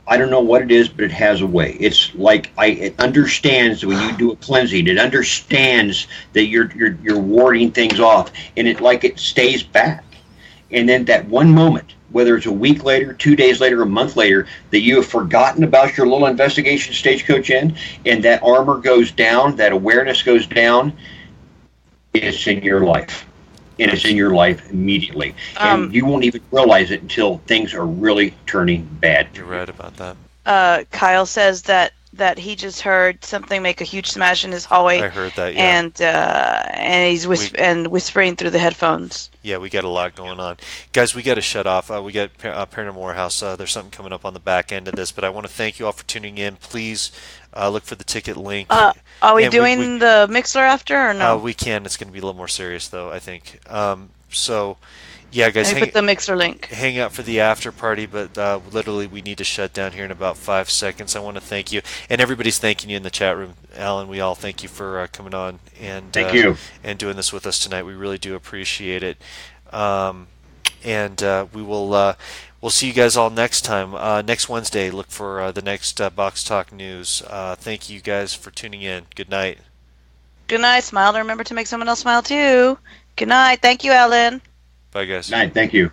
I don't know what it is, but it has a way. It's like it understands that when you do a cleansing, it understands that you're warding things off, and it stays back. And then that one moment, whether it's a week later, 2 days later, a month later, that you have forgotten about your little investigation Stagecoach Inn, and that armor goes down, that awareness goes down, it's in your life. And it's in your life immediately. And you won't even realize it until things are really turning bad. You're right about that. Kyle says that he just heard something make a huge smash in his hallway. I heard that. Yeah. And he's whispering through the headphones. Yeah, we got a lot going on, guys. We got to shut off. We got Paranormal Warehouse. There's something coming up on the back end of this, but I want to thank you all for tuning in. Please look for the ticket link. Are we And doing the Mixler after or no? We can. It's going to be a little more serious, though, I think. So, yeah, guys, Let me put the mixer link. hang out for the after party, but literally we need to shut down here in about 5 seconds. I want to thank you, and everybody's thanking you in the chat room, Alan. We all thank you for coming on Thank you. and doing this with us tonight. We really do appreciate it. And we will we'll see you guys all next time. Next Wednesday, look for the next Box Talk news. Thank you guys for tuning in. Good night. Good night. Smile. Remember to make someone else smile too. Good night. Thank you, Ellen. Bye, guys. Night. Thank you.